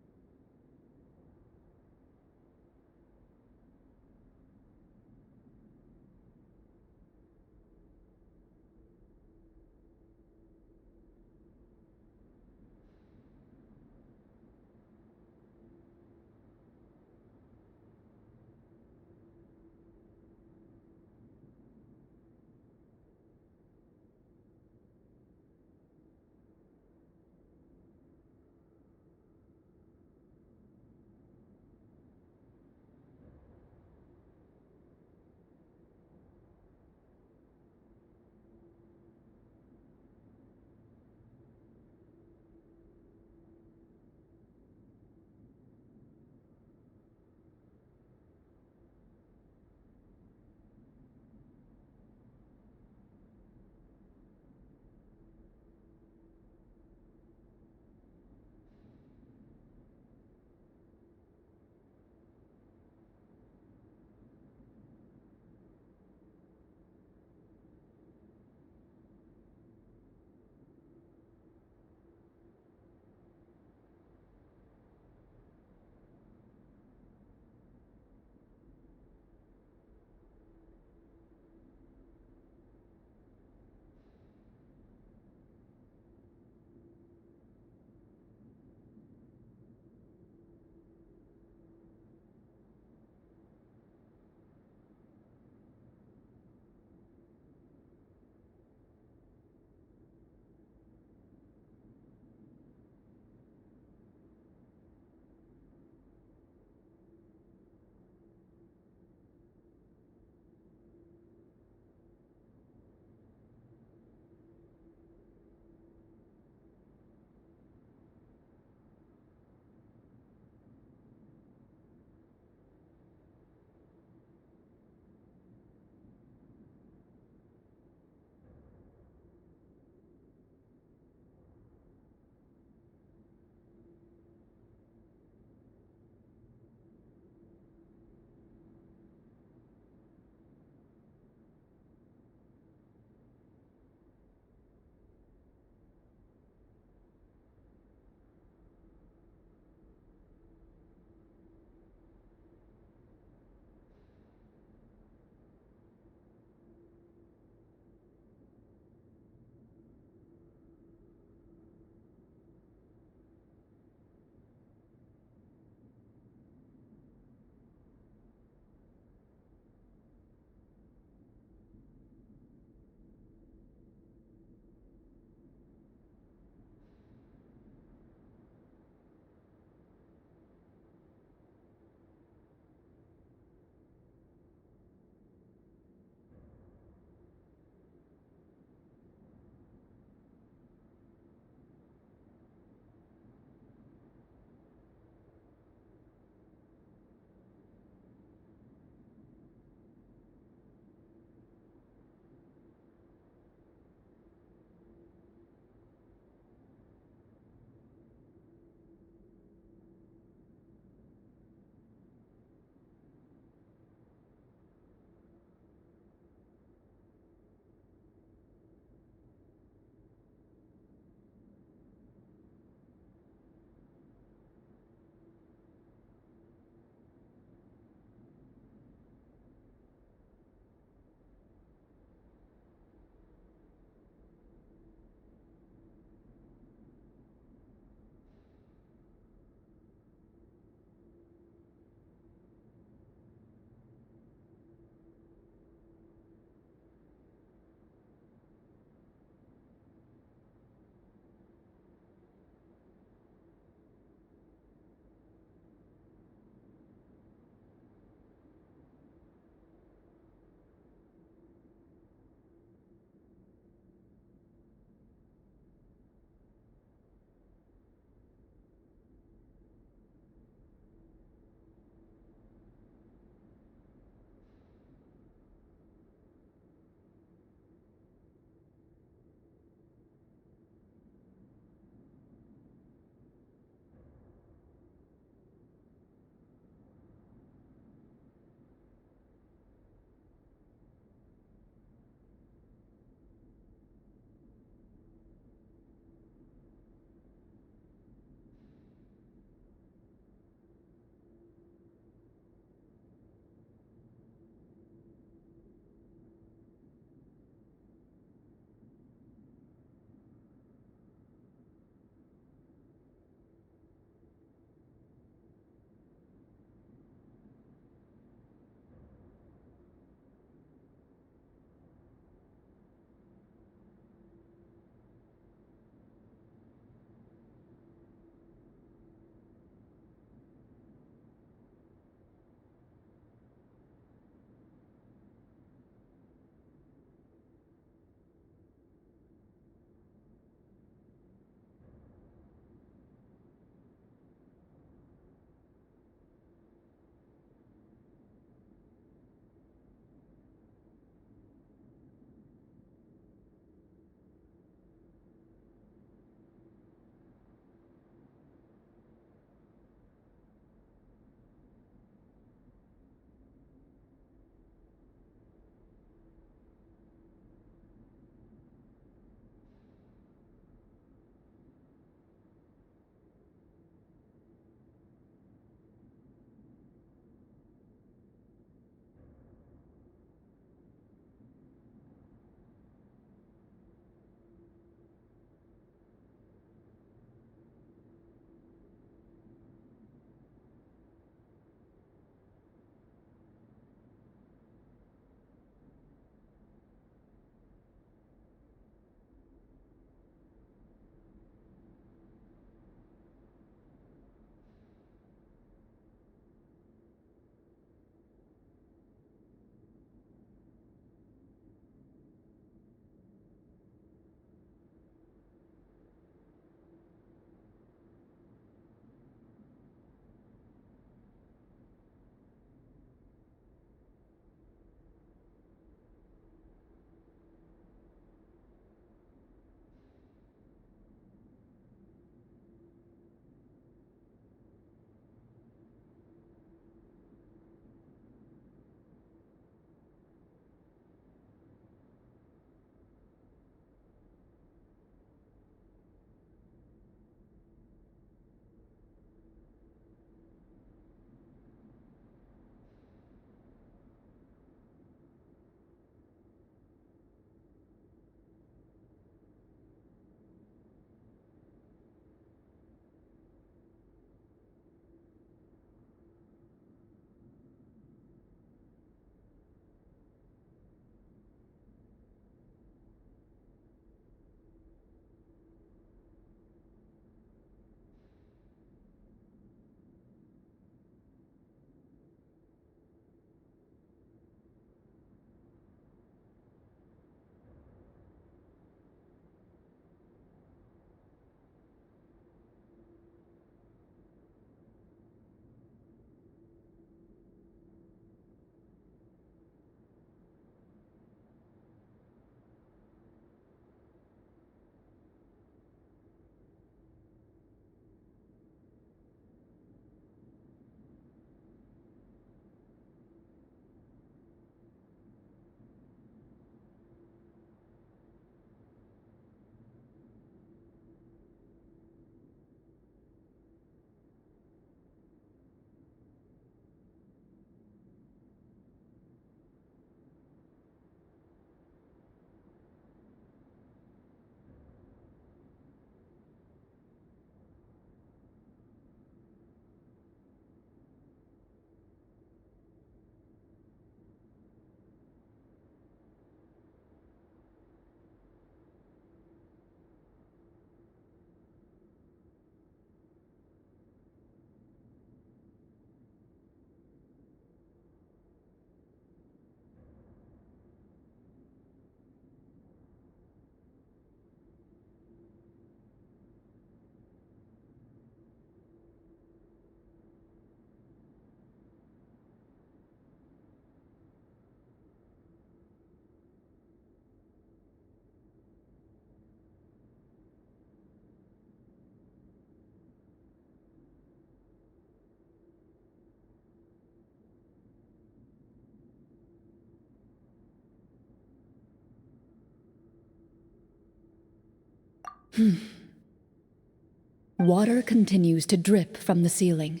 Water continues to drip from the ceiling.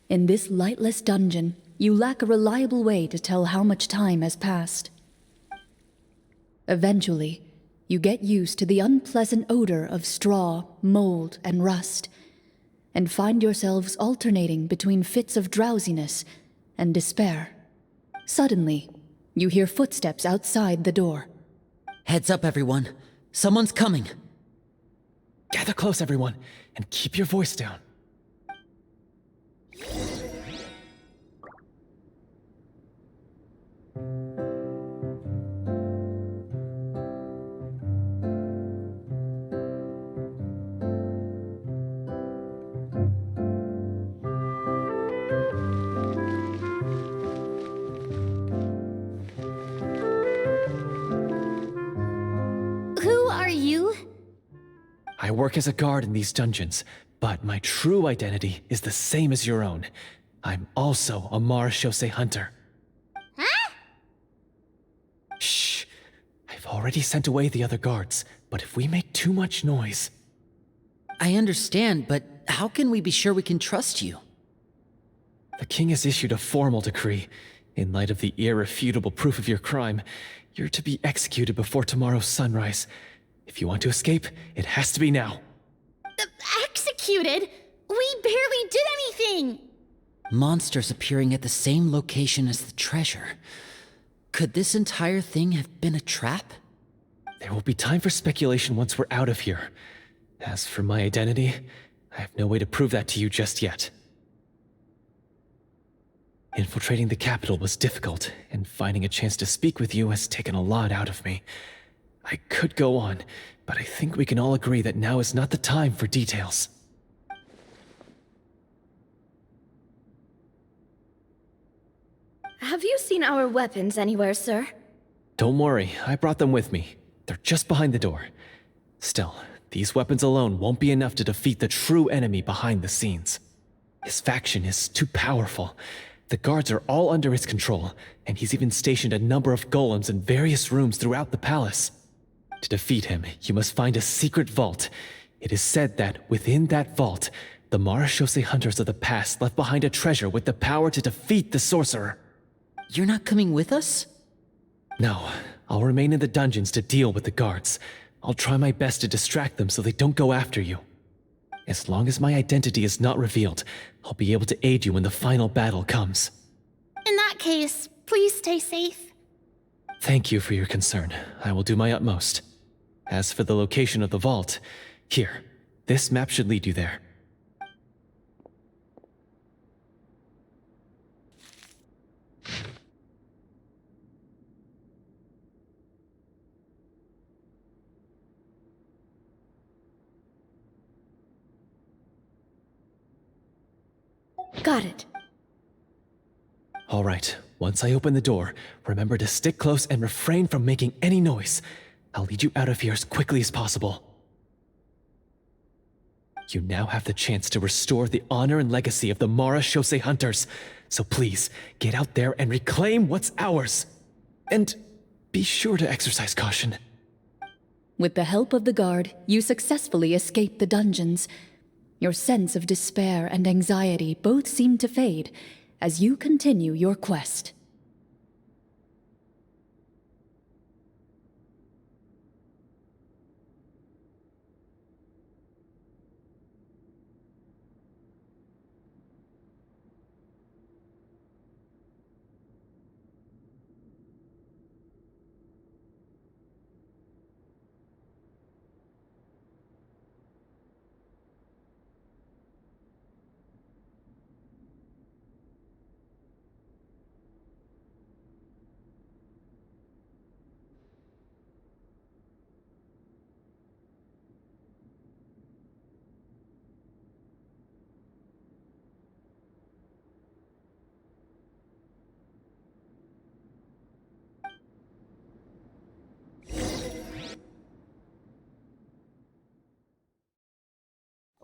In this lightless dungeon, you lack a reliable way to tell how much time has passed. Eventually, you get used to the unpleasant odor of straw, mold, and rust, and find yourselves alternating between fits of drowsiness and despair. Suddenly, you hear footsteps outside the door. Heads up, everyone. Someone's coming. Gather close, everyone, and keep your voice down. Who are you? I work as a guard in these dungeons, but my true identity is the same as your own. I'm also a marechaussee hunter. Huh? Shh. I've already sent away the other guards, but if we make too much noise... I understand, but how can we be sure we can trust you? The king has issued a formal decree. In light of the irrefutable proof of your crime, you're to be executed before tomorrow's sunrise. If you want to escape, it has to be now. Executed? We barely did anything! Monsters appearing at the same location as the treasure. Could this entire thing have been a trap? There will be time for speculation once we're out of here. As for my identity, I have no way to prove that to you just yet. Infiltrating the capital was difficult, and finding a chance to speak with you has taken a lot out of me. I could go on, but I think we can all agree that now is not the time for details. Have you seen our weapons anywhere, sir? Don't worry, I brought them with me. They're just behind the door. Still, these weapons alone won't be enough to defeat the true enemy behind the scenes. His faction is too powerful. The guards are all under his control, and he's even stationed a number of golems in various rooms throughout the palace. To defeat him, you must find a secret vault. It is said that within that vault, the marechaussee hunters of the past left behind a treasure with the power to defeat the sorcerer. You're not coming with us? No, I'll remain in the dungeons to deal with the guards. I'll try my best to distract them so they don't go after you. As long as my identity is not revealed, I'll be able to aid you when the final battle comes. In that case, please stay safe. Thank you for your concern. I will do my utmost. As for the location of the vault, here, this map should lead you there. Got it. All right, once I open the door, remember to stick close and refrain from making any noise. I'll lead you out of here as quickly as possible. You now have the chance to restore the honor and legacy of the marechaussee hunters. So please, get out there and reclaim what's ours. And be sure to exercise caution. With the help of the guard, you successfully escape the dungeons. Your sense of despair and anxiety both seem to fade as you continue your quest.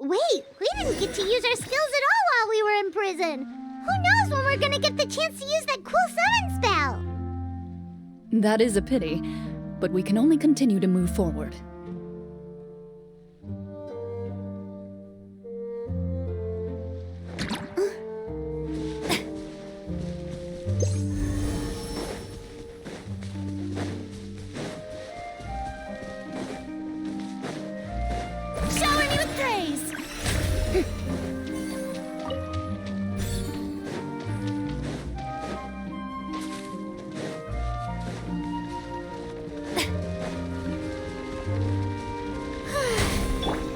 Wait, we didn't get to use our skills at all while we were in prison. Who knows when we're gonna get the chance to use that cool summon spell? That is a pity, but we can only continue to move forward.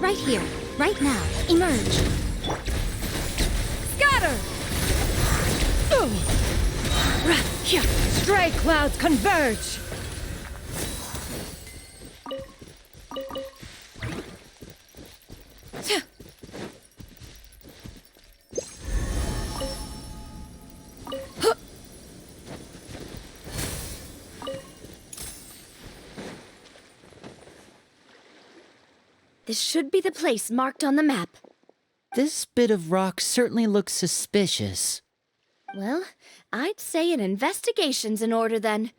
Right here, right now. Emerge. Scatter! Stray clouds converge! This should be the place marked on the map. This bit of rock certainly looks suspicious. Well, I'd say an investigation's in order then.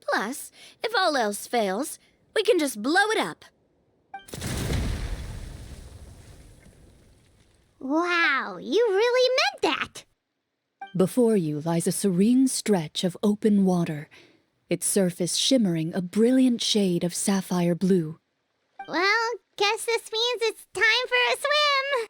Plus, if all else fails, we can just blow it up. Wow, you really meant that! Before you lies a serene stretch of open water, its surface shimmering a brilliant shade of sapphire blue. Well, guess this means it's time for a swim!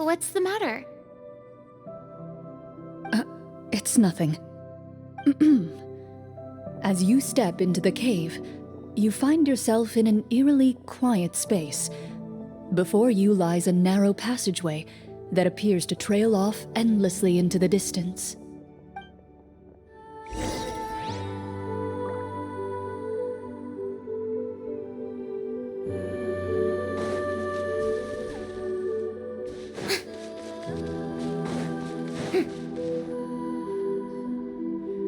What's the matter? It's nothing. As you step into the cave, you find yourself in an eerily quiet space. Before you lies a narrow passageway that appears to trail off endlessly into the distance.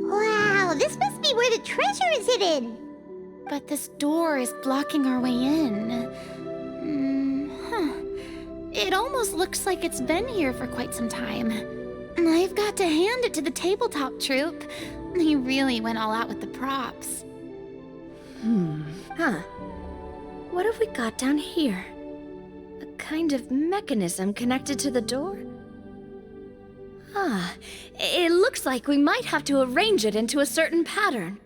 Wow, this must be where the treasure is hidden! But this door is blocking our way in. It almost looks like it's been here for quite some time. I've got to hand it to the tabletop troupe. They really went all out with the props. Huh. What have we got down here? A kind of mechanism connected to the door? It looks like we might have to arrange it into a certain pattern.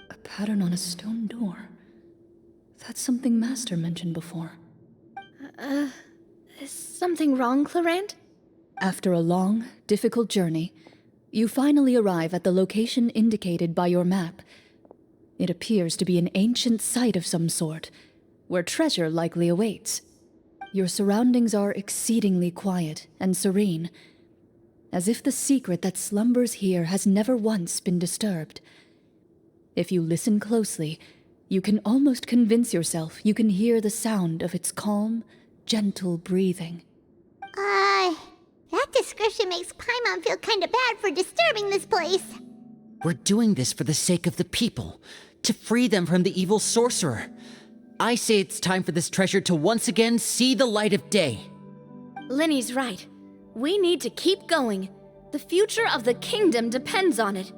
A pattern on a stone door. That's something Master mentioned before. Is something wrong, Clarant? After a long, difficult journey, you finally arrive at the location indicated by your map. It appears to be an ancient site of some sort, where treasure likely awaits. Your surroundings are exceedingly quiet and serene, as if the secret that slumbers here has never once been disturbed. If you listen closely, you can almost convince yourself you can hear the sound of its calm, gentle breathing. That description makes Paimon feel kinda bad for disturbing this place. We're doing this for the sake of the people, to free them from the evil sorcerer. I say it's time for this treasure to once again see the light of day. Linny's right. We need to keep going. The future of the kingdom depends on it.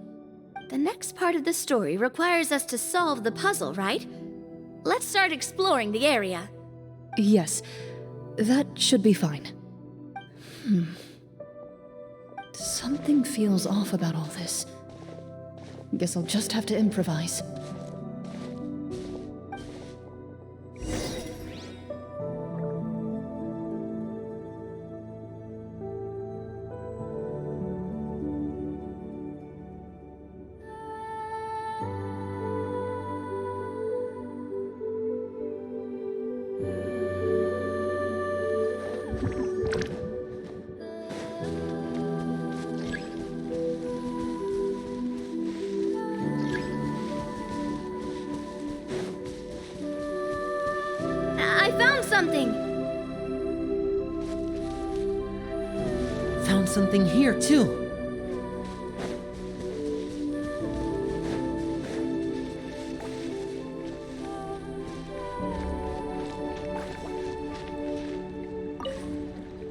The next part of the story requires us to solve the puzzle, right? Let's start exploring the area. Yes, that should be fine. Something feels off about all this. Guess I'll just have to improvise. I found something! Found something here, too.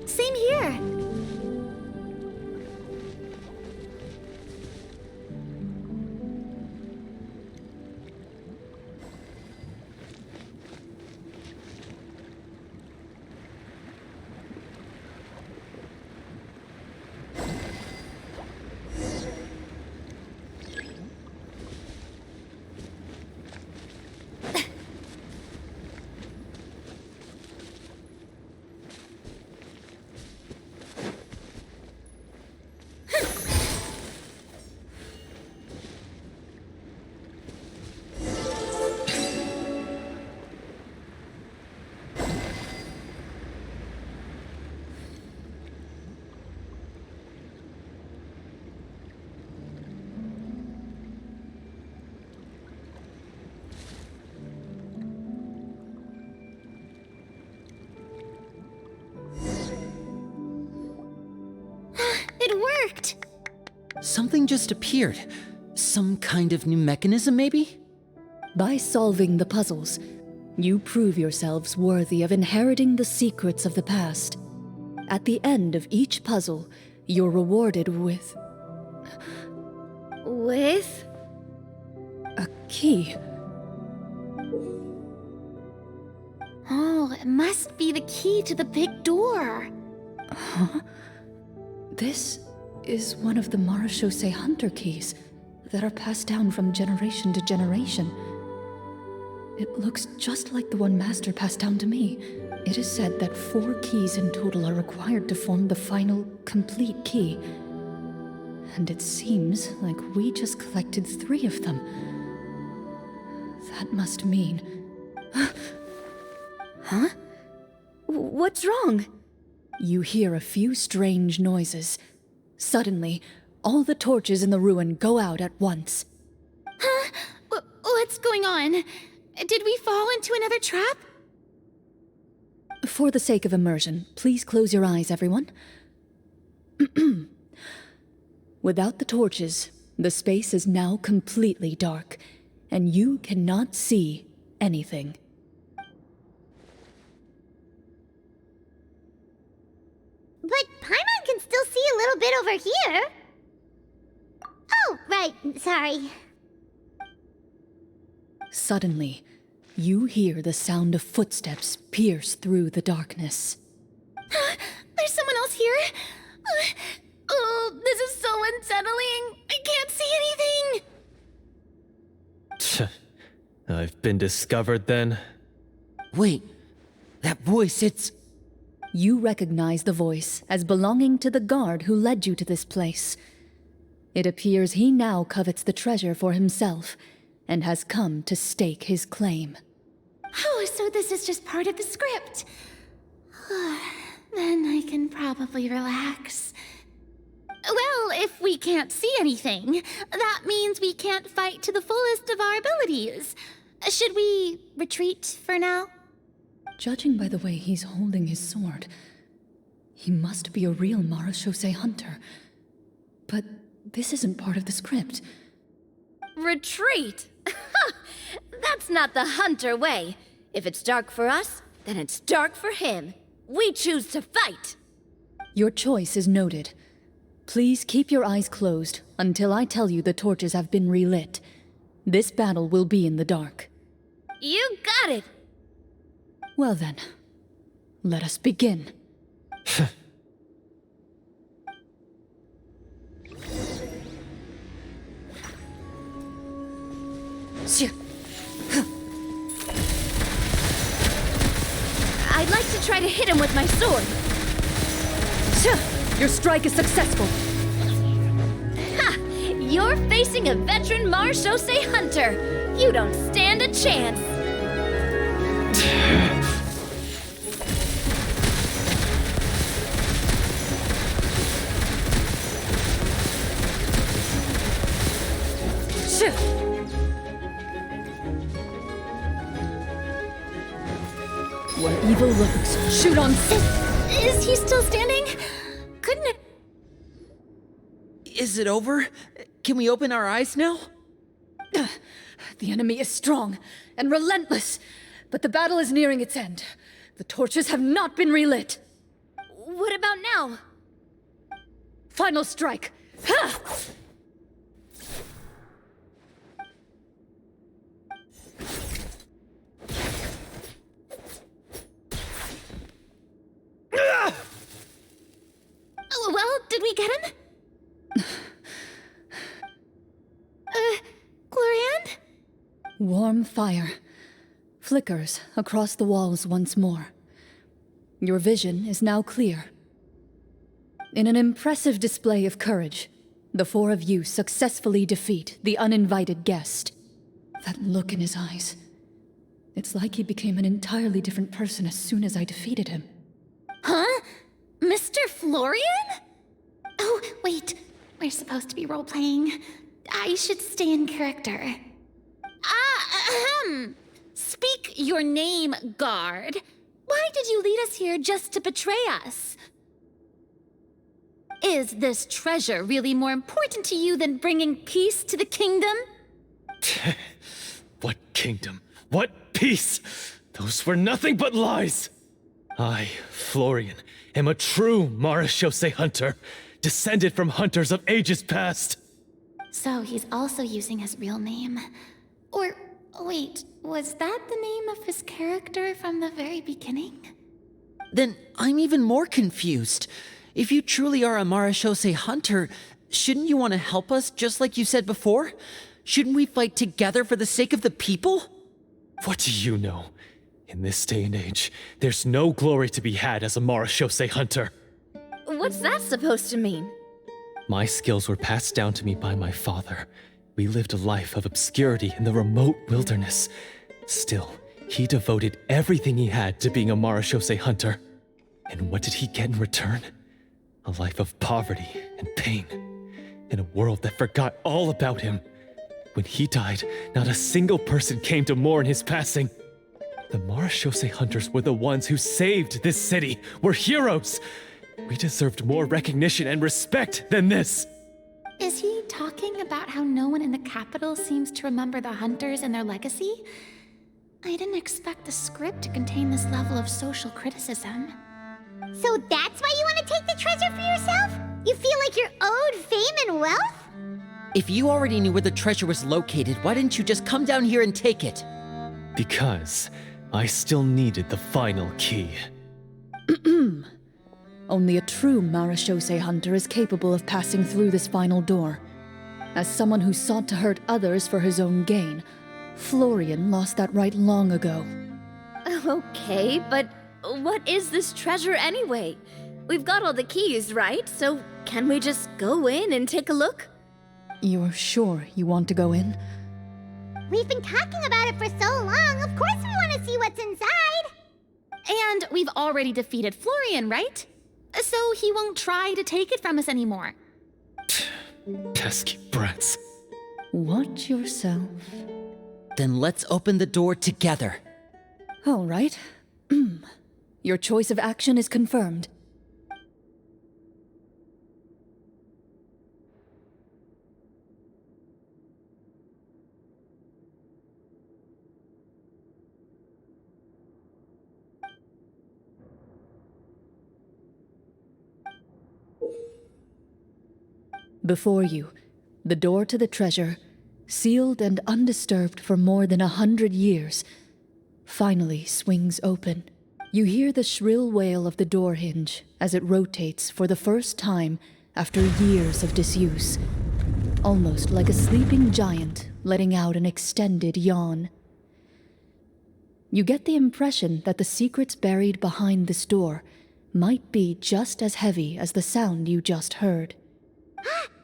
Same here. It worked! Something just appeared. Some kind of new mechanism, maybe? By solving the puzzles, you prove yourselves worthy of inheriting the secrets of the past. At the end of each puzzle, you're rewarded with With? a key. Oh, it must be the key to the big door. Huh? This is one of the Marechaussee Hunter keys that are passed down from generation to generation. It looks just like the one Master passed down to me. It is said that 4 keys in total are required to form the final, complete key. And it seems like we just collected 3 of them. That must mean... Huh? What's wrong? You hear a few strange noises. Suddenly, all the torches in the ruin go out at once. Huh? What's going on? Did we fall into another trap? For the sake of immersion, please close your eyes, everyone. Without the torches, the space is now completely dark, and you cannot see anything. But Paimon can still see a little bit over here. Oh, right, sorry. Suddenly, you hear the sound of footsteps pierce through the darkness. There's someone else here? Oh, this is so unsettling. I can't see anything. I've been discovered then. Wait, that voice, it's... You recognize the voice as belonging to the guard who led you to this place. It appears he now covets the treasure for himself and has come to stake his claim. Oh, so this is just part of the script. Then I can probably relax. Well, if we can't see anything, that means we can't fight to the fullest of our abilities. Should we retreat for now? Judging by the way he's holding his sword, he must be a real Marechaussee hunter. But this isn't part of the script. Retreat? That's not the hunter way. If it's dark for us, then it's dark for him. We choose to fight. Your choice is noted. Please keep your eyes closed until I tell you the torches have been relit. This battle will be in the dark. You got it! Well then, let us begin. I'd like to try to hit him with my sword. Your strike is successful. Ha! You're facing a veteran marechaussee hunter. You don't stand a chance. Where evil lurks, shoot on sight. Is he still standing? Couldn't it? Is it over? Can we open our eyes now? The enemy is strong and relentless, but the battle is nearing its end. The torches have not been relit. What about now? Final strike. Ha! Oh, well, did we get him? Glorianne? Warm fire flickers across the walls once more. Your vision is now clear. In an impressive display of courage, the four of you successfully defeat the uninvited guest. That look in his eyes. It's like he became an entirely different person as soon as I defeated him. Huh? Mr. Florian? Oh, wait. We're supposed to be role-playing. I should stay in character. Speak your name, guard. Why did you lead us here just to betray us? Is this treasure really more important to you than bringing peace to the kingdom? What kingdom? What peace? Those were nothing but lies! I, Florian, am a true marechaussee hunter, descended from hunters of ages past. So he's also using his real name. Or, wait, was that the name of his character from the very beginning? Then I'm even more confused. If you truly are a marechaussee hunter, shouldn't you want to help us just like you said before? Shouldn't we fight together for the sake of the people? What do you know? In this day and age, there's no glory to be had as a marechaussee hunter. What's that supposed to mean? My skills were passed down to me by my father. We lived a life of obscurity in the remote wilderness. Still, he devoted everything he had to being a marechaussee hunter. And what did he get in return? A life of poverty and pain. In a world that forgot all about him. When he died, not a single person came to mourn his passing. The marechaussee hunters were the ones who saved this city, were heroes. We deserved more recognition and respect than this. Is he talking about how no one in the capital seems to remember the hunters and their legacy? I didn't expect the script to contain this level of social criticism. So that's why you want to take the treasure for yourself? You feel like you're owed fame and wealth? If you already knew where the treasure was located, why didn't you just come down here and take it? Because I still needed the final key. Only a true marechaussee hunter is capable of passing through this final door. As someone who sought to hurt others for his own gain, Florian lost that right long ago. Okay, but what is this treasure anyway? We've got all the keys, right? So can we just go in and take a look? You're sure you want to go in? We've been talking about it for so long. Of course we want to see what's inside. And we've already defeated Florian, right? So he won't try to take it from us anymore. Pesky brats. Watch yourself. Then let's open the door together. All right. Your choice of action is confirmed. Before you, the door to the treasure, sealed and undisturbed for more than 100 years, finally swings open. You hear the shrill wail of the door hinge as it rotates for the first time after years of disuse. Almost like a sleeping giant letting out an extended yawn. You get the impression that the secrets buried behind this door might be just as heavy as the sound you just heard.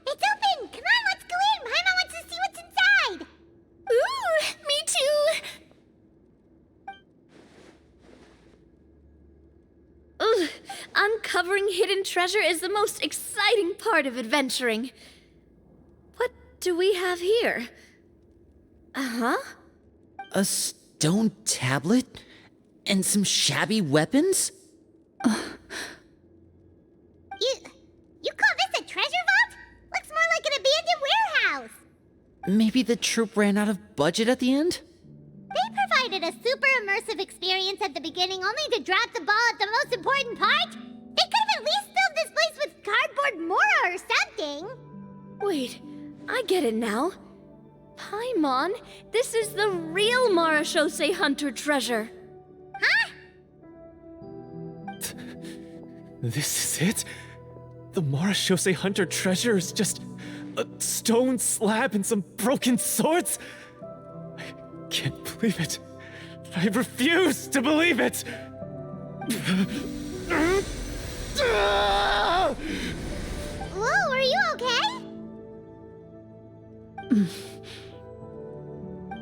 It's open! Come on, let's go in! Paimon wants to see what's inside! Ooh, me too! Ugh, uncovering hidden treasure is the most exciting part of adventuring. What do we have here? Uh-huh. A stone tablet? And some shabby weapons? You call this a treasure vault? Looks more like an abandoned warehouse! Maybe the troop ran out of budget at the end? They provided a super immersive experience at the beginning only to drop the ball at the most important part? They could have at least filled this place with cardboard Mora or something! Wait, I get it now. Paimon, this is the real Marachose Hunter treasure. Huh? This is it? The Marachose Hunter treasure is just a stone slab and some broken swords? I can't believe it. I refuse to believe it! Whoa, are you okay?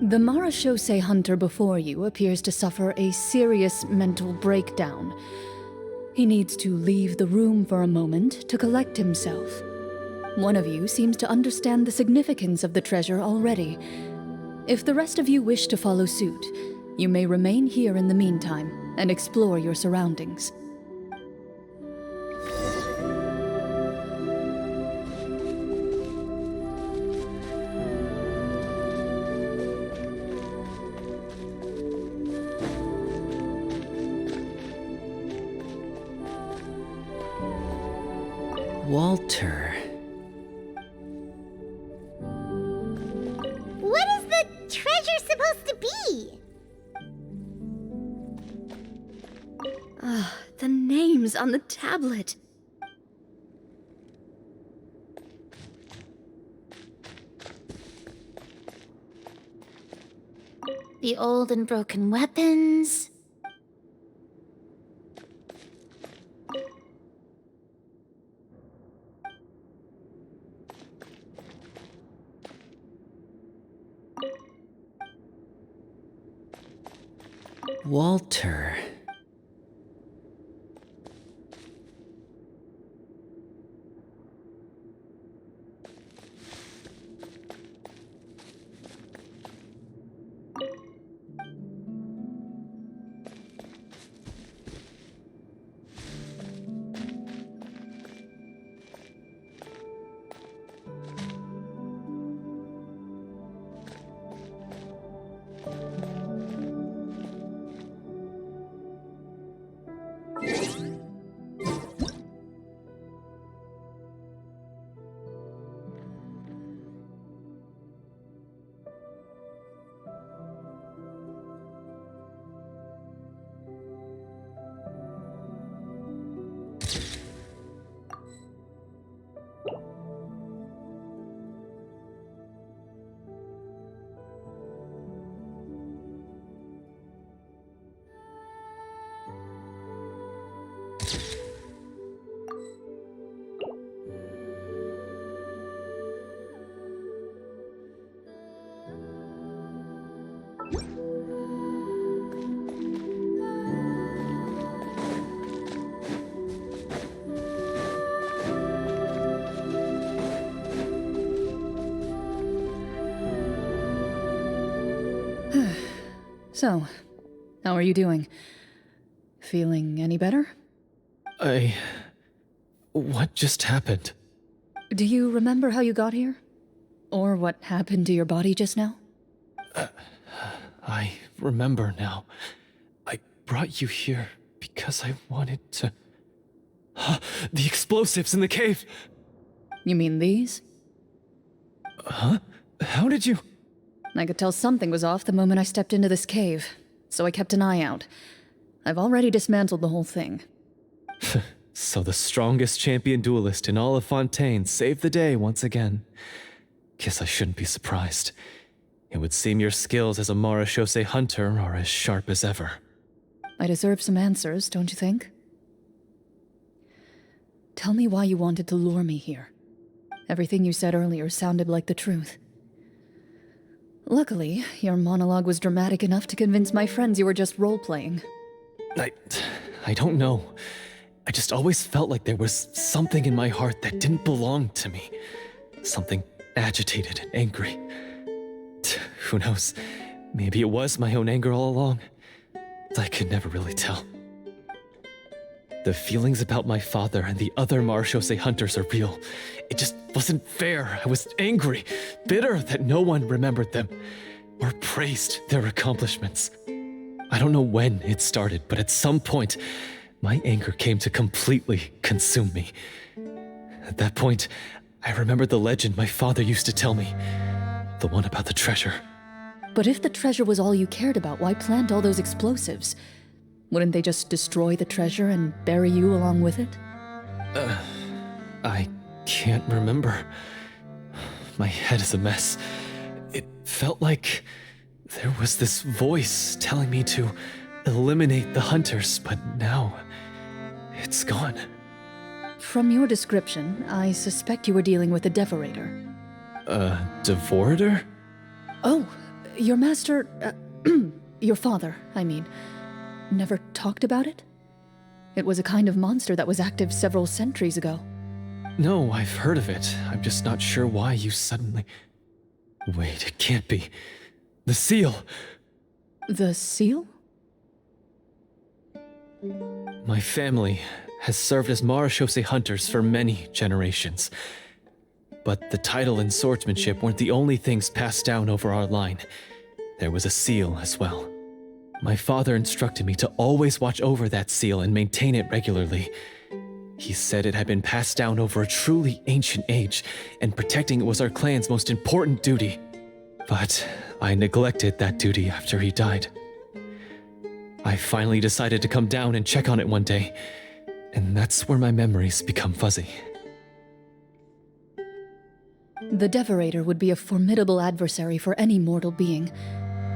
The Marachose Hunter before you appears to suffer a serious mental breakdown. He needs to leave the room for a moment to collect himself. One of you seems to understand the significance of the treasure already. If the rest of you wish to follow suit, you may remain here in the meantime and explore your surroundings. Walter. What is the treasure supposed to be? The names on the tablet. The old and broken weapons. Walter. So, how are you doing? Feeling any better? What just happened? Do you remember how you got here? Or what happened to your body just now? I remember now. I brought you here because I wanted to... The explosives in the cave! You mean these? Huh? How did you... I could tell something was off the moment I stepped into this cave, so I kept an eye out. I've already dismantled the whole thing. So the strongest champion duelist in all of Fontaine saved the day once again. Guess I shouldn't be surprised. It would seem your skills as a Marashose hunter are as sharp as ever. I deserve some answers, don't you think? Tell me why you wanted to lure me here. Everything you said earlier sounded like the truth. Luckily, your monologue was dramatic enough to convince my friends you were just role-playing. I don't know. I just always felt like there was something in my heart that didn't belong to me. Something agitated and angry. Who knows? Maybe it was my own anger all along. I could never really tell. The feelings about my father and the other Marashose hunters are real. It just wasn't fair. I was angry, bitter that no one remembered them or praised their accomplishments. I don't know when it started, but at some point, my anger came to completely consume me. At that point, I remembered the legend my father used to tell me. The one about the treasure. But if the treasure was all you cared about, why plant all those explosives? Wouldn't they just destroy the treasure and bury you along with it? I can't remember. My head is a mess. It felt like there was this voice telling me to eliminate the hunters, but now it's gone. From your description, I suspect you were dealing with a Devorator. Devorator? Oh, your master, your father, I mean, never talked about it? It was a kind of monster that was active several centuries ago. No, I've heard of it. I'm just not sure why you suddenly... Wait, it can't be. The seal! The seal? My family has served as Marashose hunters for many generations. But the title and swordsmanship weren't the only things passed down over our line. There was a seal as well. My father instructed me to always watch over that seal and maintain it regularly. He said it had been passed down over a truly ancient age, and protecting it was our clan's most important duty. But I neglected that duty after he died. I finally decided to come down and check on it one day, and that's where my memories become fuzzy. The Devorator would be a formidable adversary for any mortal being,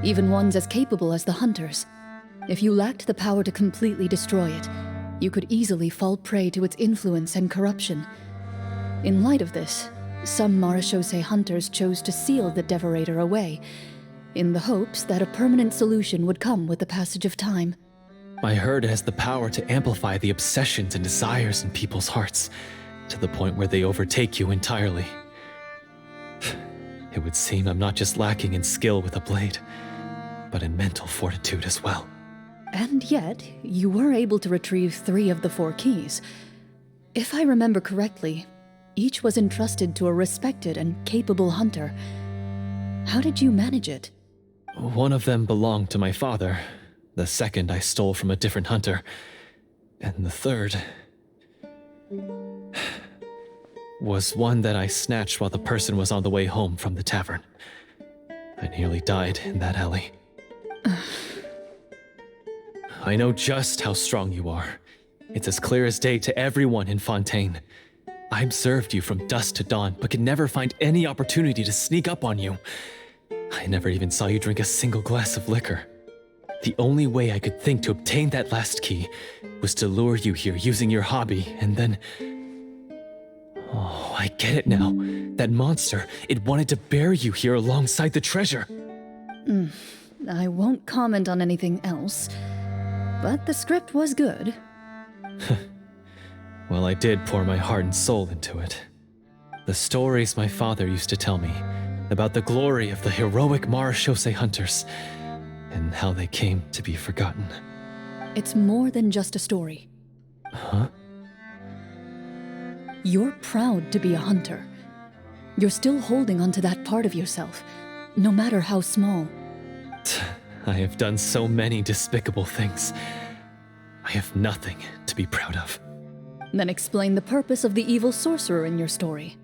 even ones as capable as the Hunters. If you lacked the power to completely destroy it, you could easily fall prey to its influence and corruption. In light of this, some Marashose hunters chose to seal the Devorator away, in the hopes that a permanent solution would come with the passage of time. I heard it has the power to amplify the obsessions and desires in people's hearts, to the point where they overtake you entirely. It would seem I'm not just lacking in skill with a blade, but in mental fortitude as well. And yet, you were able to retrieve 3 of the 4 keys. If I remember correctly, each was entrusted to a respected and capable hunter. How did you manage it? One of them belonged to my father. The second I stole from a different hunter. And the third... was one that I snatched while the person was on the way home from the tavern. I nearly died in that alley. I know just how strong you are. It's as clear as day to everyone in Fontaine. I observed you from dusk to dawn, but could never find any opportunity to sneak up on you. I never even saw you drink a single glass of liquor. The only way I could think to obtain that last key was to lure you here using your hobby, and then... Oh, I get it now. That monster, it wanted to bury you here alongside the treasure. I won't comment on anything else, but the script was good. Well, I did pour my heart and soul into it. The stories my father used to tell me about the glory of the heroic Marashose hunters and how they came to be forgotten. It's more than just a story. Huh? You're proud to be a hunter. You're still holding onto that part of yourself, no matter how small. I have done so many despicable things. I have nothing to be proud of. Then explain the purpose of the evil sorcerer in your story.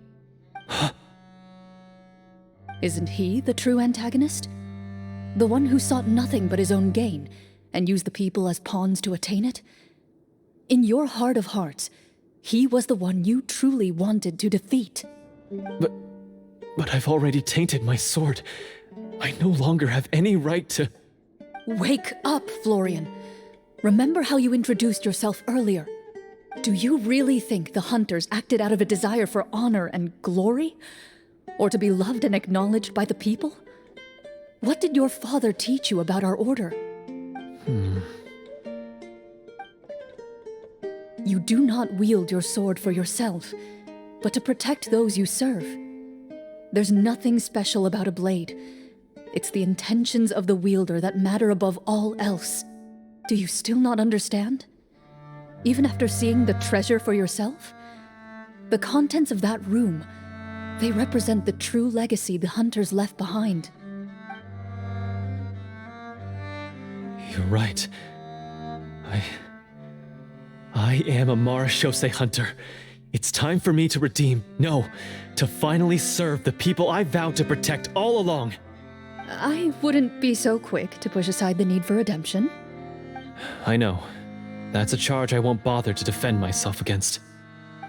Isn't he the true antagonist? The one who sought nothing but his own gain, and used the people as pawns to attain it? In your heart of hearts, he was the one you truly wanted to defeat. But I've already tainted my sword. I no longer have any right to... Wake up, Florian. Remember how you introduced yourself earlier. Do you really think the hunters acted out of a desire for honor and glory? Or to be loved and acknowledged by the people? What did your father teach you about our order? You do not wield your sword for yourself, but to protect those you serve. There's nothing special about a blade. It's the intentions of the wielder that matter above all else. Do you still not understand? Even after seeing the treasure for yourself? The contents of that room, they represent the true legacy the hunters left behind. You're right. I am a Marashose hunter. It's time for me to redeem, no, to finally serve the people I vowed to protect all along. I wouldn't be so quick to push aside the need for redemption. I know. That's a charge I won't bother to defend myself against.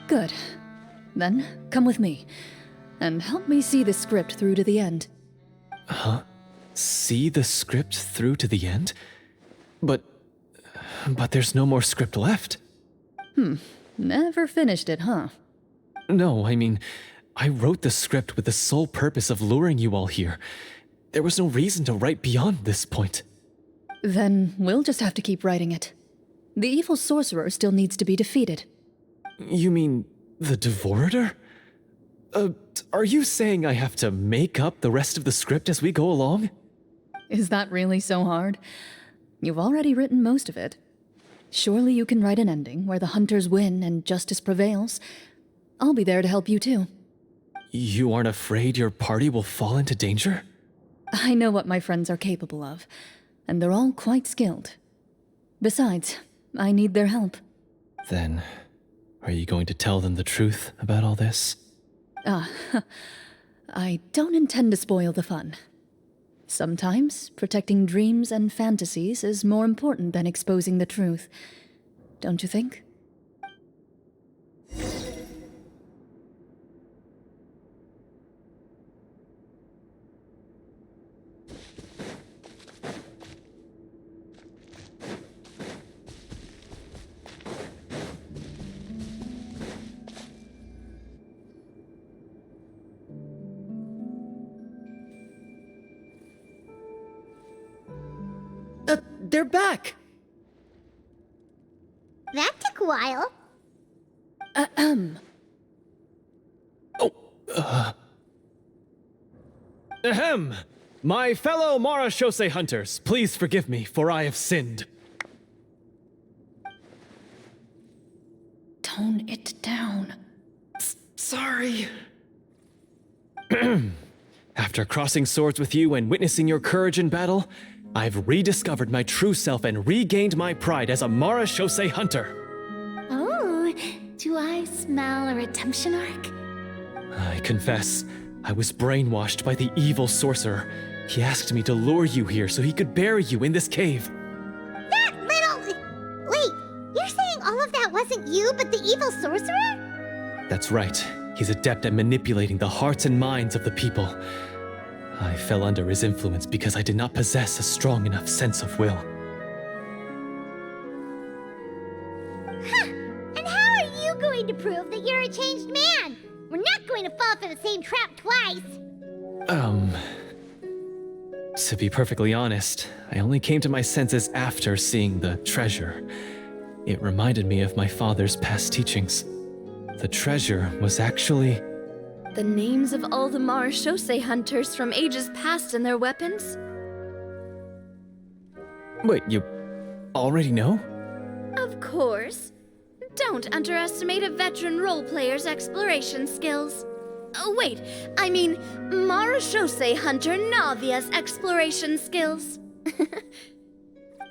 Good. Then, come with me, and help me see the script through to the end. Huh? See the script through to the end? But there's no more script left. Never finished it, huh? No, I mean, I wrote the script with the sole purpose of luring you all here. There was no reason to write beyond this point. Then we'll just have to keep writing it. The evil sorcerer still needs to be defeated. You mean the Devorator? Are you saying I have to make up the rest of the script as we go along? Is that really so hard? You've already written most of it. Surely you can write an ending where the hunters win and justice prevails. I'll be there to help you too. You aren't afraid your party will fall into danger? I know what my friends are capable of, and they're all quite skilled. Besides, I need their help. Then, are you going to tell them the truth about all this? I don't intend to spoil the fun. Sometimes, protecting dreams and fantasies is more important than exposing the truth. Don't you think? They're back! That took a while. Ahem! My fellow Marashose hunters, please forgive me, for I have sinned. Tone it down. Sorry. After crossing swords with you and witnessing your courage in battle, I've rediscovered my true self and regained my pride as a Marashose hunter. Oh, do I smell a redemption arc? I confess, I was brainwashed by the evil sorcerer. He asked me to lure you here so he could bury you in this cave. That little... Wait, you're saying all of that wasn't you, but the evil sorcerer? That's right. He's adept at manipulating the hearts and minds of the people. I fell under his influence because I did not possess a strong enough sense of will. Huh! And how are you going to prove that you're a changed man? We're not going to fall for the same trap twice. To be perfectly honest, I only came to my senses after seeing the treasure. It reminded me of my father's past teachings. The treasure was actually... The names of all the Marashose hunters from ages past and their weapons? Wait, you already know? Of course. Don't underestimate a veteran role player's exploration skills. Oh, wait, I mean Marashose hunter Navia's exploration skills.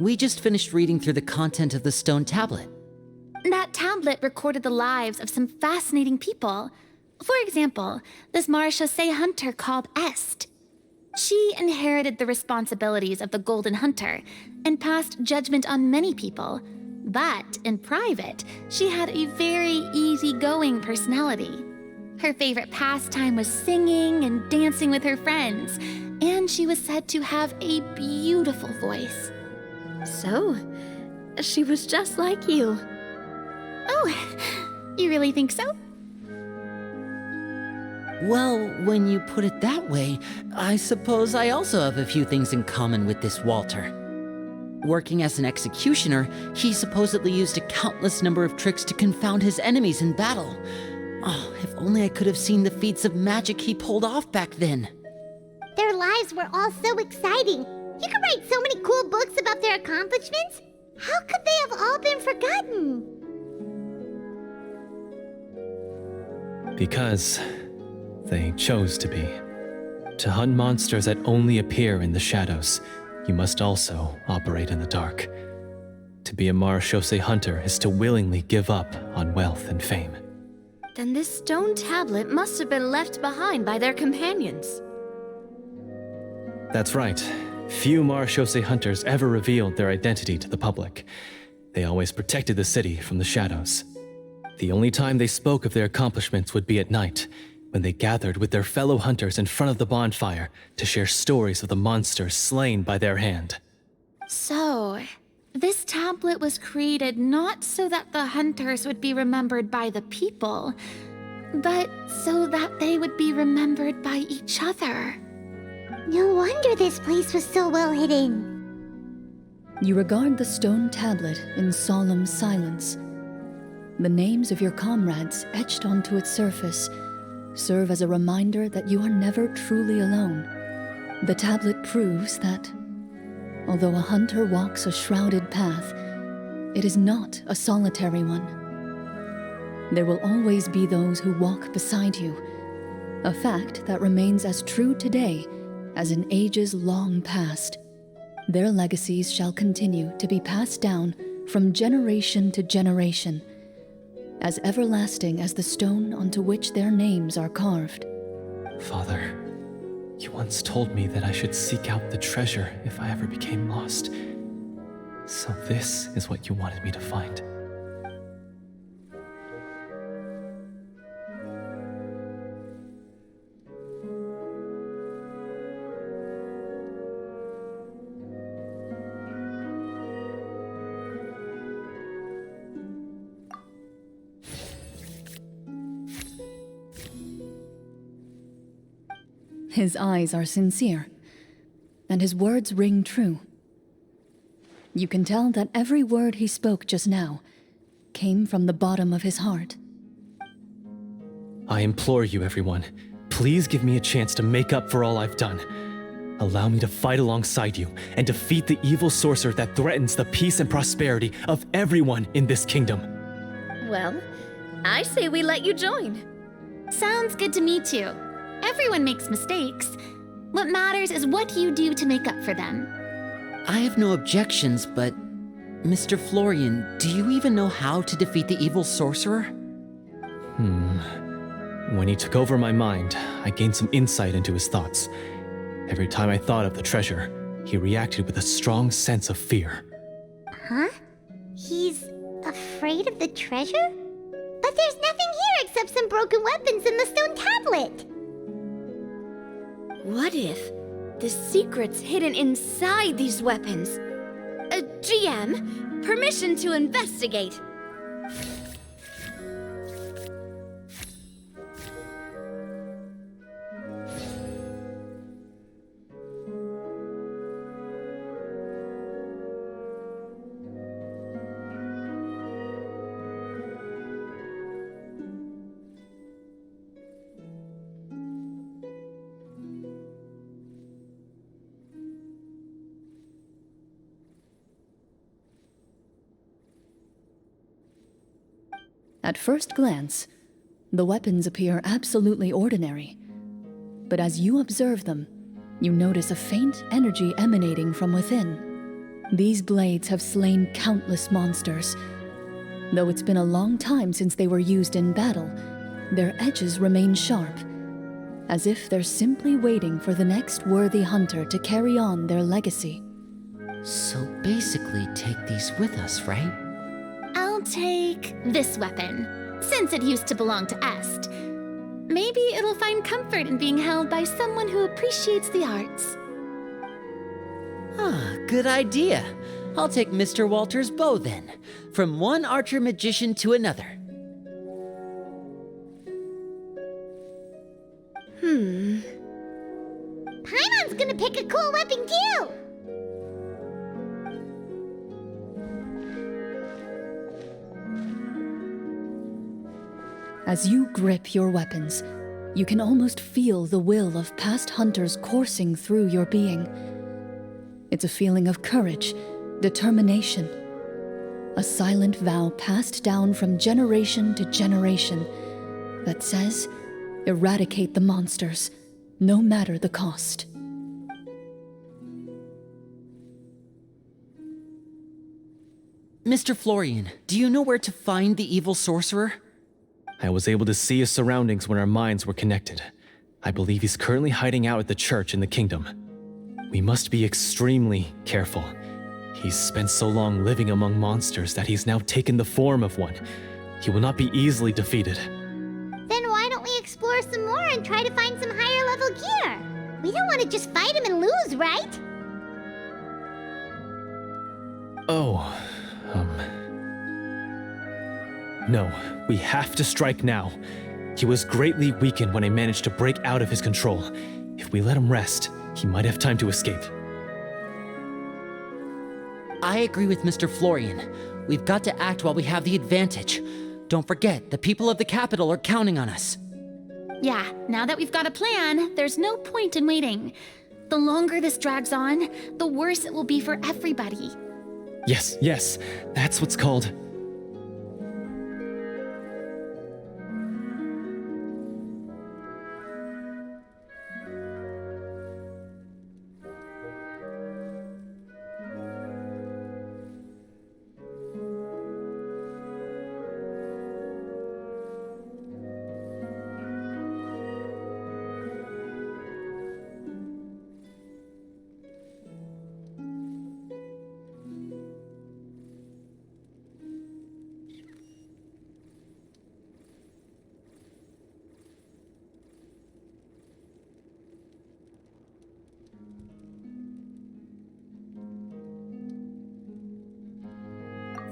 We just finished reading through the content of the stone tablet. That tablet recorded the lives of some fascinating people. For example, this Marashose hunter called Est. She inherited the responsibilities of the Golden Hunter and passed judgment on many people. But in private, she had a very easygoing personality. Her favorite pastime was singing and dancing with her friends, and she was said to have a beautiful voice. So, she was just like you. Oh, you really think so? Well, when you put it that way, I suppose I also have a few things in common with this Walter. Working as an executioner, he supposedly used a countless number of tricks to confound his enemies in battle. Oh, if only I could have seen the feats of magic he pulled off back then. Their lives were all so exciting. You could write so many cool books about their accomplishments. How could they have all been forgotten? Because they chose to be. To hunt monsters that only appear in the shadows, you must also operate in the dark. To be a Marechaussee hunter is to willingly give up on wealth and fame. Then this stone tablet must have been left behind by their companions. That's right. Few Marechaussee hunters ever revealed their identity to the public. They always protected the city from the shadows. The only time they spoke of their accomplishments would be at night, when they gathered with their fellow hunters in front of the bonfire to share stories of the monsters slain by their hand. So, this tablet was created not so that the hunters would be remembered by the people, but so that they would be remembered by each other. No wonder this place was so well hidden. You regard the stone tablet in solemn silence. The names of your comrades etched onto its surface serve as a reminder that you are never truly alone. The tablet proves that, although a hunter walks a shrouded path, it is not a solitary one. There will always be those who walk beside you, a fact that remains as true today as in ages long past. Their legacies shall continue to be passed down from generation to generation, as everlasting as the stone onto which their names are carved. Father, you once told me that I should seek out the treasure if I ever became lost. So this is what you wanted me to find. His eyes are sincere, and his words ring true. You can tell that every word he spoke just now came from the bottom of his heart. I implore you, everyone, please give me a chance to make up for all I've done. Allow me to fight alongside you and defeat the evil sorcerer that threatens the peace and prosperity of everyone in this kingdom. Well, I say we let you join. Sounds good to me too. Everyone makes mistakes. What matters is what you do to make up for them. I have no objections, but Mr. Florian, do you even know how to defeat the evil sorcerer? When he took over my mind, I gained some insight into his thoughts. Every time I thought of the treasure, he reacted with a strong sense of fear. Huh? He's afraid of the treasure? But there's nothing here except some broken weapons and the stone tablet. What if the secret's hidden inside these weapons? GM, permission to investigate. At first glance, the weapons appear absolutely ordinary. But as you observe them, you notice a faint energy emanating from within. These blades have slain countless monsters. Though it's been a long time since they were used in battle, their edges remain sharp, as if they're simply waiting for the next worthy hunter to carry on their legacy. So basically, take these with us, right? I'll take this weapon, since it used to belong to Est. Maybe it'll find comfort in being held by someone who appreciates the arts. Ah, good idea. I'll take Mr. Walter's bow then. From one archer magician to another. Paimon's gonna pick a cool weapon too! As you grip your weapons, you can almost feel the will of past hunters coursing through your being. It's a feeling of courage, determination, a silent vow passed down from generation to generation that says, eradicate the monsters, no matter the cost. Mr. Florian, do you know where to find the evil sorcerer? I was able to see his surroundings when our minds were connected. I believe he's currently hiding out at the church in the kingdom. We must be extremely careful. He's spent so long living among monsters that he's now taken the form of one. He will not be easily defeated. Then why don't we explore some more and try to find some higher level gear? We don't want to just fight him and lose, right? Oh, No, we have to strike now. He was greatly weakened when I managed to break out of his control. If we let him rest, he might have time to escape. I agree with Mr. Florian. We've got to act while we have the advantage. Don't forget, the people of the capital are counting on us. Yeah, now that we've got a plan, there's no point in waiting. The longer this drags on, the worse it will be for everybody. Yes, that's what's called...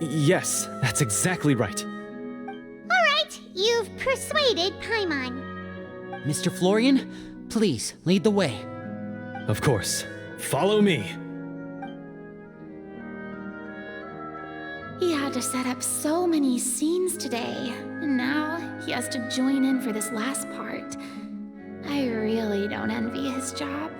Yes, that's exactly right. Alright, you've persuaded Paimon. Mr. Florian, please lead the way. Of course. Follow me. He had to set up so many scenes today, and now he has to join in for this last part. I really don't envy his job.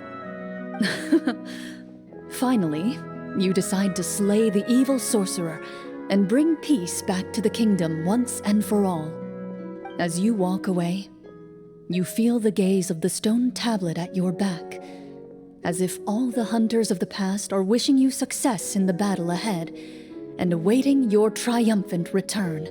Finally, you decide to slay the evil sorcerer and bring peace back to the kingdom once and for all. As you walk away, you feel the gaze of the stone tablet at your back, as if all the hunters of the past are wishing you success in the battle ahead and awaiting your triumphant return.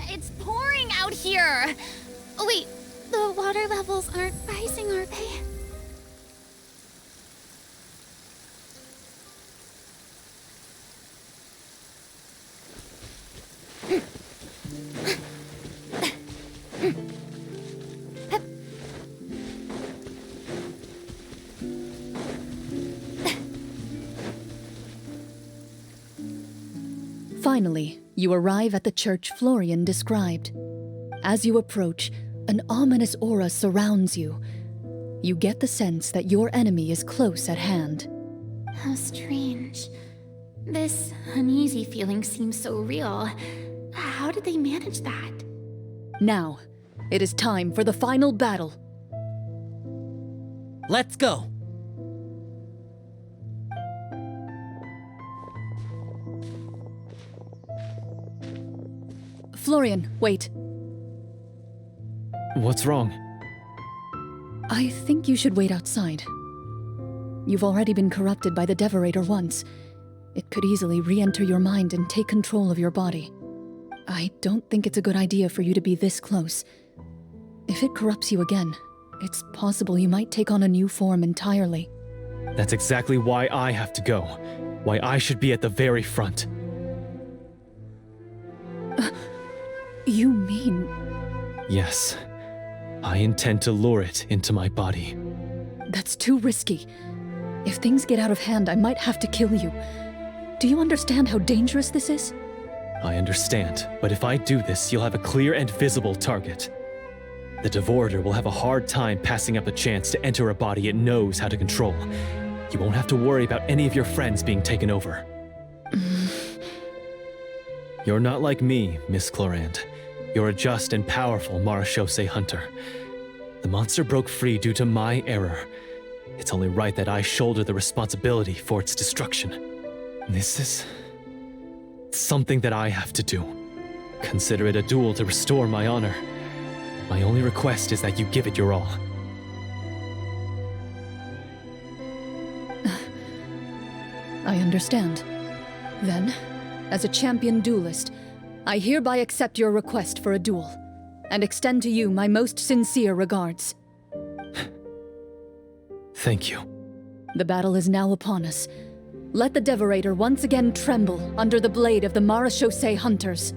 It's pouring out here! Oh, wait, the water levels aren't rising, are they? Finally, you arrive at the church Florian described. As you approach, an ominous aura surrounds you. You get the sense that your enemy is close at hand. How strange. This uneasy feeling seems so real. How did they manage that? Now, it is time for the final battle. Let's go! Florian, wait. What's wrong? I think you should wait outside. You've already been corrupted by the Devorator once. It could easily re-enter your mind and take control of your body. I don't think it's a good idea for you to be this close. If it corrupts you again, it's possible you might take on a new form entirely. That's exactly why I have to go. Why I should be at the very front. You mean... Yes. I intend to lure it into my body. That's too risky. If things get out of hand, I might have to kill you. Do you understand how dangerous this is? I understand, but if I do this, you'll have a clear and visible target. The Devorator will have a hard time passing up a chance to enter a body it knows how to control. You won't have to worry about any of your friends being taken over. You're not like me, Miss Corinde. You're a just and powerful Marechaussee hunter. The monster broke free due to my error. It's only right that I shoulder the responsibility for its destruction. This is... something that I have to do. Consider it a duel to restore my honor. My only request is that you give it your all. I understand. Then, as a champion duelist, I hereby accept your request for a duel, and extend to you my most sincere regards. Thank you. The battle is now upon us. Let the Devorator once again tremble under the blade of the Marechaussee hunters.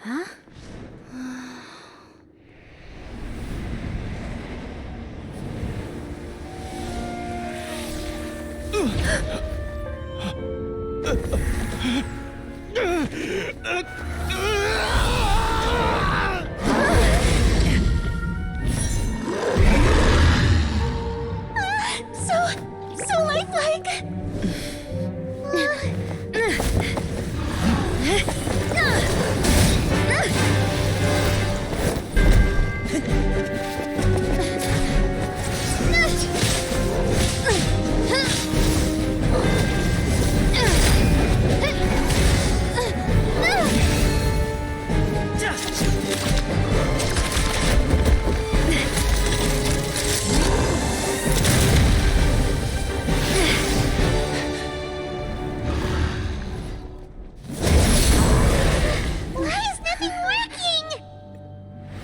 Huh? So lifelike!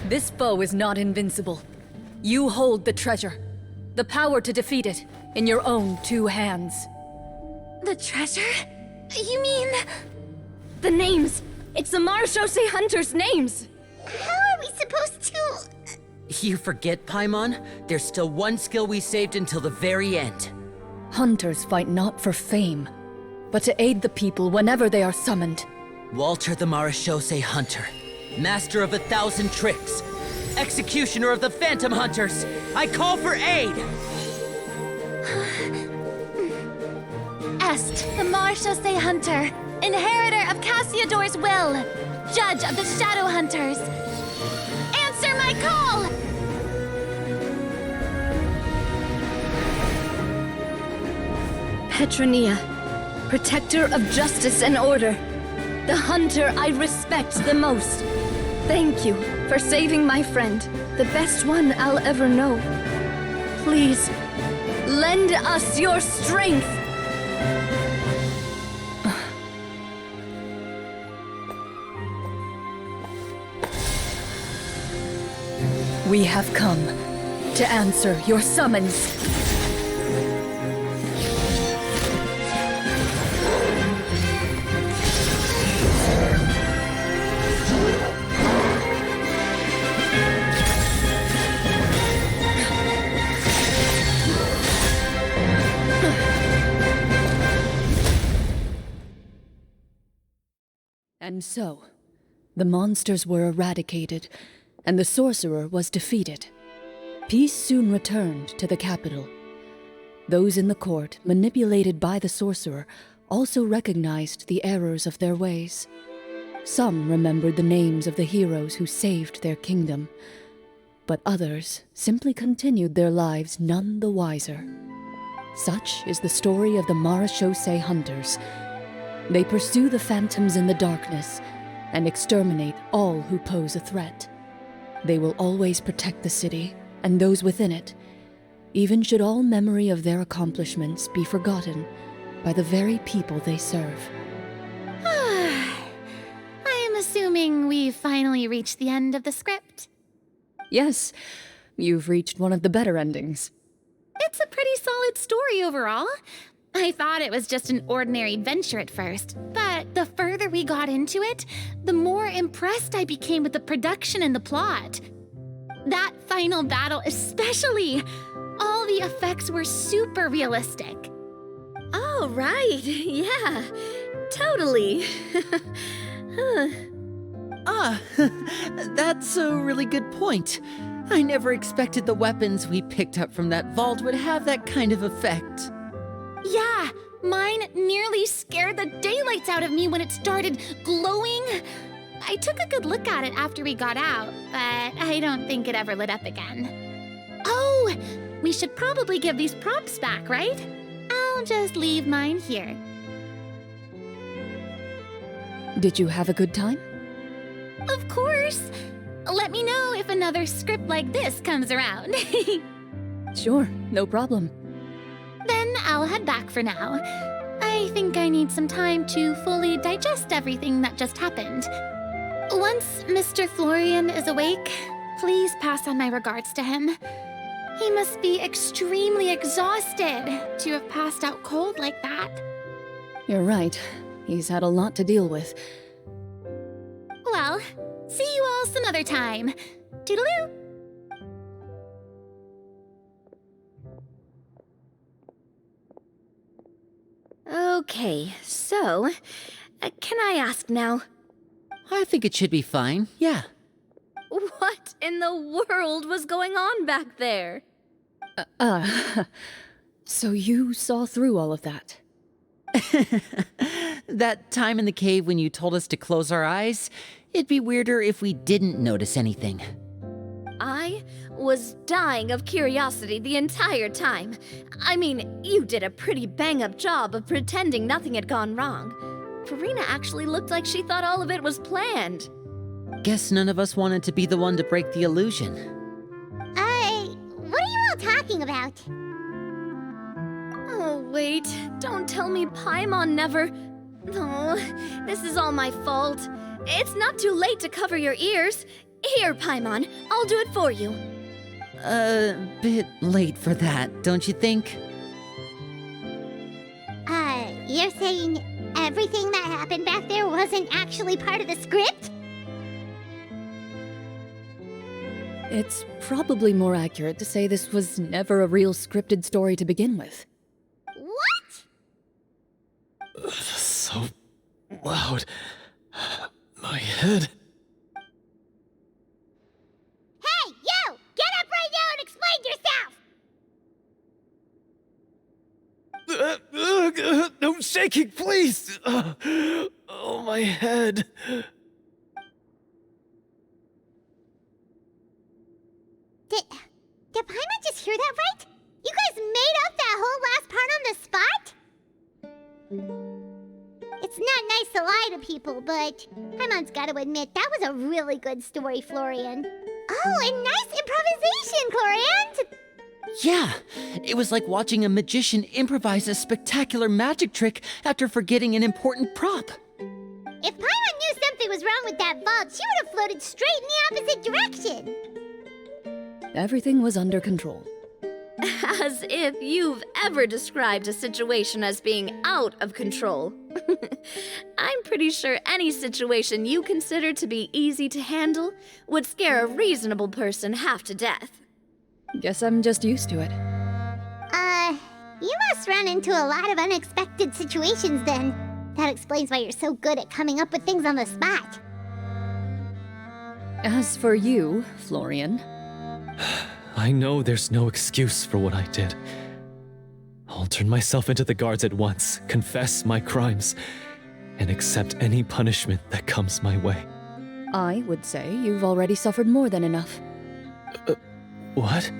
This foe is not invincible. You hold the treasure. The power to defeat it in your own 2 hands. The treasure? You mean... The names! It's the Marechaussee hunters' names! How are we supposed to... You forget, Paimon? There's still one skill we saved until the very end. Hunters fight not for fame, but to aid the people whenever they are summoned. Walter the Marechaussee Hunter, master of 1,000 tricks, executioner of the Phantom Hunters, I call for aid! Est, the Marechaussee Hunter, inheritor of Cassiodor's will, judge of the Shadow Hunters. Answer my call! Petronia, protector of justice and order. The hunter I respect the most. Thank you for saving my friend, the best one I'll ever know. Please, lend us your strength! We have come to answer your summons. And so, the monsters were eradicated, and the sorcerer was defeated. Peace soon returned to the capital. Those in the court, manipulated by the sorcerer, also recognized the errors of their ways. Some remembered the names of the heroes who saved their kingdom, but others simply continued their lives none the wiser. Such is the story of the Marechaussee Hunters. They pursue the phantoms in the darkness and exterminate all who pose a threat. They will always protect the city and those within it, even should all memory of their accomplishments be forgotten by the very people they serve. I am assuming we've finally reached the end of the script. Yes, you've reached one of the better endings. It's a pretty solid story overall. I thought it was just an ordinary adventure at first, but the further we got into it, the more impressed I became with the production and the plot. That final battle especially. All the effects were super realistic. Oh, right. Yeah, totally. That's a really good point. I never expected the weapons we picked up from that vault would have that kind of effect. Yeah, mine nearly scared the daylights out of me when it started glowing. I took a good look at it after we got out, but I don't think it ever lit up again. Oh, we should probably give these props back, right? I'll just leave mine here. Did you have a good time? Of course. Let me know if another script like this comes around. Sure, no problem. Then I'll head back for now. I think I need some time to fully digest everything that just happened. Once Mr. Florian is awake, please pass on my regards to him. He must be extremely exhausted to have passed out cold like that. You're right. He's had a lot to deal with. Well, see you all some other time. Toodaloo! Okay, so, can I ask now? I think it should be fine, yeah. What in the world was going on back there? So you saw through all of that? That time in the cave when you told us to close our eyes, it'd be weirder if we didn't notice anything. I was dying of curiosity the entire time. I mean, you did a pretty bang-up job of pretending nothing had gone wrong. Farina actually looked like she thought all of it was planned. Guess none of us wanted to be the one to break the illusion. What are you all talking about? Oh, wait. Don't tell me Paimon never... Oh, this is all my fault. It's not too late to cover your ears. Here, Paimon, I'll do it for you. Bit late for that, don't you think? You're saying everything that happened back there wasn't actually part of the script? It's probably more accurate to say this was never a real scripted story to begin with. What? So loud. My head. Hey, you! Get up right now and explain yourself! No shaking, please! Oh, my head. Did Paimon just hear that right? You guys made up that whole last part on the spot? It's not nice to lie to people, but Paimon's got to admit, that was a really good story, Florian. Oh, and nice improvisation, Florian! Yeah, it was like watching a magician improvise a spectacular magic trick after forgetting an important prop. If Paimon knew something was wrong with that vault, she would have floated straight in the opposite direction. Everything was under control. As if you've ever described a situation as being out of control. I'm pretty sure any situation you consider to be easy to handle would scare a reasonable person half to death. Guess I'm just used to it. You must run into a lot of unexpected situations then. That explains why you're so good at coming up with things on the spot. As for you, Florian, I know there's no excuse for what I did. I'll turn myself into the guards at once, confess my crimes, and accept any punishment that comes my way. I would say you've already suffered more than enough. What?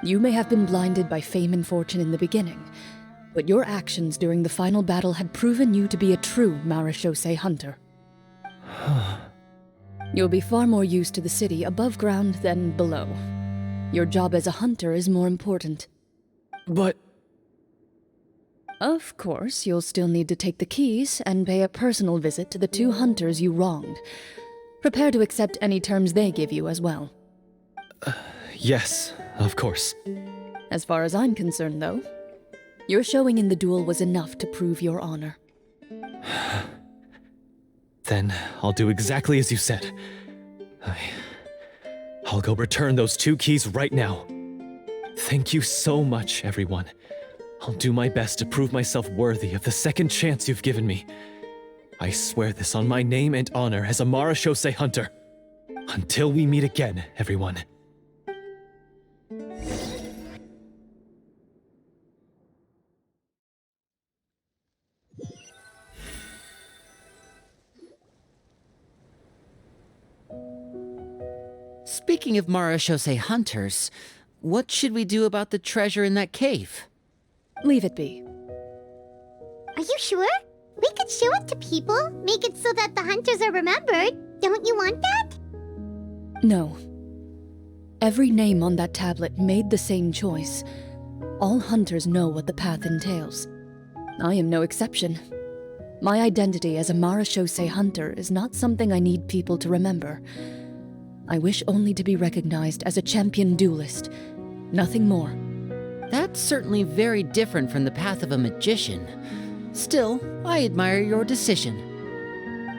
You may have been blinded by fame and fortune in the beginning, but your actions during the final battle had proven you to be a true Marechaussee hunter. You'll be far more used to the city above ground than below. Your job as a hunter is more important. But... Of course, you'll still need to take the keys and pay a personal visit to the 2 hunters you wronged. Prepare to accept any terms they give you as well. Yes, of course. As far as I'm concerned, though, your showing in the duel was enough to prove your honor. Then I'll do exactly as you said. I'll go return those 2 keys right now. Thank you so much, everyone. I'll do my best to prove myself worthy of the second chance you've given me. I swear this on my name and honor as a Marechaussee hunter. Until we meet again, everyone. Speaking of Marechaussee hunters, what should we do about the treasure in that cave? Leave it be. Are you sure? We could show it to people, make it so that the hunters are remembered. Don't you want that? No. Every name on that tablet made the same choice. All hunters know what the path entails. I am no exception. My identity as a Marechaussee hunter is not something I need people to remember. I wish only to be recognized as a champion duelist. Nothing more. That's certainly very different from the path of a magician. Still, I admire your decision.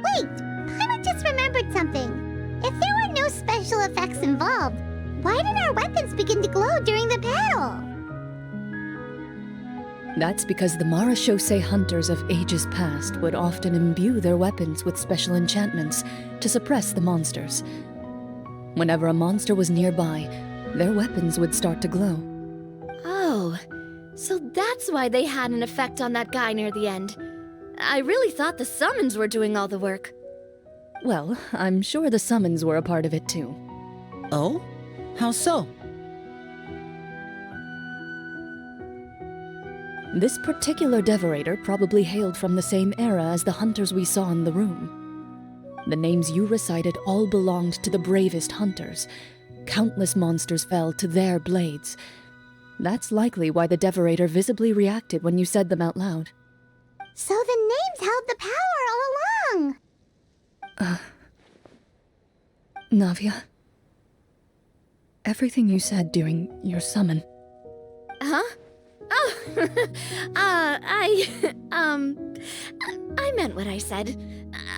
Wait! Paimon just remembered something. If there were no special effects involved, why did our weapons begin to glow during the battle? That's because the Marechaussee hunters of ages past would often imbue their weapons with special enchantments to suppress the monsters. Whenever a monster was nearby, their weapons would start to glow. Oh, so that's why they had an effect on that guy near the end. I really thought the summons were doing all the work. Well, I'm sure the summons were a part of it too. Oh? How so? This particular devorator probably hailed from the same era as the hunters we saw in the room. The names you recited all belonged to the bravest hunters. Countless monsters fell to their blades. That's likely why the devorator visibly reacted when you said them out loud. So the names held the power all along! Navia, everything you said during your summon. Huh? Oh, I meant what I said.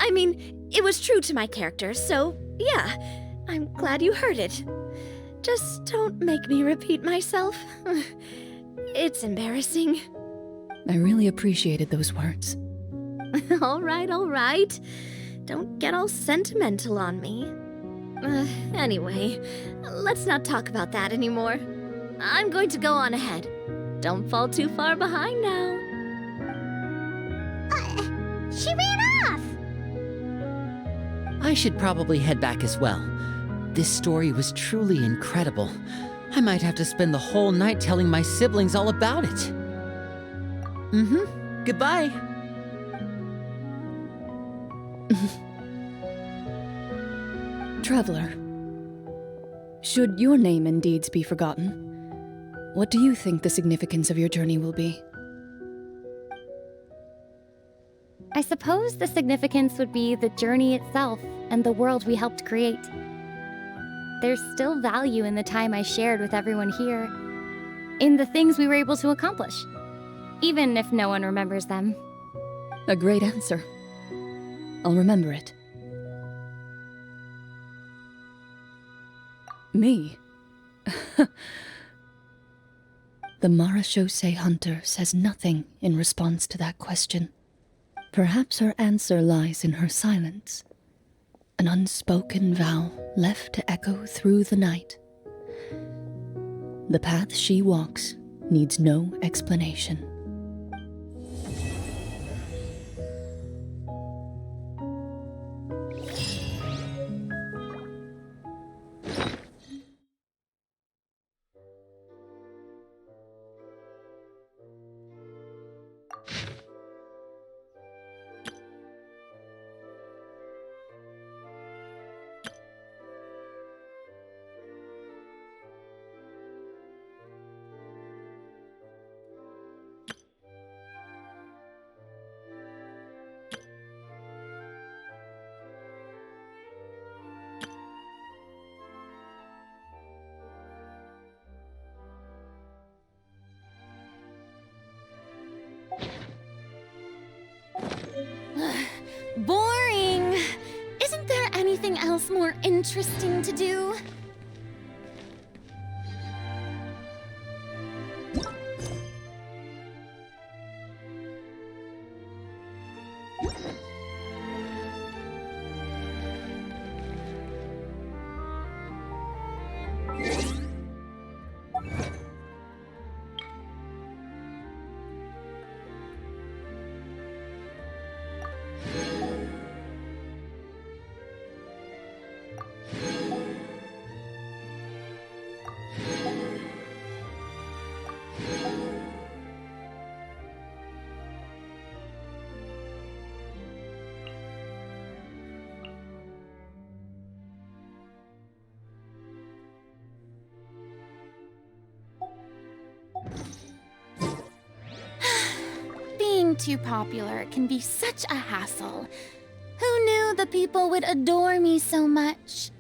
I mean, it was true to my character, so yeah, I'm glad you heard it. Just don't make me repeat myself. It's embarrassing. I really appreciated those words. All right. Don't get all sentimental on me. Anyway, let's not talk about that anymore. I'm going to go on ahead. Don't fall too far behind now. She ran off! I should probably head back as well. This story was truly incredible. I might have to spend the whole night telling my siblings all about it. Goodbye. Traveler, should your name and deeds be forgotten, what do you think the significance of your journey will be? I suppose the significance would be the journey itself and the world we helped create. There's still value in the time I shared with everyone here, in the things we were able to accomplish, even if no one remembers them. A great answer. I'll remember it. Me? The Marechaussee hunter says nothing in response to that question. Perhaps her answer lies in her silence. An unspoken vow left to echo through the night. The path she walks needs no explanation. Boring! Isn't there anything else more interesting to do? Being too popular can be such a hassle. Who knew the people would adore me so much?